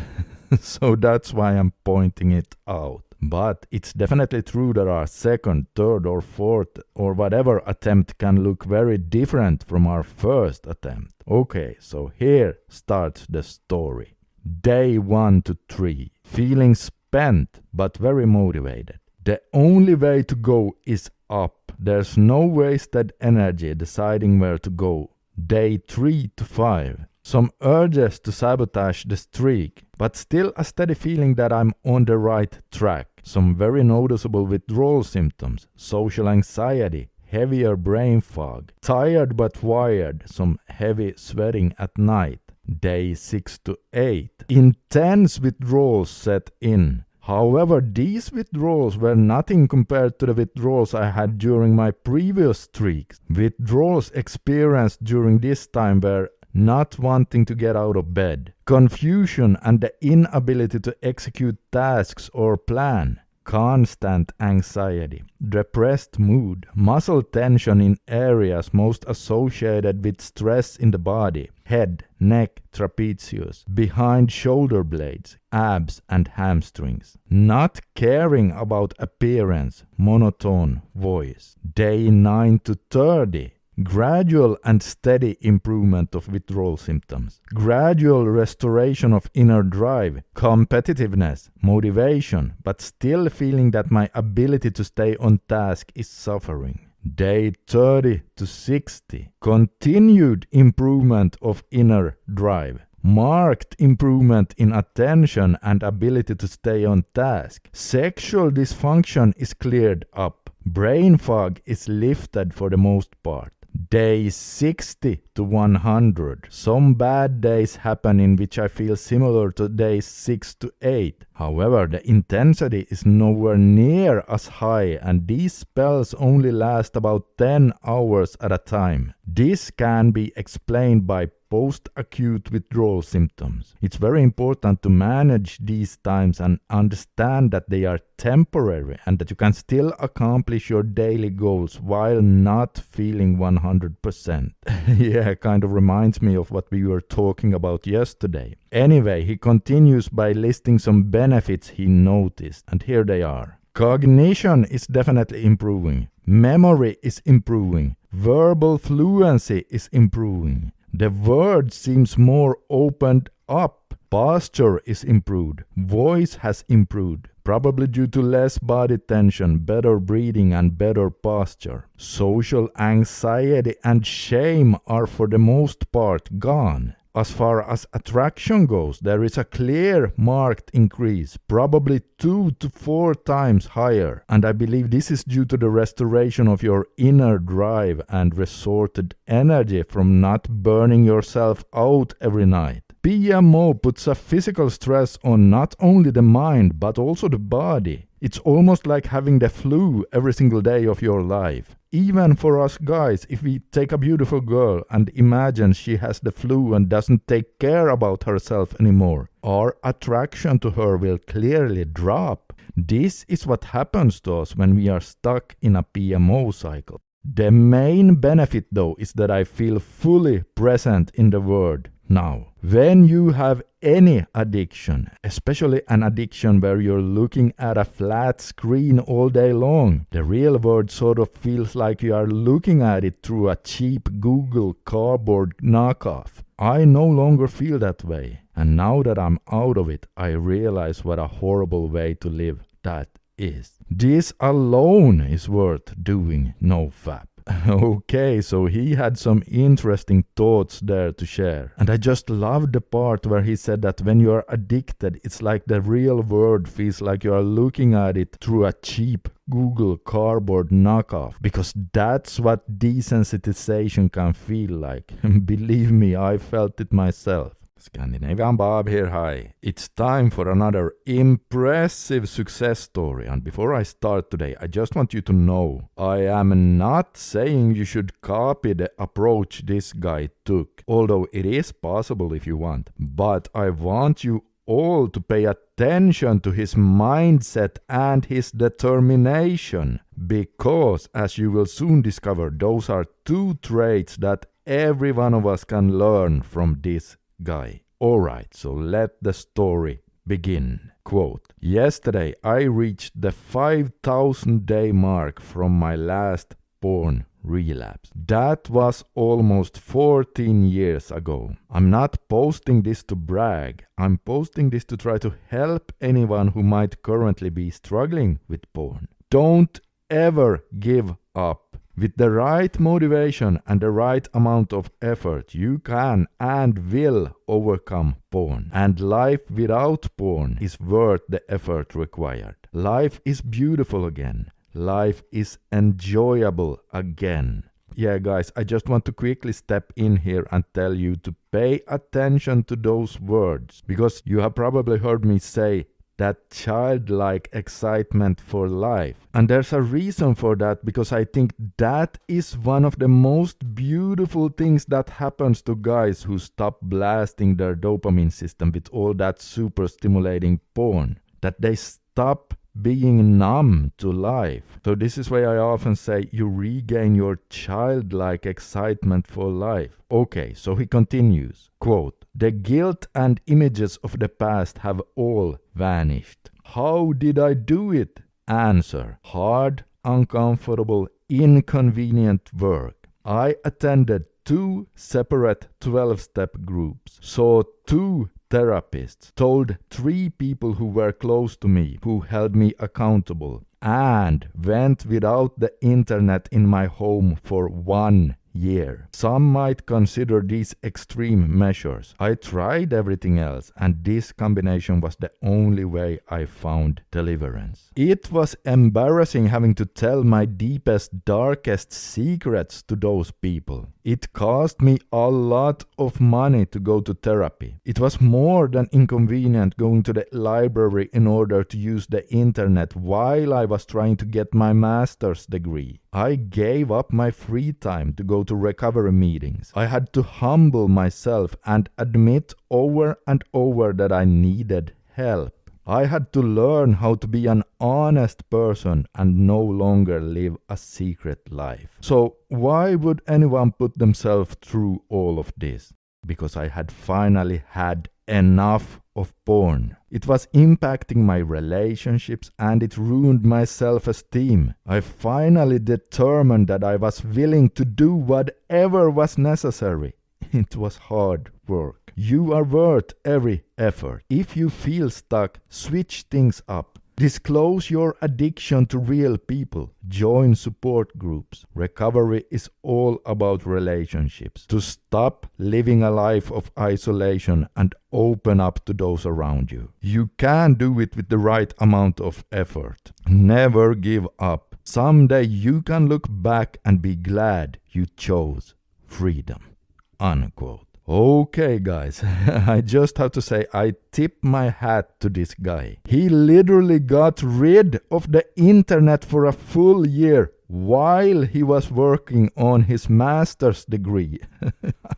so that's why I'm pointing it out. But it's definitely true that our second, third or fourth or whatever attempt can look very different from our first attempt. Okay, so here starts the story. Day 1 to 3. Feeling spent but very motivated. The only way to go is up. There's no wasted energy deciding where to go. Day 3 to 5. Some urges to sabotage the streak, but still a steady feeling that I'm on the right track. Some very noticeable withdrawal symptoms, social anxiety, heavier brain fog, tired but wired, some heavy sweating at night. Day 6 to 8. Intense withdrawals set in. However, these withdrawals were nothing compared to the withdrawals I had during my previous streaks. Withdrawals experienced during this time were not wanting to get out of bed, confusion and the inability to execute tasks or plan, constant anxiety, depressed mood, muscle tension in areas most associated with stress in the body, head, neck, trapezius, behind shoulder blades, abs and hamstrings, not caring about appearance, monotone voice. Day 9 to 30. Gradual and steady improvement of withdrawal symptoms, gradual restoration of inner drive, competitiveness, motivation, but still feeling that my ability to stay on task is suffering. Day 30 to 60, continued improvement of inner drive, marked improvement in attention and ability to stay on task, sexual dysfunction is cleared up, brain fog is lifted for the most part. Day 60 to 100. Some bad days happen in which I feel similar to days 6 to 8. However, the intensity is nowhere near as high and these spells only last about 10 hours at a time. This can be explained by post-acute withdrawal symptoms. It's very important to manage these times and understand that they are temporary and that you can still accomplish your daily goals while not feeling 100%. Yeah, kind of reminds me of what we were talking about yesterday. Anyway, he continues by listing some benefits he noticed, and here they are. Cognition is definitely improving. Memory is improving. Verbal fluency is improving. The word seems more opened up. Posture is improved. Voice has improved, probably due to less body tension, better breathing and better posture. Social anxiety and shame are for the most part gone. As far as attraction goes, there is a clear marked increase, probably 2 to 4 times higher, and I believe this is due to the restoration of your inner drive and resorted energy from not burning yourself out every night. PMO puts a physical stress on not only the mind but also the body. It's almost like having the flu every single day of your life. Even for us guys, if we take a beautiful girl and imagine she has the flu and doesn't take care about herself anymore, our attraction to her will clearly drop. This is what happens to us when we are stuck in a PMO cycle. The main benefit though is that I feel fully present in the world now. When you have any addiction, especially an addiction where you're looking at a flat screen all day long, the real world sort of feels like you are looking at it through a cheap Google cardboard knockoff. I no longer feel that way, and now that I'm out of it, I realize what a horrible way to live that is. This alone is worth doing NoFap. Okay, so he had some interesting thoughts there to share. And I just loved the part where he said that when you are addicted, it's like the real world feels like you are looking at it through a cheap Google cardboard knockoff. Because that's what desensitization can feel like. Believe me, I felt it myself. Scandinavian Bob here, hi. It's time for another impressive success story, and before I start today, I just want you to know I am not saying you should copy the approach this guy took, although it is possible if you want, but I want you all to pay attention to his mindset and his determination, because as you will soon discover, those are two traits that every one of us can learn from this guy. Alright, so let the story begin. Quote, yesterday I reached the 5,000 day mark from my last porn relapse. That was almost 14 years ago. I'm not posting this to brag. I'm posting this to try to help anyone who might currently be struggling with porn. Don't ever give up. With the right motivation and the right amount of effort, you can and will overcome porn. And life without porn is worth the effort required. Life is beautiful again. Life is enjoyable again. Yeah, guys, I just want to quickly step in here and tell you to pay attention to those words, because you have probably heard me say that childlike excitement for life. And there's a reason for that, because I think that is one of the most beautiful things that happens to guys who stop blasting their dopamine system with all that super stimulating porn. That they stop being numb to life. So this is why I often say you regain your childlike excitement for life. Okay, so he continues, quote, the guilt and images of the past have all vanished. How did I do it? Answer, hard, uncomfortable, inconvenient work. I attended 2 separate 12-step groups, saw 2 therapists, told 3 people who were close to me, who held me accountable, and went without the internet in my home for 1 year. Some might consider these extreme measures. I tried everything else, and this combination was the only way I found deliverance. It was embarrassing having to tell my deepest, darkest secrets to those people. It cost me a lot of money to go to therapy. It was more than inconvenient going to the library in order to use the internet while I was trying to get my master's degree. I gave up my free time to go to recovery meetings. I had to humble myself and admit over and over that I needed help. I had to learn how to be an honest person and no longer live a secret life. So why would anyone put themselves through all of this? Because I had finally had enough of porn. It was impacting my relationships and it ruined my self-esteem. I finally determined that I was willing to do whatever was necessary. It was hard work. You are worth every effort. If you feel stuck, switch things up. Disclose your addiction to real people. Join support groups. Recovery is all about relationships. To stop living a life of isolation and open up to those around you. You can do it with the right amount of effort. Never give up. Someday you can look back and be glad you chose freedom. Unquote. Okay, guys, I just have to say I tip my hat to this guy. He literally got rid of the internet for a full year while he was working on his master's degree.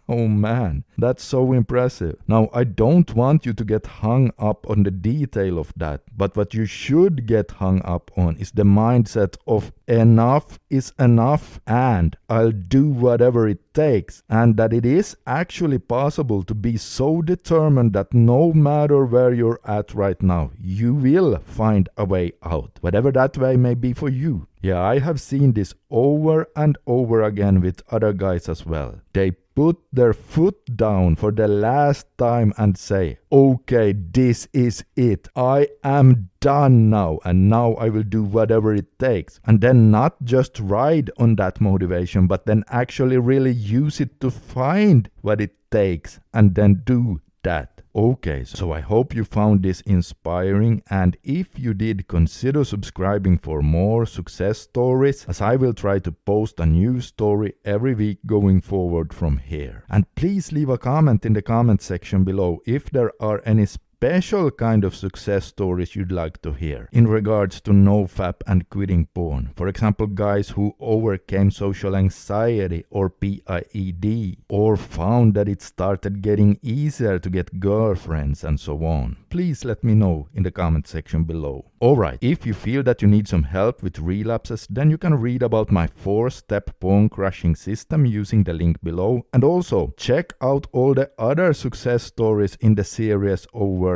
Oh man, that's so impressive. Now, I don't want you to get hung up on the detail of that, but what you should get hung up on is the mindset of enough is enough and I'll do whatever it takes, and that it is actually possible to be so determined that no matter where you're at right now, you will find a way out, whatever that way may be for you. Yeah, I have seen this over and over again with other guys as well. They put their foot down for the last time and say, okay, this is it. I am done now, and now I will do whatever it takes. And then not just ride on that motivation, but then actually really use it to find what it takes and then do that. Okay, so I hope you found this inspiring, and if you did, consider subscribing for more success stories, as I will try to post a new story every week going forward from here. And please leave a comment in the comment section below if there are any special kind of success stories you'd like to hear in regards to NoFap and quitting porn. For example, guys who overcame social anxiety or PIED, or found that it started getting easier to get girlfriends and so on. Please let me know in the comment section below. Alright, if you feel that you need some help with relapses, then you can read about my 4-step porn crushing system using the link below, and also check out all the other success stories in the series over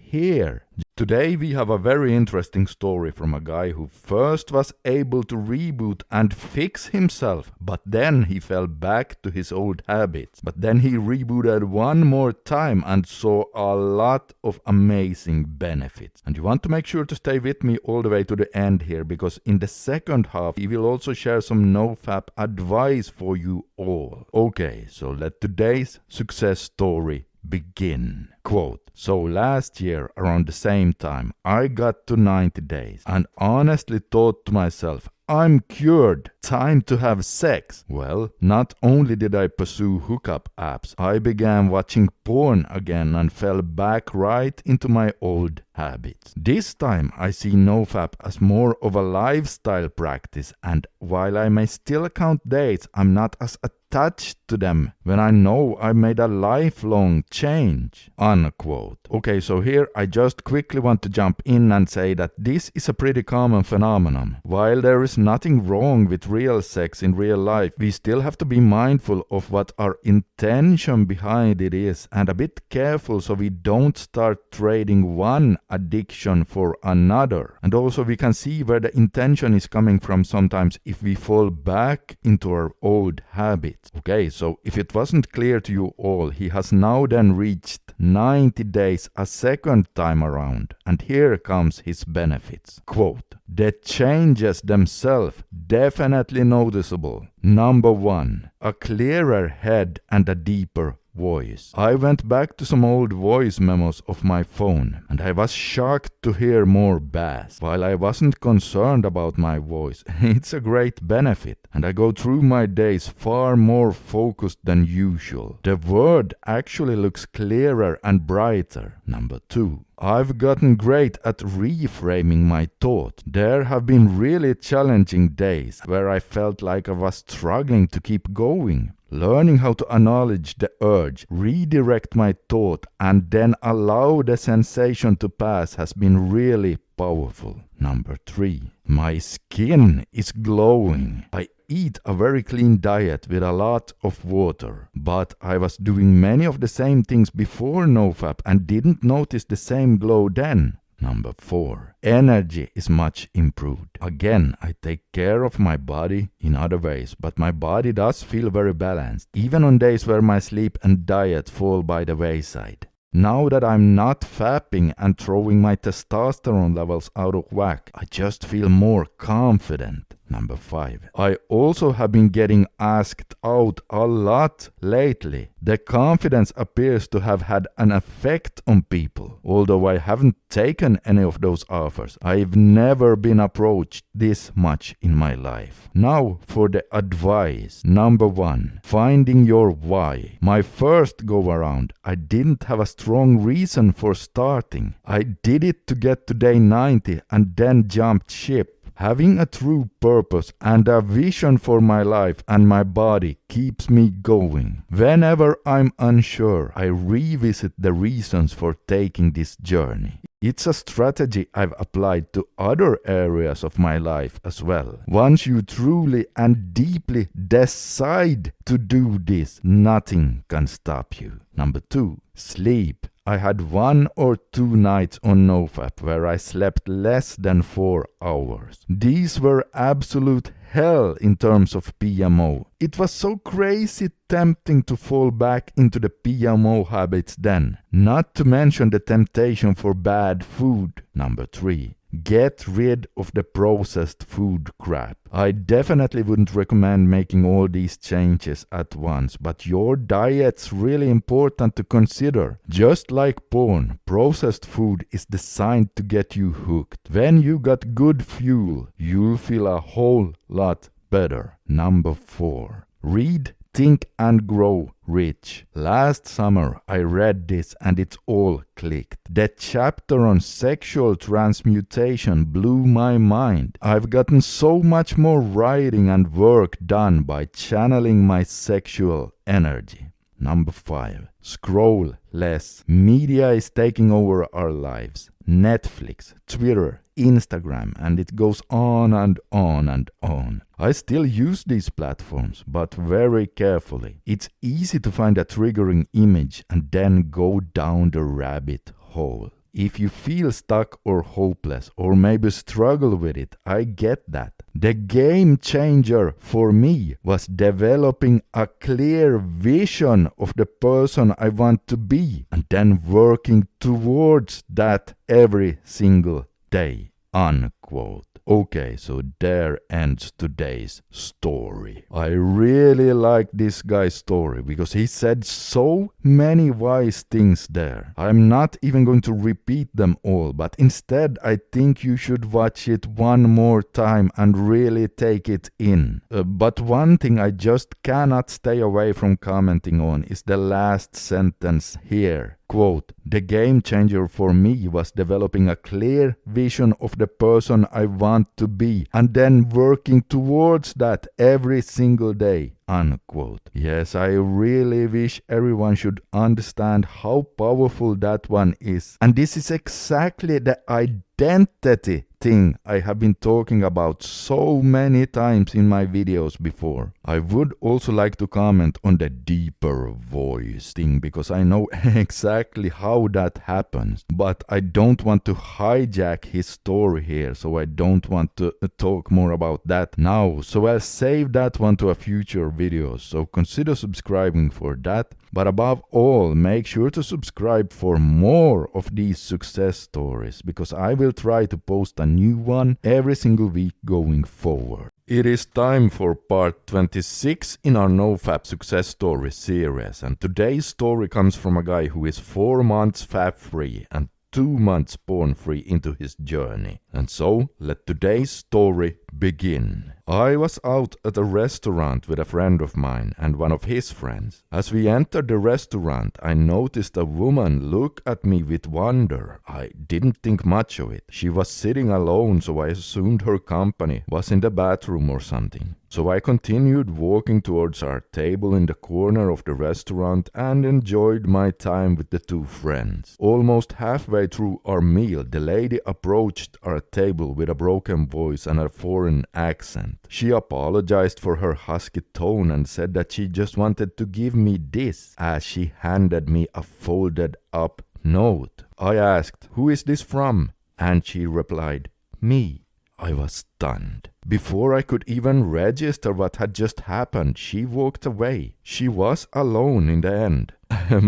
here. Today we have a very interesting story from a guy who first was able to reboot and fix himself, but then he fell back to his old habits. But then he rebooted one more time and saw a lot of amazing benefits. And you want to make sure to stay with me all the way to the end here, because in the second half he will also share some NoFap advice for you all. Okay, so let today's success story begin. Quote, so last year around the same time I got to 90 days and honestly thought to myself, I'm cured, time to have sex. Well, not only did I pursue hookup apps, I began watching porn again and fell back right into my old habits. This time I see NoFap as more of a lifestyle practice, and while I may still count days, I'm not as attached to them when I know I made a lifelong change. Unquote. Okay, so here I just quickly want to jump in and say that this is a pretty common phenomenon. While there is nothing wrong with real sex in real life, we still have to be mindful of what our intention behind it is and a bit careful so we don't start trading one addiction for another. And also we can see where the intention is coming from sometimes if we fall back into our old habits. Okay, so if it wasn't clear to you all, he has now then reached 90 days a second time around, and here comes his benefits. Quote, the changes themselves definitely noticeable. Number 1, a clearer head and a deeper voice. I went back to some old voice memos of my phone and I was shocked to hear more bass. While I wasn't concerned about my voice, it's a great benefit and I go through my days far more focused than usual. The word actually looks clearer and brighter. Number 2, I've gotten great at reframing my thought. There have been really challenging days where I felt like I was struggling to keep going. Learning how to acknowledge the urge, redirect my thought, and then allow the sensation to pass has been really powerful. Number 3, my skin is glowing. I eat a very clean diet with a lot of water, but I was doing many of the same things before NoFap and didn't notice the same glow then. Number 4, energy is much improved. Again, I take care of my body in other ways, but my body does feel very balanced, even on days where my sleep and diet fall by the wayside. Now that I'm not fapping and throwing my testosterone levels out of whack, I just feel more confident. Number 5, I also have been getting asked out a lot lately. The confidence appears to have had an effect on people. Although I haven't taken any of those offers, I've never been approached this much in my life. Now for the advice. Number 1, finding your why. My first go around, I didn't have a strong reason for starting. I did it to get to day 90 and then jumped ship. Having a true purpose and a vision for my life and my body keeps me going. Whenever I'm unsure, I revisit the reasons for taking this journey. It's a strategy I've applied to other areas of my life as well. Once you truly and deeply decide to do this, nothing can stop you. Number 2, sleep. I had 1 or 2 nights on NoFap where I slept less than 4 hours. These were absolute hell in terms of PMO. It was so crazy tempting to fall back into the PMO habits then, not to mention the temptation for bad food. Number 3, get rid of the processed food crap. I definitely wouldn't recommend making all these changes at once, but your diet's really important to consider. Just like porn, processed food is designed to get you hooked. When you got good fuel, you'll feel a whole lot better. Number 4, read Think and Grow Rich. Last summer I read this and it all clicked. The chapter on sexual transmutation blew my mind. I've gotten so much more writing and work done by channeling my sexual energy. Number 5, scroll less. Media is taking over our lives. Netflix, Twitter, Instagram, and it goes on and on and on. I still use these platforms, but very carefully. It's easy to find a triggering image and then go down the rabbit hole. If you feel stuck or hopeless or maybe struggle with it, I get that. The game changer for me was developing a clear vision of the person I want to be and then working towards that every single day. Unquote. Okay, so there ends today's story. I really like this guy's story because he said so many wise things there. I'm not even going to repeat them all, but instead I think you should watch it one more time and really take it in. But one thing I just cannot stay away from commenting on is the last sentence here. Quote, the game changer for me was developing a clear vision of the person I want to be and then working towards that every single day. Unquote. Yes, I really wish everyone should understand how powerful that one is. And this is exactly the identity thing I have been talking about so many times in my videos before. I would also like to comment on the deeper voice thing because I know exactly how that happens, but I don't want to hijack his story here, so I don't want to talk more about that now, so I'll save that one to a future video, so consider subscribing for that. But above all, make sure to subscribe for more of these success stories, because I will try to post a new one every single week going forward. It is time for part 26 in our NoFap success story series, and today's story comes from a guy who is 4 months fap-free and 2 months porn-free into his journey. And so, let today's story begin. I was out at a restaurant with a friend of mine and one of his friends. As we entered the restaurant, I noticed a woman look at me with wonder. I didn't think much of it. She was sitting alone, so I assumed her company was in the bathroom or something. So I continued walking towards our table in the corner of the restaurant and enjoyed my time with the two friends. Almost halfway through our meal, the lady approached our table with a broken voice and a foreign accent. She apologized for her husky tone and said that she just wanted to give me this, as she handed me a folded up note. I asked, "Who is this from?" And she replied, "Me." I was stunned. Before I could even register what had just happened, she walked away. She was alone in the end.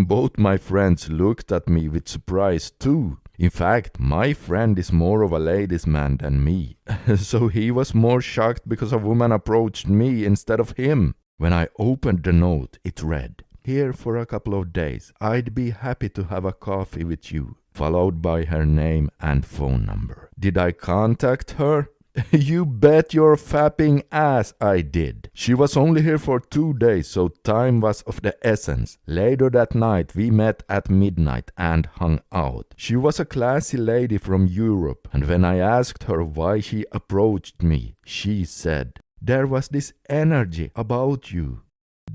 Both my friends looked at me with surprise too. In fact, my friend is more of a ladies' man than me. So he was more shocked because a woman approached me instead of him. When I opened the note, it read, "Here for a couple of days. I'd be happy to have a coffee with you," followed by her name and phone number. Did I contact her? You bet your fapping ass I did. She was only here for 2 days, so time was of the essence. Later that night, we met at midnight and hung out. She was a classy lady from Europe, and when I asked her why she approached me, she said, "There was this energy about you."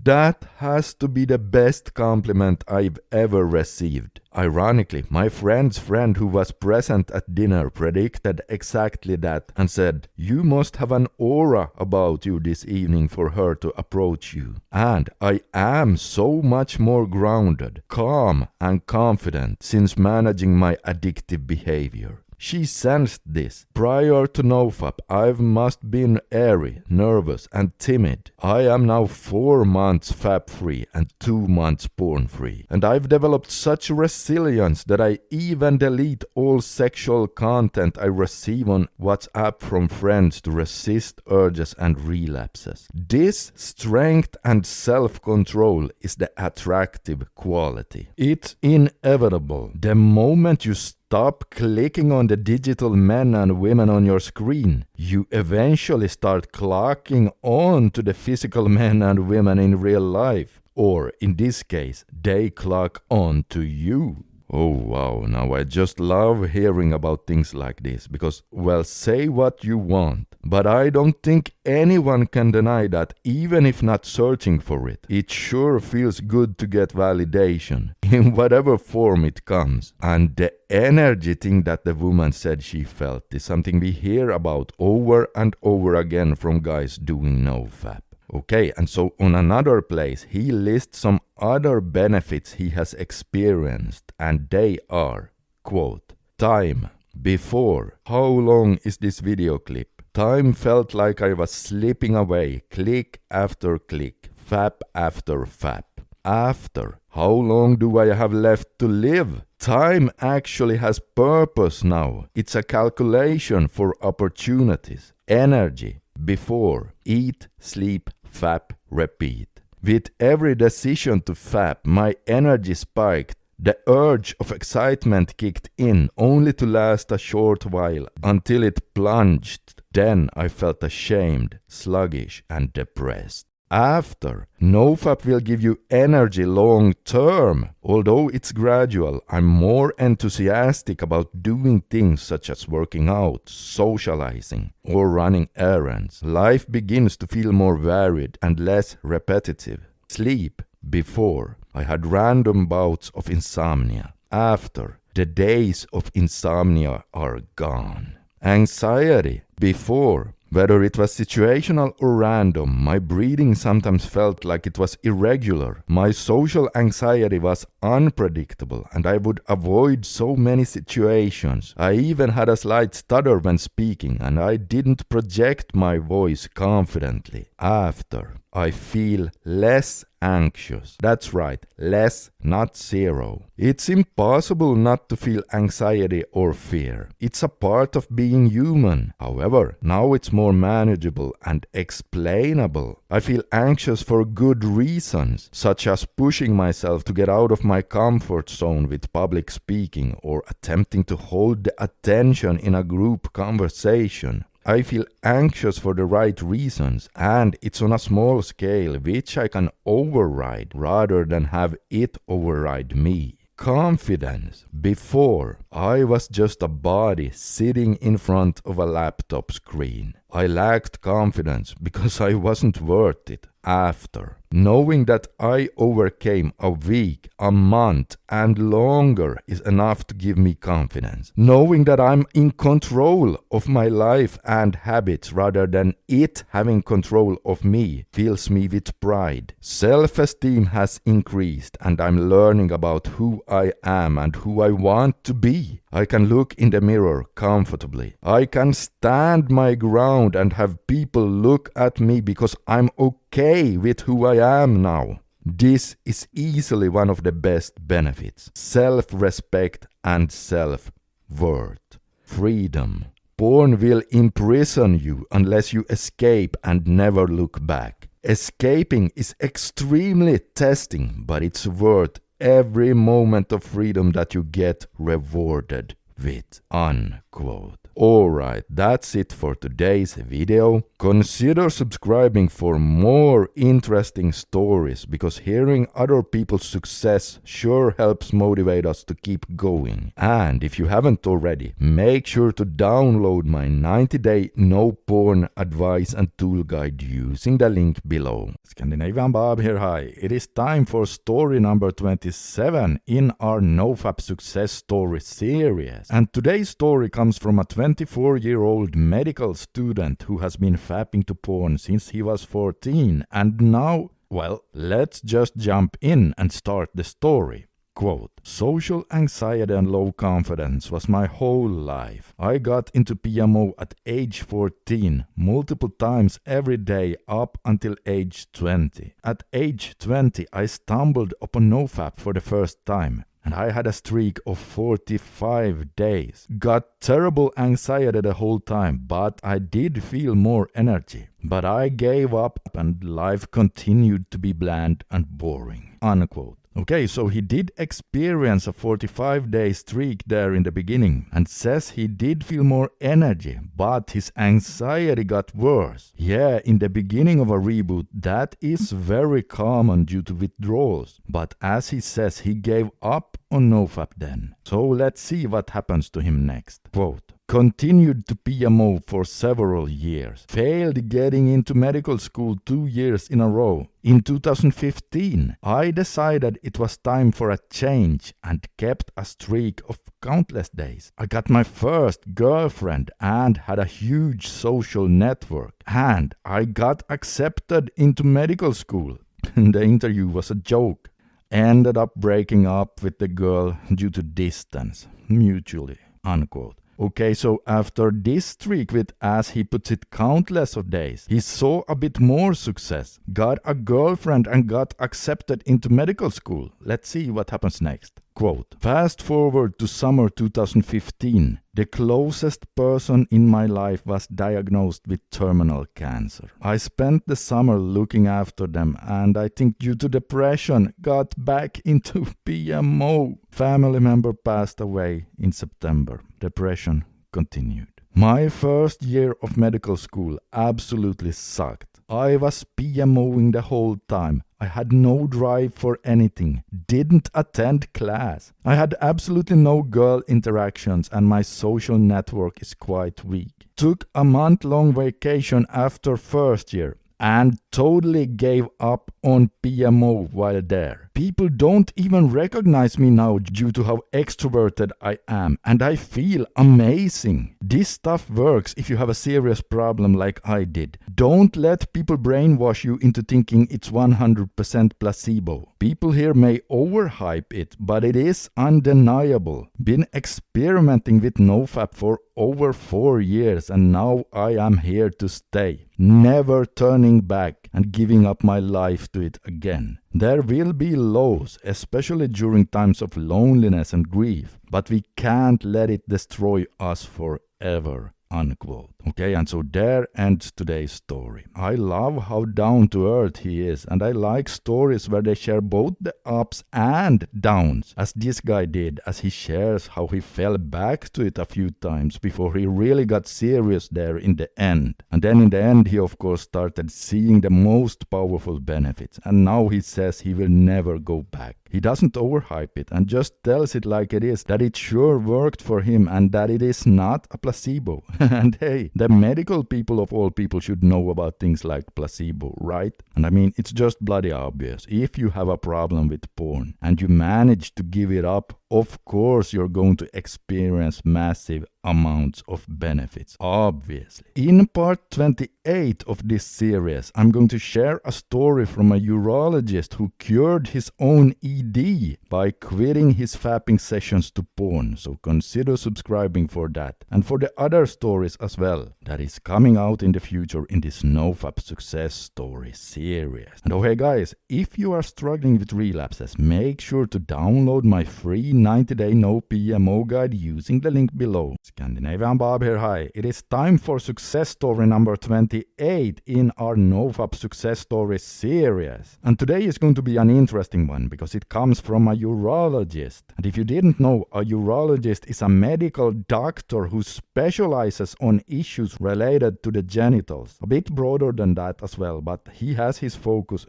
That has to be the best compliment I've ever received. Ironically, my friend's friend who was present at dinner predicted exactly that and said, "You must have an aura about you this evening for her to approach you." And I am so much more grounded, calm and confident since managing my addictive behavior. She sensed this. Prior to NoFap, I must been airy, nervous and timid. I am now 4 months fap-free and 2 months porn-free. And I've developed such resilience that I even delete all sexual content I receive on WhatsApp from friends to resist urges and relapses. This strength and self-control is the attractive quality. It's inevitable. The moment you stop clicking on the digital men and women on your screen, you eventually start clocking on to the physical men and women in real life. Or, in this case, they clock on to you. Oh wow, now I just love hearing about things like this because, well, say what you want, but I don't think anyone can deny that even if not searching for it, it sure feels good to get validation, in whatever form it comes. And the energy thing that the woman said she felt is something we hear about over and over again from guys doing NoFap. Okay, and so on another place, he lists some other benefits he has experienced, and they are, Quote, time. Before. How long is this video clip? Time felt like I was slipping away, click after click, fap after fap. After. How long do I have left to live? Time actually has purpose now. It's a calculation for opportunities. Energy. Before. Eat, sleep, fap, repeat. With every decision to fap, my energy spiked. The urge of excitement kicked in, only to last a short while, until it plunged. Then I felt ashamed, sluggish, and depressed. After, NoFap will give you energy long term. Although it's gradual, I'm more enthusiastic about doing things such as working out, socializing, or running errands. Life begins to feel more varied and less repetitive. Sleep. Before, I had random bouts of insomnia. After, the days of insomnia are gone. Anxiety. Before, whether it was situational or random, my breathing sometimes felt like it was irregular. My social anxiety was unpredictable, and I would avoid so many situations. I even had a slight stutter when speaking, and I didn't project my voice confidently. After, I feel less anxious. That's right, less, not zero. It's impossible not to feel anxiety or fear. It's a part of being human. However, now it's more manageable and explainable. I feel anxious for good reasons, such as pushing myself to get out of my comfort zone with public speaking or attempting to hold the attention in a group conversation. I feel anxious for the right reasons, and it's on a small scale which I can override rather than have it override me. Confidence. Before, I was just a body sitting in front of a laptop screen. I lacked confidence because I wasn't worth it. After, knowing that I overcame a week, a month, and longer is enough to give me confidence. Knowing that I'm in control of my life and habits rather than it having control of me fills me with pride. Self-esteem has increased, and I'm learning about who I am and who I want to be. I can look in the mirror comfortably. I can stand my ground and have people look at me because I'm okay with who I am now. This is easily one of the best benefits. Self-respect and self-worth. Freedom. Porn will imprison you unless you escape and never look back. Escaping is extremely testing, but it's worth every moment of freedom that you get rewarded with. Unquote. Alright, that's it for today's video. Consider subscribing for more interesting stories, because hearing other people's success sure helps motivate us to keep going. And if you haven't already, make sure to download my 90-day no porn advice and tool guide using the link below. Scandinavian Bob here, hi. It is time for story number 27 in our NoFap success story series. And today's story comes from a 24-year-old medical student who has been fapping to porn since he was 14, and now, well, let's just jump in and start the story. Quote, social anxiety and low confidence was my whole life. I got into PMO at age 14, multiple times every day up until age 20. At age 20, I stumbled upon NoFap for the first time, and I had a streak of 45 days. Got terrible anxiety the whole time, but I did feel more energy. But I gave up and life continued to be bland and boring. Unquote. Okay, so he did experience a 45-day streak there in the beginning, and says he did feel more energy, but his anxiety got worse. Yeah, in the beginning of a reboot, that is very common due to withdrawals, but as he says, he gave up on NoFap then. So let's see what happens to him next. Quote, continued to PMO for several years. Failed getting into medical school 2 years in a row. In 2015, I decided it was time for a change and kept a streak of countless days. I got my first girlfriend and had a huge social network. And I got accepted into medical school. The interview was a joke. Ended up breaking up with the girl due to distance, mutually, unquote. Okay, so after this streak with, as he puts it, countless of days, he saw a bit more success, got a girlfriend and got accepted into medical school. Let's see what happens next. Quote, fast forward to summer 2015. The closest person in my life was diagnosed with terminal cancer. I spent the summer looking after them and I think due to depression got back into PMO. Family member passed away in September. Depression continued. My first year of medical school absolutely sucked. I was PMOing the whole time. I had no drive for anything, didn't attend class. I had absolutely no girl interactions and my social network is quite weak. Took a month-long vacation after first year and totally gave up on PMO while there. People don't even recognize me now due to how extroverted I am, and I feel amazing. This stuff works if you have a serious problem like I did. Don't let people brainwash you into thinking it's 100% placebo. People here may overhype it, but it is undeniable. Been experimenting with NoFap for over 4 years and now I am here to stay. Never turning back and giving up my life to it again. There will be lows, especially during times of loneliness and grief, but we can't let it destroy us forever. Unquote. Okay, and so there ends today's story. I love how down to earth he is, and I like stories where they share both the ups and downs, as this guy did, as he shares how he fell back to it a few times before he really got serious there in the end. And then in the end he of course started seeing the most powerful benefits, and now he says he will never go back. He doesn't overhype it and just tells it like it is, that it sure worked for him and that it is not a placebo. And hey, the medical people of all people should know about things like placebo, right? And I mean, it's just bloody obvious. If you have a problem with porn and you manage to give it up, of course you're going to experience massive amounts of benefits, obviously. In part 28 of this series, I'm going to share a story from a urologist who cured his own ED by quitting his fapping sessions to porn, so consider subscribing for that. And for the other stories as well, that is coming out in the future in this NoFap success story series. And oh hey guys, if you are struggling with relapses, make sure to download my free 90-day no PMO guide using the link below. Scandinavian Bob here, hi. It is time for success story number 28 in our NoFap success story series. And today is going to be an interesting one because it comes from a urologist. And if you didn't know, a urologist is a medical doctor who specializes on issues related to the genitals. A bit broader than that as well, but he has his focus,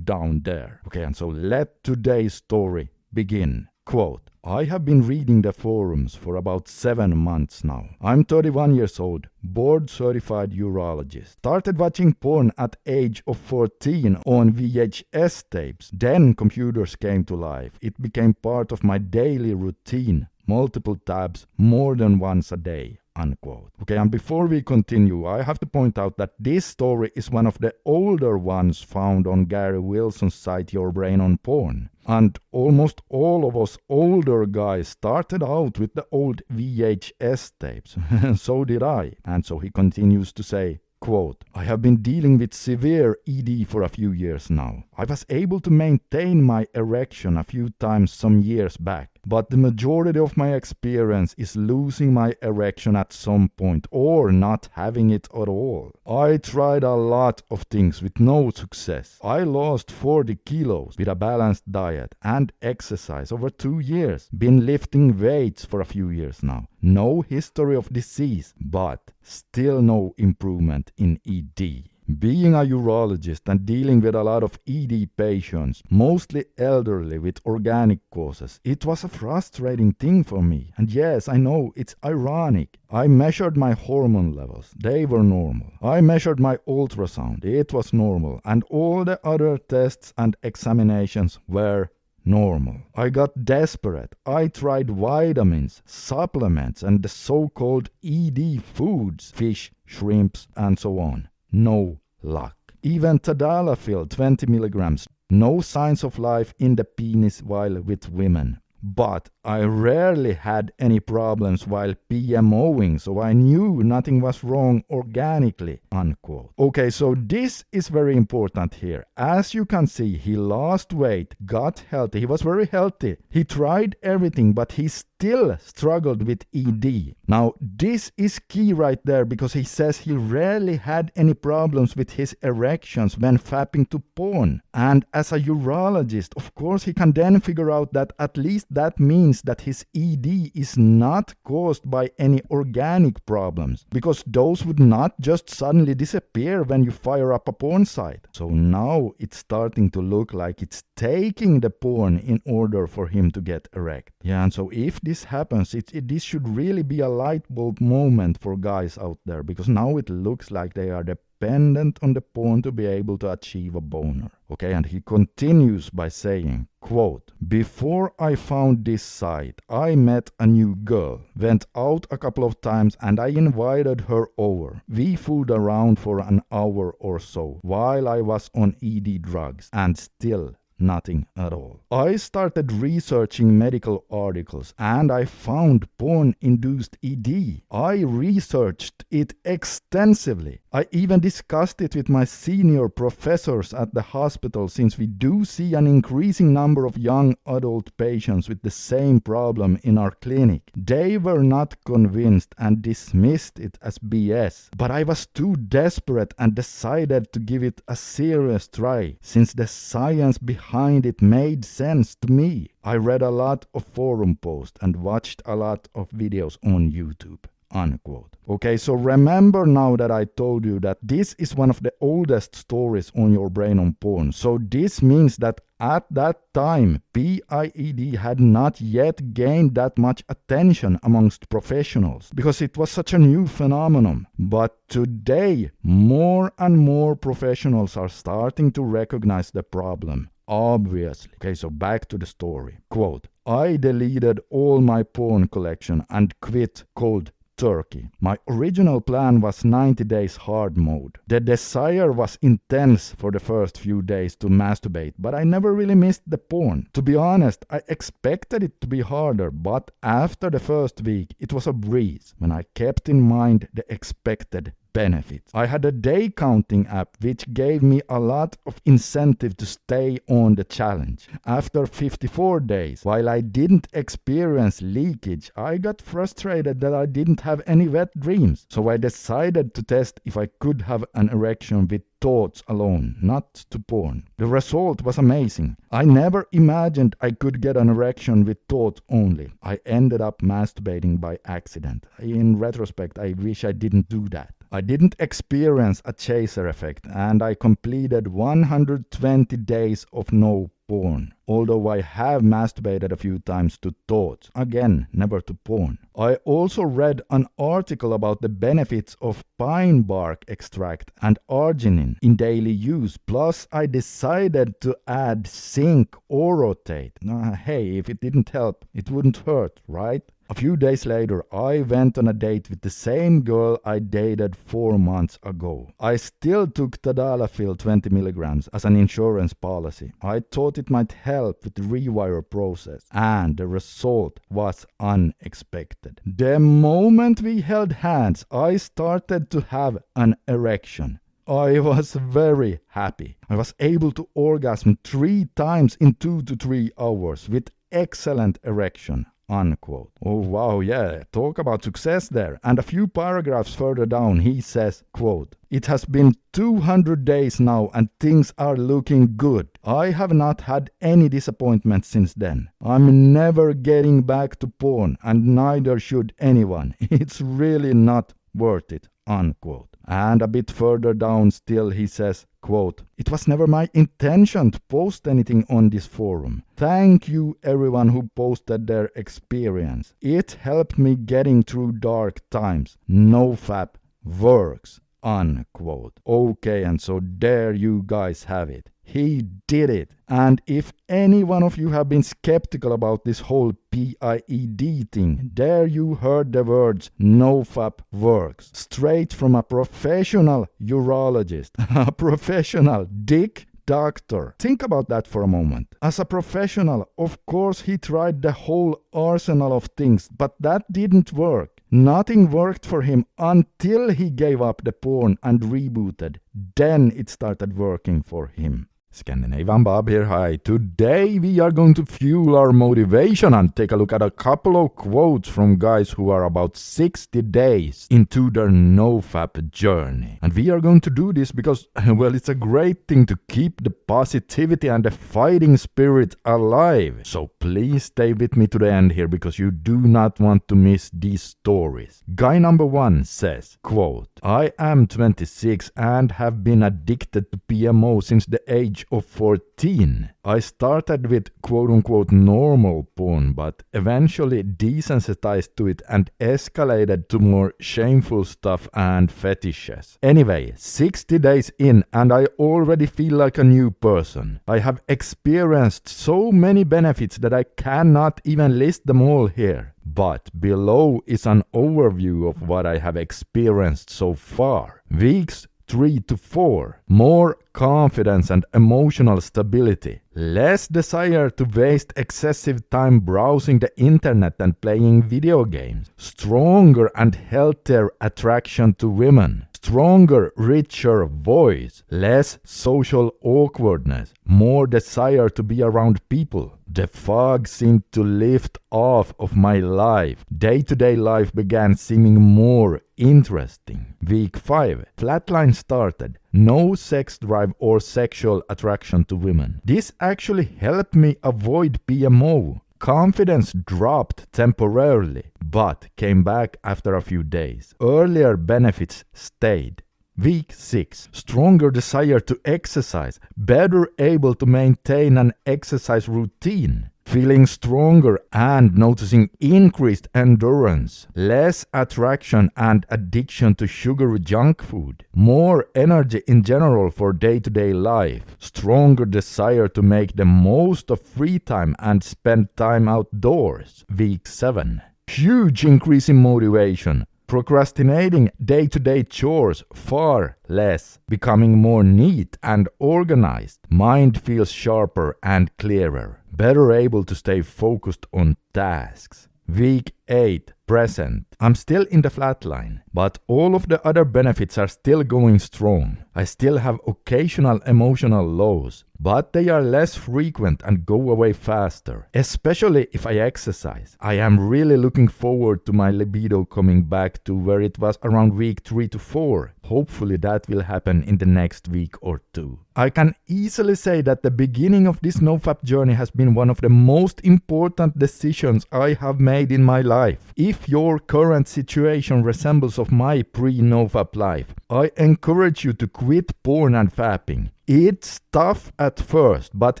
down there. Okay, and so let today's story begin. Quote, I have been reading the forums for about 7 months now. I'm 31 years old, board certified urologist. Started watching porn at age of 14 on VHS tapes. Then computers came to life. It became part of my daily routine. Multiple tabs, more than once a day. Unquote. Okay, and before we continue, I have to point out that this story is one of the older ones found on Gary Wilson's site Your Brain on Porn. And almost all of us older guys started out with the old VHS tapes. So did I. And so he continues to say, quote, I have been dealing with severe ED for a few years now. I was able to maintain my erection a few times some years back, but the majority of my experience is losing my erection at some point or not having it at all. I tried a lot of things with no success. I lost 40 kilos with a balanced diet and exercise over 2 years. Been lifting weights for a few years now. No history of disease, but still no improvement in ED. Being a urologist and dealing with a lot of ED patients, mostly elderly with organic causes, it was a frustrating thing for me. And yes, I know, it's ironic. I measured my hormone levels. They were normal. I measured my ultrasound. It was normal. And all the other tests and examinations were normal. I got desperate. I tried vitamins, supplements, and the so-called ED foods, fish, shrimps, and so on. No luck. Even tadalafil 20 milligrams. No signs of life in the penis while with women. But I rarely had any problems while PMOing, so I knew nothing was wrong organically, unquote. Okay, so this is very important here. As you can see, he lost weight, got healthy, he was very healthy. He tried everything, but he still struggled with ED. Now, this is key right there because he says he rarely had any problems with his erections when fapping to porn. And as a urologist, of course, he can then figure out that at least that means that his ED is not caused by any organic problems, because those would not just suddenly disappear when you fire up a porn site. So now it's starting to look like it's taking the porn in order for him to get erect. Yeah, and so if this happens, this should really be a light bulb moment for guys out there, because now it looks like they are dependent on the porn to be able to achieve a boner. Okay, and he continues by saying, quote, "Before I found this site, I met a new girl, went out a couple of times and I invited her over. We fooled around for an hour or so while I was on ED drugs and still nothing at all. I started researching medical articles and I found porn-induced ED. I researched it extensively. I even discussed it with my senior professors at the hospital, since we do see an increasing number of young adult patients with the same problem in our clinic. They were not convinced and dismissed it as BS, but I was too desperate and decided to give it a serious try, since the science behind it made sense to me. I read a lot of forum posts and watched a lot of videos on YouTube." Unquote. Okay, so remember now that I told you that this is one of the oldest stories on Your Brain on Porn. So this means that at that time, PIED had not yet gained that much attention amongst professionals because it was such a new phenomenon. But today, more and more professionals are starting to recognize the problem. Obviously. Okay, so back to the story. Quote, "I deleted all my porn collection and quit cold turkey. My original plan was 90 days hard mode. The desire was intense for the first few days to masturbate, but I never really missed the porn. To be honest, I expected it to be harder, but after the first week, it was a breeze when I kept in mind the expected benefits. I had a day counting app which gave me a lot of incentive to stay on the challenge. After 54 days, while I didn't experience leakage, I got frustrated that I didn't have any wet dreams. So I decided to test if I could have an erection with thoughts alone, not to porn. The result was amazing. I never imagined I could get an erection with thoughts only. I ended up masturbating by accident. In retrospect, I wish I didn't do that. I didn't experience a chaser effect, and I completed 120 days of no porn, although I have masturbated a few times to thoughts. Again, never to porn. I also read an article about the benefits of pine bark extract and arginine in daily use, plus I decided to add zinc orotate. Hey, if it didn't help, it wouldn't hurt, right? A few days later, I went on a date with the same girl I dated 4 months ago. I still took tadalafil 20 milligrams as an insurance policy. I thought it might help with the rewire process, and the result was unexpected. The moment we held hands, I started to have an erection. I was very happy. I was able to orgasm 3 times in 2 to 3 hours with excellent erection. Unquote. Oh wow, yeah, talk about success there. And a few paragraphs further down he says, quote, "It has been 200 days now and things are looking good. I have not had any disappointment since then. I'm never getting back to porn and neither should anyone. It's really not worth it." Unquote. And a bit further down still he says, quote, "It was never my intention to post anything on this forum. Thank you everyone who posted their experience. It helped me getting through dark times. NoFap works." Unquote. Okay, and so there you guys have it. He did it. And if any one of you have been skeptical about this whole PIED thing, there you heard the words NoFap works. Straight from a professional urologist, a professional dick doctor. Think about that for a moment. As a professional, of course he tried the whole arsenal of things, but that didn't work. Nothing worked for him until he gave up the porn and rebooted. Then it started working for him. Scandinavian Bob here, hi. Today we are going to fuel our motivation and take a look at a couple of quotes from guys who are about 60 days into their NoFap journey. And we are going to do this because, well, it's a great thing to keep the positivity and the fighting spirit alive. So please stay with me to the end here because you do not want to miss these stories. Guy number 1 says, quote, I am 26 and have been addicted to PMO since the age of 14. I started with quote-unquote normal porn, but eventually desensitized to it and escalated to more shameful stuff and fetishes. Anyway, 60 days in and I already feel like a new person. I have experienced so many benefits that I cannot even list them all here. But below is an overview of what I have experienced so far. Weeks 3 to 4. More confidence and emotional stability. Less desire to waste excessive time browsing the internet and playing video games. Stronger and healthier attraction to women. Stronger, richer voice. Less social awkwardness. More desire to be around people. The fog seemed to lift off of my life. Day-to-day life began seeming more interesting. Week 5. Flatline started. No sex drive or sexual attraction to women. This actually helped me avoid PMO. Confidence dropped temporarily, but came back after a few days. Earlier benefits stayed. Week 6. Stronger desire to exercise. Better able to maintain an exercise routine. Feeling stronger and noticing increased endurance. Less attraction and addiction to sugary junk food. More energy in general for day-to-day life. Stronger desire to make the most of free time and spend time outdoors. Week 7. Huge increase in motivation. Procrastinating day-to-day chores far less, becoming more neat and organized. Mind feels sharper and clearer, better able to stay focused on tasks. Week 8, present. I'm still in the flatline, but all of the other benefits are still going strong. I still have occasional emotional lows, but they are less frequent and go away faster, especially if I exercise. I am really looking forward to my libido coming back to where it was around week 3 to 4. Hopefully that will happen in the next week or 2. I can easily say that the beginning of this NoFap journey has been one of the most important decisions I have made in my life. If your current situation resembles of my pre-NoFap life, I encourage you to quit porn and fapping. It's tough at first, but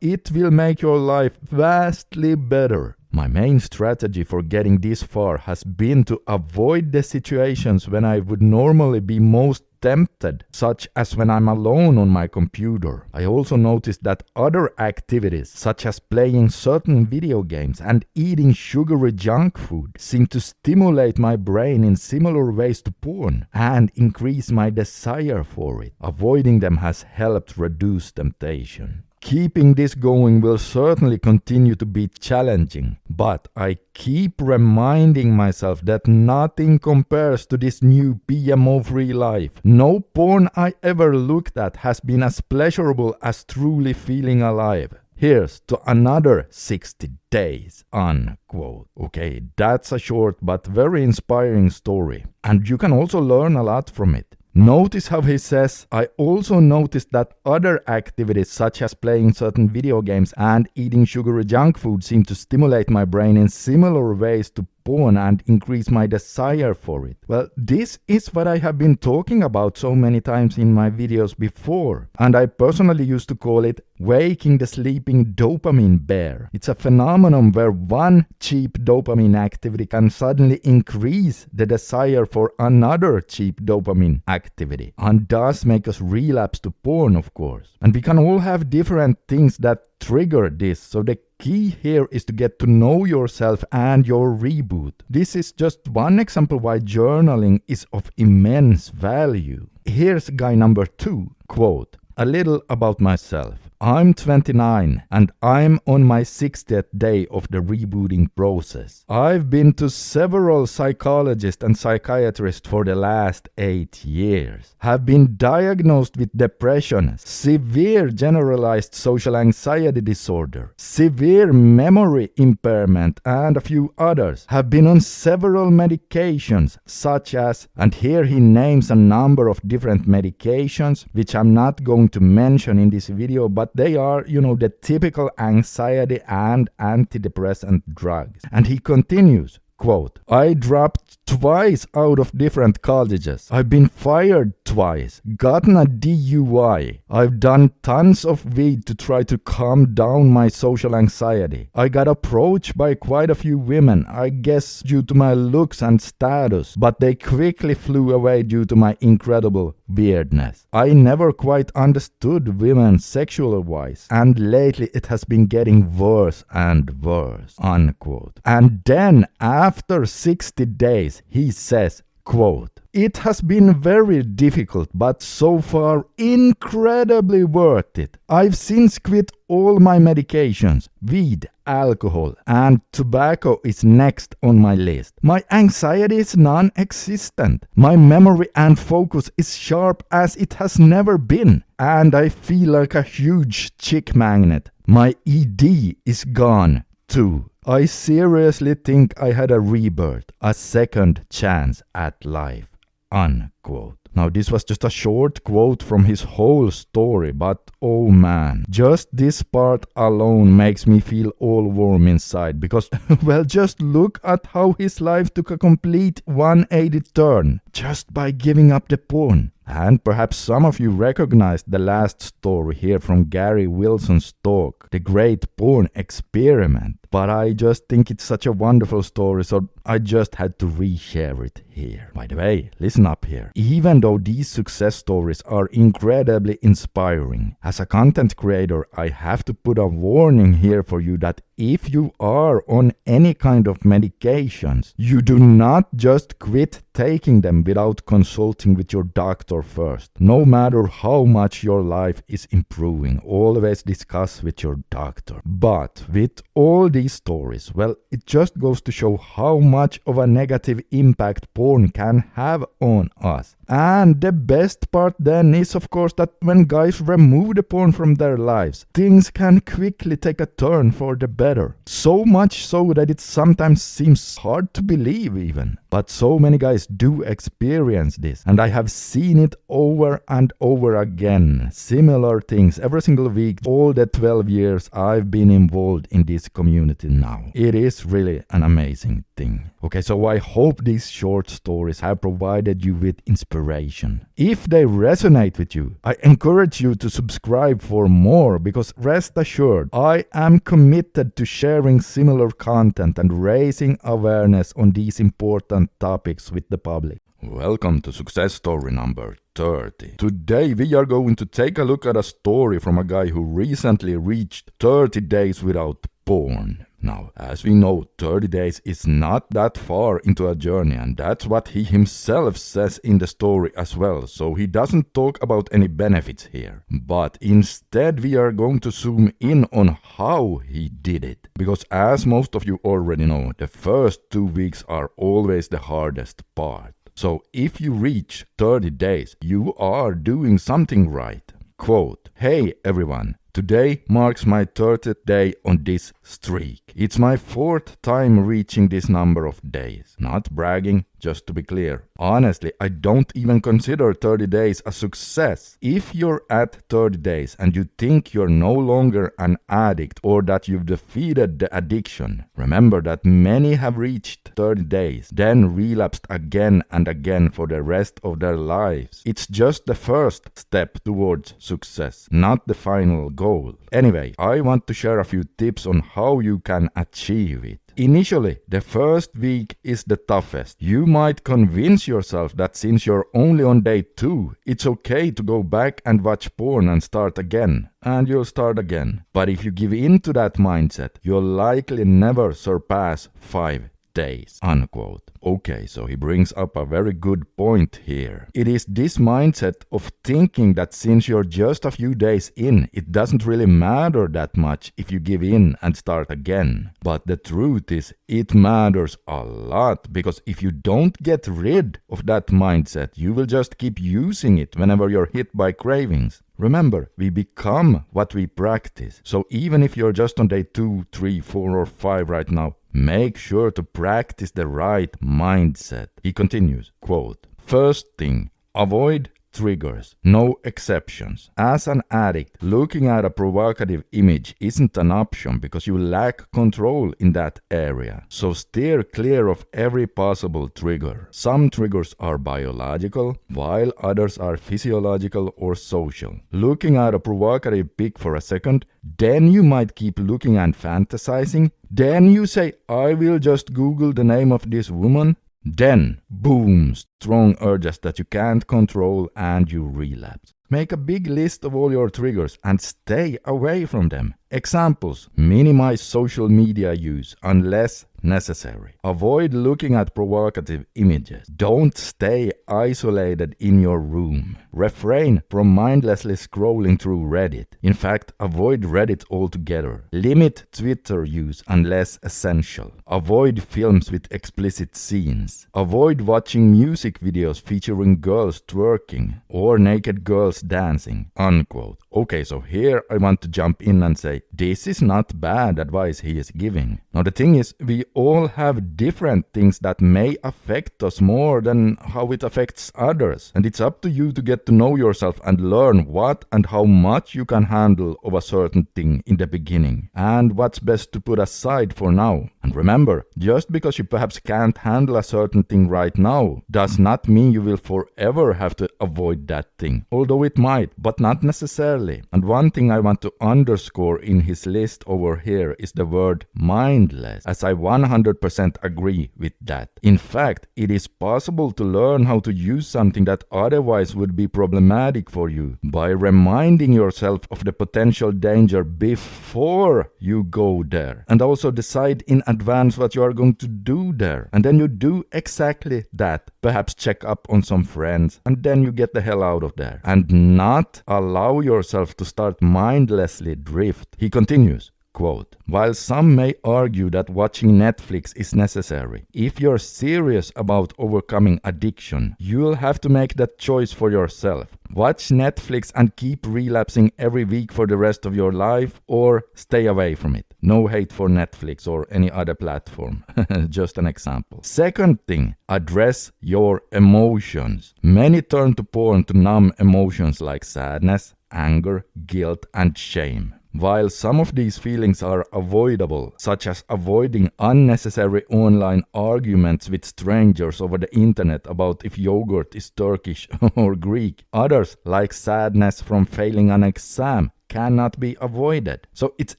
it will make your life vastly better. My main strategy for getting this far has been to avoid the situations when I would normally be most tempted, such as when I'm alone on my computer. I also noticed that other activities, such as playing certain video games and eating sugary junk food, seem to stimulate my brain in similar ways to porn and increase my desire for it. Avoiding them has helped reduce temptation. Keeping this going will certainly continue to be challenging, but I keep reminding myself that nothing compares to this new PMO-free life. No porn I ever looked at has been as pleasurable as truly feeling alive. Here's to another 60 days, unquote. Okay, that's a short but very inspiring story, and you can also learn a lot from it. Notice how he says, I also noticed that other activities such as playing certain video games and eating sugary junk food seem to stimulate my brain in similar ways to porn and increase my desire for it? Well, this is what I have been talking about so many times in my videos before, and I personally used to call it waking the sleeping dopamine bear. It's a phenomenon where one cheap dopamine activity can suddenly increase the desire for another cheap dopamine activity, and thus make us relapse to porn, of course. And we can all have different things that trigger this, so the key here is to get to know yourself and your reboot. This is just one example why journaling is of immense value. Here's guy number 2, quote, "A little about myself. I'm 29 and I'm on my 60th day of the rebooting process. I've been to several psychologists and psychiatrists for the last 8 years. Have been diagnosed with depression, severe generalized social anxiety disorder, severe memory impairment, and a few others. Have been on several medications such as," and here he names a number of different medications which I'm not going to mention in this video, but they are, the typical anxiety and antidepressant drugs. And he continues, quote, "I dropped twice out of different colleges. I've been fired twice, gotten a DUI. I've done tons of weed to try to calm down my social anxiety. I got approached by quite a few women, I guess due to my looks and status, but they quickly flew away due to my incredible weirdness. I never quite understood women sexual-wise, and lately it has been getting worse and worse," unquote. And then after 60 days, he says, quote, "It has been very difficult, but so far incredibly worth it. I've since quit all my medications. Weed, alcohol, and tobacco is next on my list. My anxiety is non-existent. My memory and focus is sharp as it has never been. And I feel like a huge chick magnet. My ED is gone too. I seriously think I had a rebirth, a second chance at life," unquote. Now this was just a short quote from his whole story, but oh man, just this part alone makes me feel all warm inside because, well, just look at how his life took a complete 180 turn just by giving up the porn. And perhaps some of you recognized the last story here from Gary Wilson's talk, The Great Porn Experiment. But I just think it's such a wonderful story, so I just had to reshare it here. By the way, listen up here. Even though these success stories are incredibly inspiring, as a content creator, I have to put a warning here for you that if you are on any kind of medications, you do not just quit taking them without consulting with your doctor first. No matter how much your life is improving, always discuss with your doctor. But with all these stories, well, it just goes to show how much of a negative impact porn can have on us. And the best part then is, of course, that when guys remove the porn from their lives, things can quickly take a turn for the better. So much so that it sometimes seems hard to believe even. But so many guys do experience this, and I have seen it over and over again. Similar things every single week, all the 12 years I've been involved in this community now. It is really an amazing thing. Okay, so I hope these short stories have provided you with inspiration. If they resonate with you, I encourage you to subscribe for more, because rest assured, I am committed to sharing similar content and raising awareness on these important topics with the public. Welcome to success story number 30. Today we are going to take a look at a story from a guy who recently reached 30 days without porn. Now, as we know, 30 days is not that far into a journey, and that's what he himself says in the story as well, so he doesn't talk about any benefits here. But instead we are going to zoom in on how he did it. Because as most of you already know, the first 2 weeks are always the hardest part. So if you reach 30 days, you are doing something right. Quote, "Hey everyone, Today marks my 30th day on this streak. It's my 4th time reaching this number of days. Not bragging, just to be clear. Honestly, I don't even consider 30 days a success. If you're at 30 days and you think you're no longer an addict or that you've defeated the addiction, remember that many have reached 30 days, then relapsed again and again for the rest of their lives. It's just the first step towards success, not the final goal. Anyway, I want to share a few tips on how you can achieve it. Initially, the first week is the toughest. You might convince yourself that since you're only on day 2, it's okay to go back and watch porn and start again. And you'll start again. But if you give in to that mindset, you'll likely never surpass 5 days, unquote. Okay, so he brings up a very good point here. It is this mindset of thinking that since you're just a few days in, it doesn't really matter that much if you give in and start again. But the truth is, it matters a lot, because if you don't get rid of that mindset, you will just keep using it whenever you're hit by cravings. Remember, we become what we practice. So even if you're just on day 2, 3, 4 or 5 right now, make sure to practice the right mindset. He continues, quote, "First thing, avoid triggers, no exceptions. As an addict, looking at a provocative image isn't an option because you lack control in that area. So steer clear of every possible trigger. Some triggers are biological, while others are physiological or social. Looking at a provocative pic for a second, then you might keep looking and fantasizing. Then you say, I will just Google the name of this woman. Then, boom, strong urges that you can't control and you relapse. Make a big list of all your triggers and stay away from them. Examples: minimize social media use unless necessary. Avoid looking at provocative images. Don't stay isolated in your room. Refrain from mindlessly scrolling through Reddit. In fact, avoid Reddit altogether. Limit Twitter use unless essential. Avoid films with explicit scenes. Avoid watching music videos featuring girls twerking or naked girls dancing." Unquote. Okay, so here I want to jump in and say, this is not bad advice he is giving. Now the thing is, we all have different things that may affect us more than how it affects others. And it's up to you to get to know yourself and learn what and how much you can handle of a certain thing in the beginning, and what's best to put aside for now. And remember, just because you perhaps can't handle a certain thing right now, does not mean you will forever have to avoid that thing. Although it might, but not necessarily. And one thing I want to underscore in his list over here is the word mindless, as I 100% agree with that. In fact, it is possible to learn how to use something that otherwise would be problematic for you by reminding yourself of the potential danger before you go there, and also decide in advance what you are going to do there. And then you do exactly that. Perhaps check up on some friends, and then you get the hell out of there. And not allow yourself to start mindlessly drift. He continues, quote, "While some may argue that watching Netflix is necessary, if you're serious about overcoming addiction, you'll have to make that choice for yourself. Watch Netflix and keep relapsing every week for the rest of your life, or stay away from it. No hate for Netflix or any other platform. Just an example. Second thing, address your emotions. Many turn to porn to numb emotions like sadness, anger, guilt, and shame. While some of these feelings are avoidable, such as avoiding unnecessary online arguments with strangers over the internet about if yogurt is Turkish or Greek, others, like sadness from failing an exam, cannot be avoided. So it's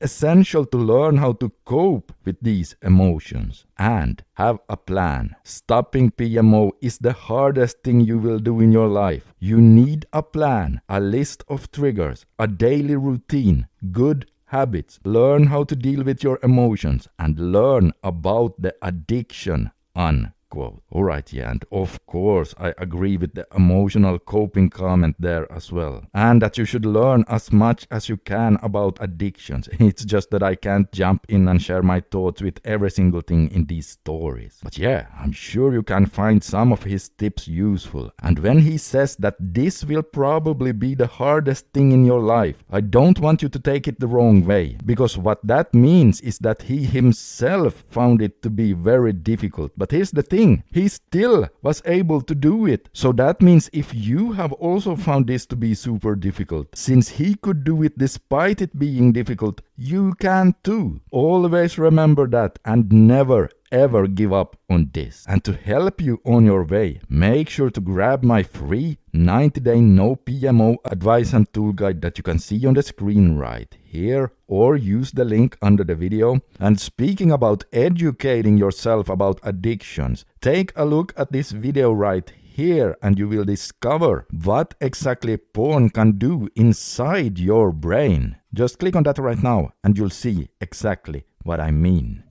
essential to learn how to cope with these emotions and have a plan. Stopping PMO is the hardest thing you will do in your life. You need a plan, a list of triggers, a daily routine, good habits. Learn how to deal with your emotions and learn about the addiction. Unquote. quote. Alright, yeah, and of course I agree with the emotional coping comment there as well. And that you should learn as much as you can about addictions. It's just that I can't jump in and share my thoughts with every single thing in these stories. But yeah, I'm sure you can find some of his tips useful. And when he says that this will probably be the hardest thing in your life, I don't want you to take it the wrong way, because what that means is that he himself found it to be very difficult. But here's the thing, he still was able to do it. So that means if you have also found this to be super difficult, since he could do it despite it being difficult, you can too. Always remember that and never ever give up on this. And to help you on your way, make sure to grab my free 90-day no PMO advice and tool guide that you can see on the screen right here, or use the link under the video. And speaking about educating yourself about addictions, take a look at this video right here and you will discover what exactly porn can do inside your brain. Just click on that right now and you'll see exactly what I mean.